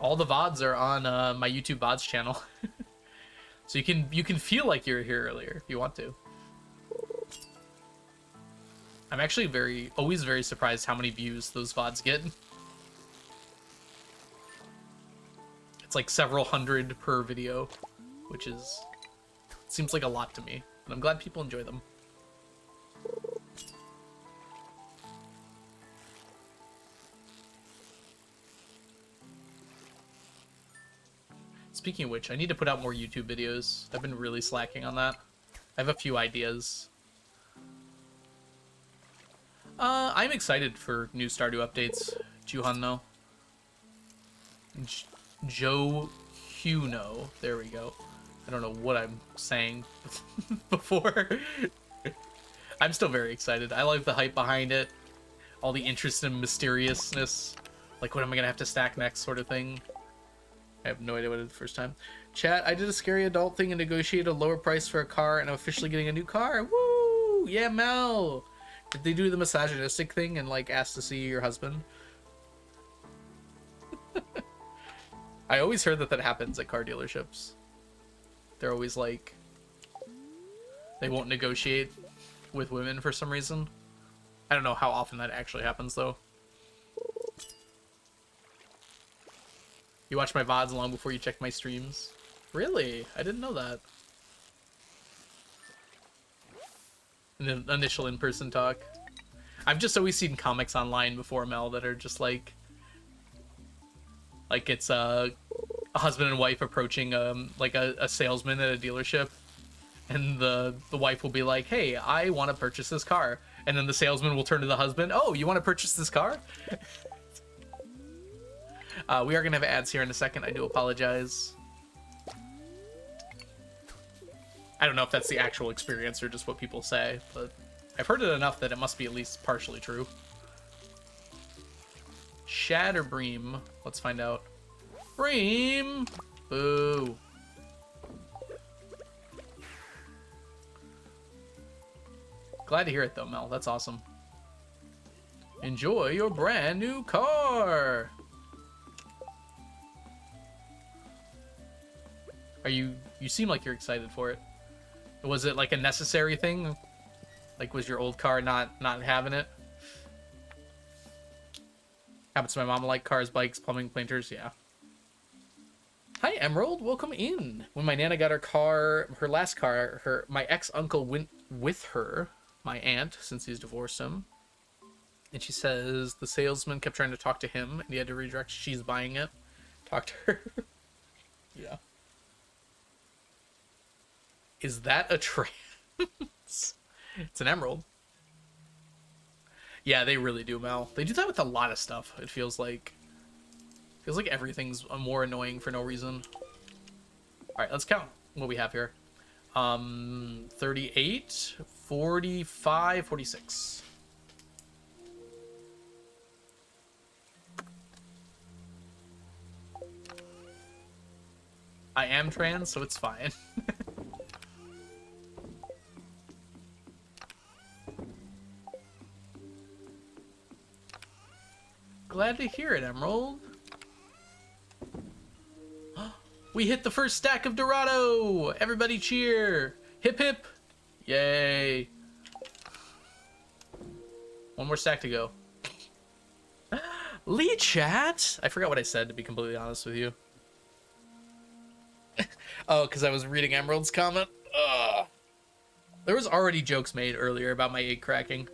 S1: All the VODs are on my YouTube VODs channel. So you can feel like you were here earlier if you want to. I'm actually always very surprised how many views those VODs get. It's like several hundred per video, which seems like a lot to me. And I'm glad people enjoy them. Speaking of which, I need to put out more YouTube videos. I've been really slacking on that. I have a few ideas. I'm excited for new Stardew updates. Juhan, no. Joe Huno. There we go. I don't know what I'm saying before. I'm still very excited. I like the hype behind it. All the interest and mysteriousness. Like, what am I going to have to stack next sort of thing. I have no idea what I did the first time. Chat, I did a scary adult thing and negotiated a lower price for a car, and I'm officially getting a new car. Woo! Yeah, Mel! Did they do the misogynistic thing and, like, ask to see your husband? I always heard that happens at car dealerships. They're always like... They won't negotiate with women for some reason. I don't know how often that actually happens, though. You watch my VODs long before you check my streams? Really? I didn't know that. An initial in-person talk. I've just always seen comics online before, Mel, that are just like it's a husband and wife approaching like a salesman at a dealership, and the wife will be like, "Hey, I want to purchase this car," and then the salesman will turn to the husband, "Oh, you want to purchase this car?" We are gonna have ads here in a second. I do apologize. I don't know if that's the actual experience or just what people say, but I've heard it enough that it must be at least partially true. Shad or Bream? Let's find out. Bream! Boo. Glad to hear it though, Mel. That's awesome. Enjoy your brand new car! You seem like you're excited for it. Was it like a necessary thing? Like, was your old car not having it? Happens to my mom. I like cars, bikes, plumbing, planters. Yeah. Hi, Emerald. Welcome in. When my Nana got her last car, my ex-uncle went with her, my aunt, since he's divorced him. And she says the salesman kept trying to talk to him, and he had to redirect. She's buying it. Talk to her. Yeah. Is that a trance? It's an emerald. Yeah, they really do, Mel. They do that with a lot of stuff. It feels like everything's more annoying for no reason. All right, let's count what we have here. 38, 45, 46. I am trans, so it's fine. Glad to hear it, Emerald. We hit the first stack of Dorado! Everybody cheer! Hip hip! Yay! One more stack to go. Lee chat. I forgot what I said, to be completely honest with you. Oh, because I was reading Emerald's comment. Ugh. There was already jokes made earlier about my egg cracking.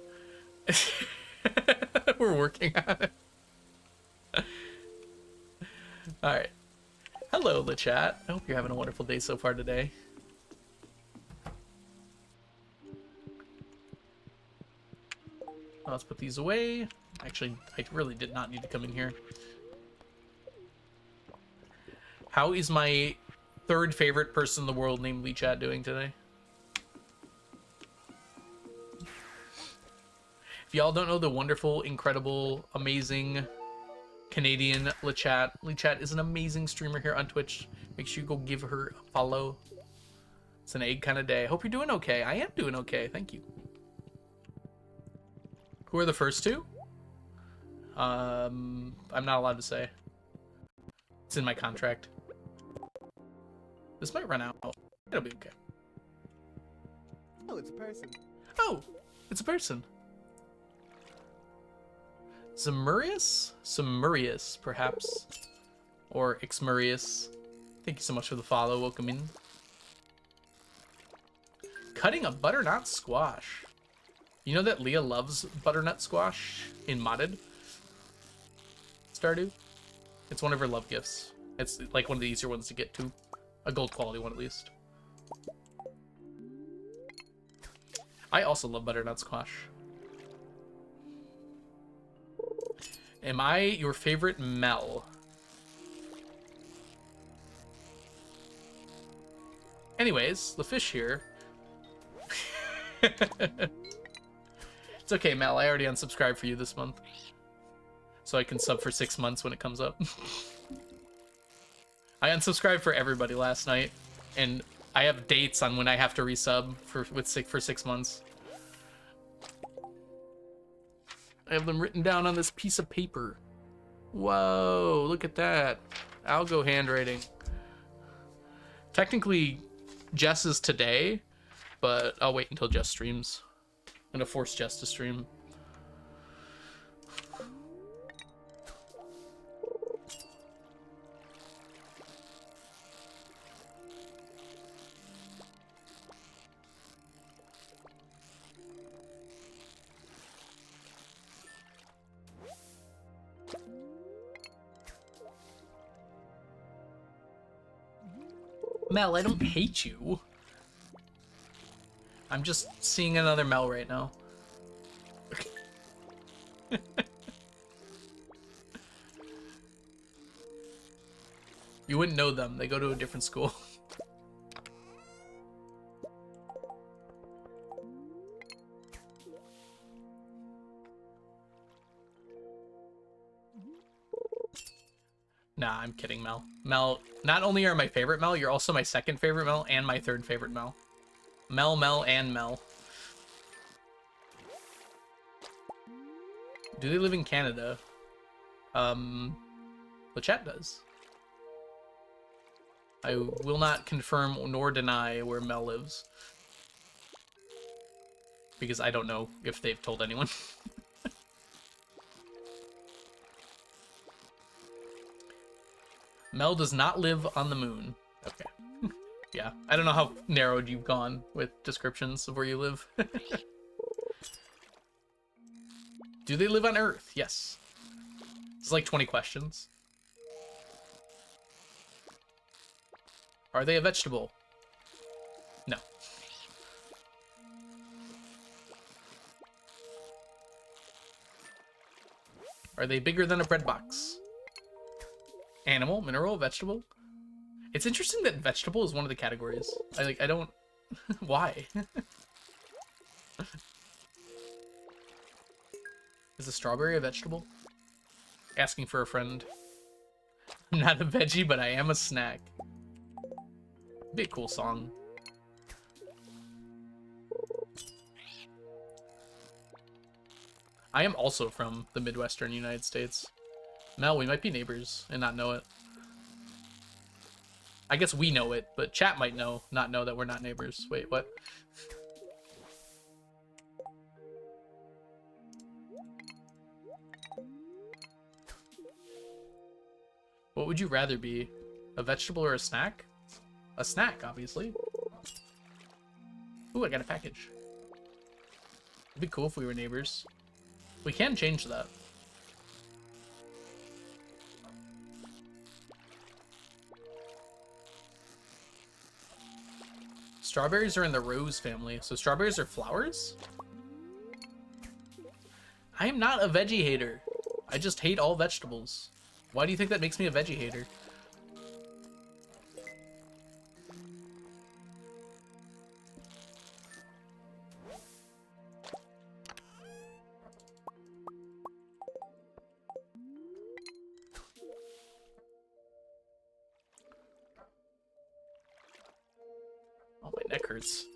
S1: We're working on it. All right. Hello, the chat. I hope you're having a wonderful day so far today. Let's put these away. Actually, I really did not need to come in here. How is my third favorite person in the world named Lee Chat doing today? If y'all don't know the wonderful, incredible, amazing Canadian Lee Chat is an amazing streamer here on Twitch. Make sure you go give her a follow. It's an egg kind of day. Hope you're doing okay. I am doing okay. Thank you. Who are the first two? I'm not allowed to say. It's in my contract. This might run out. It'll be okay.
S2: Oh, it's a person.
S1: Oh, it's a person. Zamurius? Samurius, perhaps. Or Xmurius. Thank you so much for the follow. Welcome in. Cutting a butternut squash. You know that Leah loves butternut squash in modded Stardew? It's one of her love gifts. It's like one of the easier ones to get to. A gold quality one at least. I also love butternut squash. Am I your favorite Mel? Anyways, the fish here. It's okay, Mel. I already unsubscribed for you this month. So I can sub for 6 months when it comes up. I unsubscribed for everybody last night. And I have dates on when I have to resub for 6 months. I have them written down on this piece of paper. Whoa, look at that. Algo handwriting. Technically, Jess is today, but I'll wait until Jess streams. I'm gonna force Jess to stream. Mel, I don't hate you. I'm just seeing another Mel right now. You wouldn't know them. They go to a different school. Nah, I'm kidding, Mel. Mel, not only are my favorite Mel, you're also my second favorite Mel and my third favorite Mel. Mel, and Mel. Do they live in Canada? The chat does. I will not confirm nor deny where Mel lives. Because I don't know if they've told anyone. Mel does not live on the moon. Okay. Yeah, I don't know how narrowed you've gone with descriptions of where you live. Do they live on Earth? Yes. It's like 20 questions. Are they a vegetable? No. Are they bigger than a bread box? Animal, mineral, vegetable? It's interesting that vegetable is one of the categories. I don't... Why? Is a strawberry a vegetable? Asking for a friend. I'm not a veggie, but I am a snack. Be a cool song. I am also from the Midwestern United States. Mel, we might be neighbors and not know it. I guess we know it, but chat might not know that we're not neighbors. Wait, what? What would you rather be? A vegetable or a snack? A snack, obviously. Ooh, I got a package. It'd be cool if we were neighbors. We can change that. Strawberries are in the rose family, so strawberries are flowers? I am not a veggie hater. I just hate all vegetables. Why do you think that makes me a veggie hater? Oh, my neck hurts.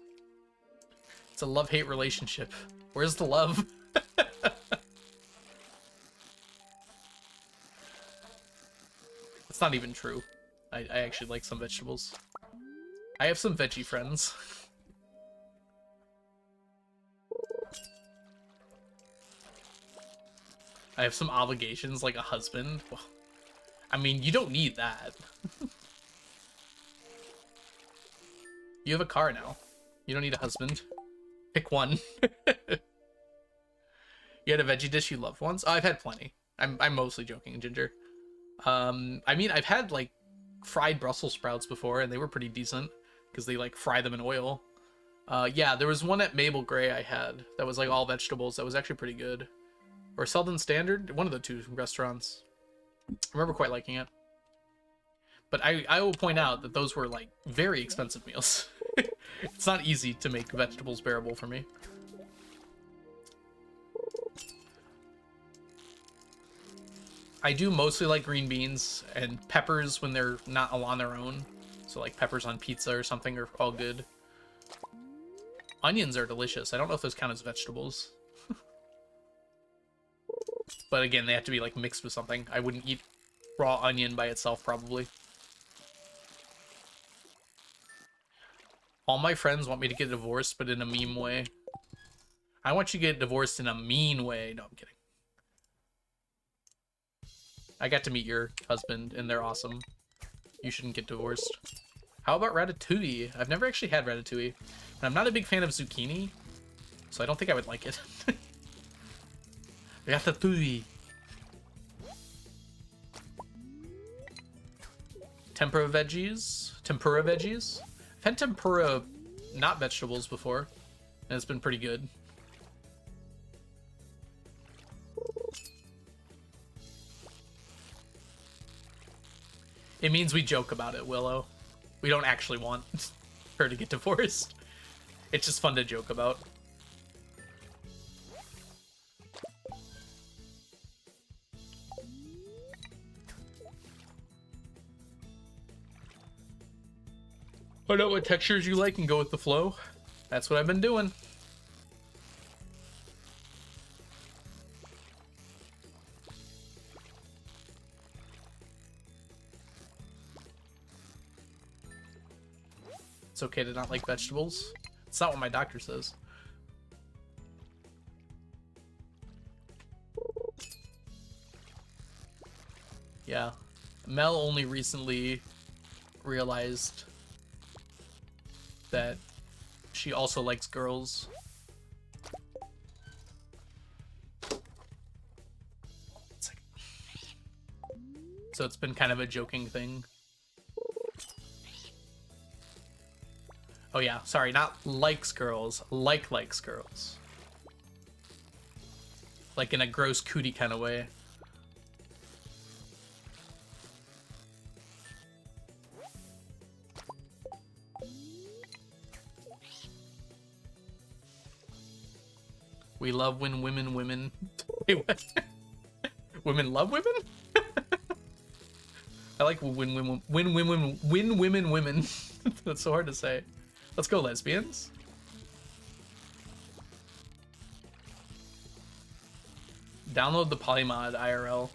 S1: It's a love-hate relationship. Where's the love? It's not even true. I actually like some vegetables. I have some veggie friends. I have some obligations, like a husband. Well, I mean, you don't need that. You have a car now. You don't need a husband. Pick one. You had a veggie dish you loved once? Oh, I've had plenty. I'm mostly joking, Ginger. I mean, I've had, like, fried Brussels sprouts before, and they were pretty decent, because they, like, fry them in oil. Yeah, there was one at Mabel Gray I had that was, like, all vegetables. That was actually pretty good. Or Selden Standard? One of the two restaurants. I remember quite liking it. But I will point out that those were, like, very expensive meals. It's not easy to make vegetables bearable for me. I do mostly like green beans and peppers when they're not on their own. So like peppers on pizza or something are all good. Onions are delicious. I don't know if those count as vegetables. But again, they have to be like mixed with something. I wouldn't eat raw onion by itself probably. All my friends want me to get divorced, but in a meme way. I want you to get divorced in a mean way. No, I'm kidding. I got to meet your husband, and they're awesome. You shouldn't get divorced. How about ratatouille? I've never actually had ratatouille. And I'm not a big fan of zucchini, so I don't think I would like it. Ratatouille. Tempura veggies? Tempura veggies? I've had tempura not vegetables before, and it's been pretty good. It means we joke about it, Willow. We don't actually want her to get divorced. It's just fun to joke about. Find out what textures you like and go with the flow. That's what I've been doing. It's okay to not like vegetables. It's not what my doctor says. Yeah. Mel only recently realized that she also likes girls. So it's been kind of a joking thing. Oh yeah, sorry, not likes girls, likes girls. Like in a gross cootie kind of way. We love when women. Wait, what? Women love women? I like when women. That's so hard to say. Let's go, lesbians. Download the Polymod IRL.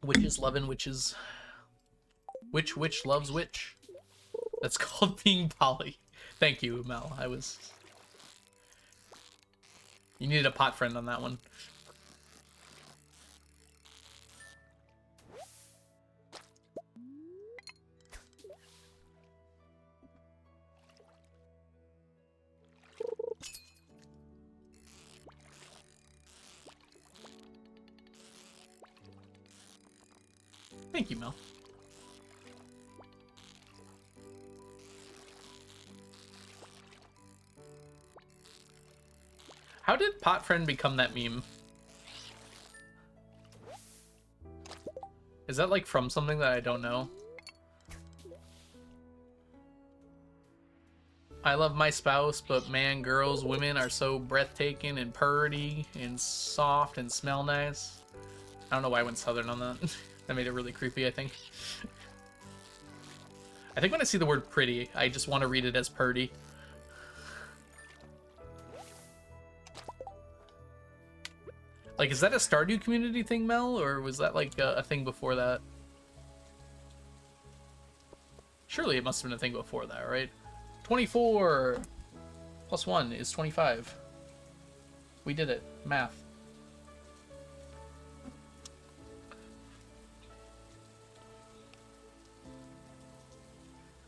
S1: Witches loving witches. Which witch loves which? That's called being poly. Thank you, Mel. You needed a pot friend on that one. Thank you, Mel. How did pot friend become that meme? Is that like from something that I don't know? I love my spouse, but man, girls, women are so breathtaking and purty and soft and smell nice. I don't know why I went southern on that. That made it really creepy, I think. I think when I see the word pretty, I just want to read it as purty. Like, is that a Stardew community thing, Mel? Or was that like a thing before that? Surely it must have been a thing before that, right? 24 plus 1 is 25. We did it. Math.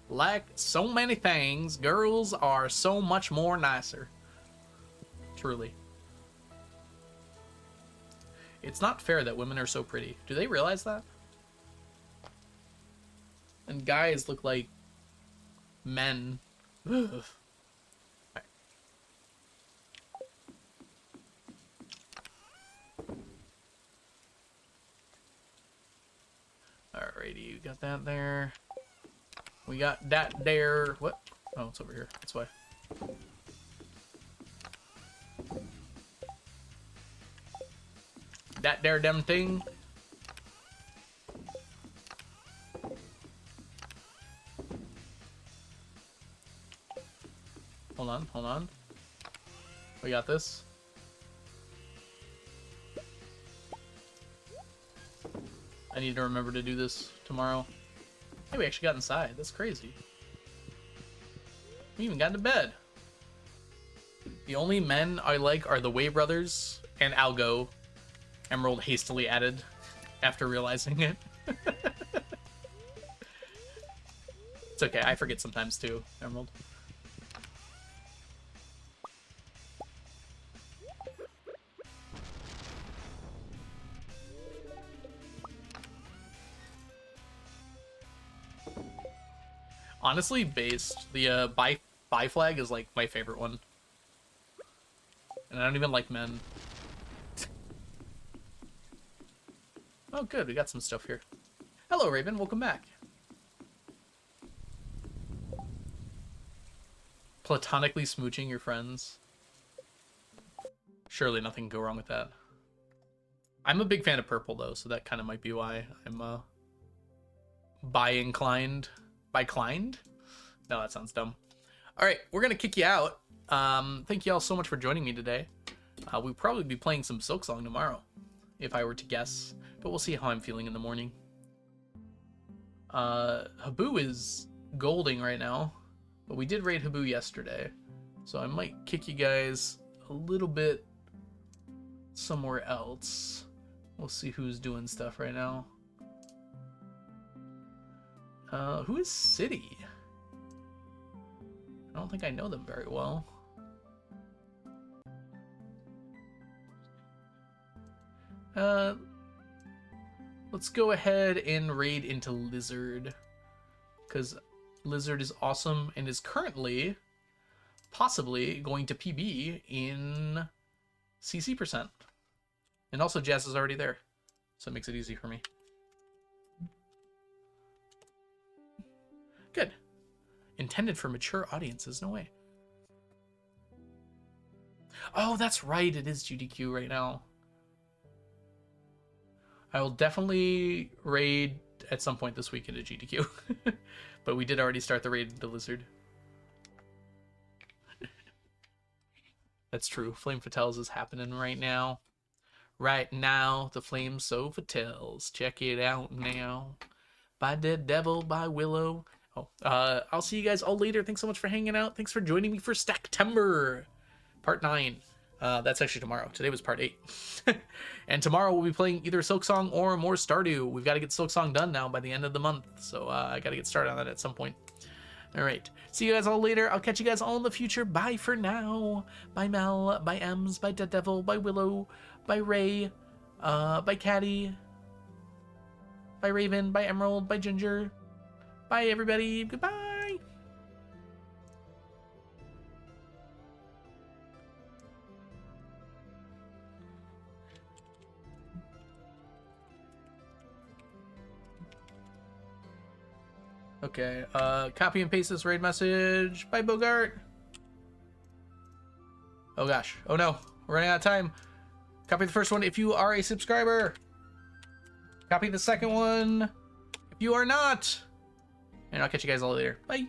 S1: Like so many things, girls are so much more nicer. Truly. It's not fair that women are so pretty. Do they realize that? And guys look like men. Ugh. Alrighty, you got that there. We got that there. What? Oh, it's over here. That's why. That there damn thing. Hold on, hold on. We got this. I need to remember to do this tomorrow. Hey, we actually got inside. That's crazy. We even got into bed. The only men I like are the Way brothers and Algo. Emerald hastily added after realizing it. It's okay. I forget sometimes too, Emerald. Honestly, based the buy flag is like my favorite one, and I don't even like men. Oh, good. We got some stuff here. Hello, Raven. Welcome back. Platonically smooching your friends. Surely nothing can go wrong with that. I'm a big fan of purple though, so that kind of might be why I'm bi-inclined. Bi-clined? No, that sounds dumb. All right, we're gonna kick you out. Thank you all so much for joining me today. We'll probably be playing some Silksong tomorrow, if I were to guess, but we'll see how I'm feeling in the morning. Habu is golding right now, but we did raid Habu yesterday, so I might kick you guys a little bit somewhere else. We'll see who's doing stuff right now. Who is City? I don't think I know them very well. Let's go ahead and raid into Lizard, because Lizard is awesome and is currently possibly going to PB in CC%. And also Jazz is already there, so it makes it easy for me. Good. Intended for mature audiences, no way. Oh, that's right, it is GDQ right now. I will definitely raid at some point this week into GDQ. But we did already start the raid into Lizard. That's true. Flame Fatales is happening right now. Right now, the Flame So Fatales. Check it out now. By Dead Devil, by Willow. I'll see you guys all later. Thanks so much for hanging out. Thanks for joining me for Stacktember Part 9. That's actually tomorrow. Today was Part 8. And tomorrow we'll be playing either Silksong or more Stardew. We've got to get Silksong done now by the end of the month. So I got to get started on that at some point. All right. See you guys all later. I'll catch you guys all in the future. Bye for now. Bye Mel. Bye Ems. Bye Dead Devil. Bye Willow. Bye Ray. Bye Caddy. Bye Raven. Bye Emerald. Bye Ginger. Bye, everybody. Goodbye. Okay, copy and paste this raid message. Bye, Bogart. Oh, gosh. Oh, no. We're running out of time. Copy the first one if you are a subscriber. Copy the second one if you are not. And I'll catch you guys all later. Bye.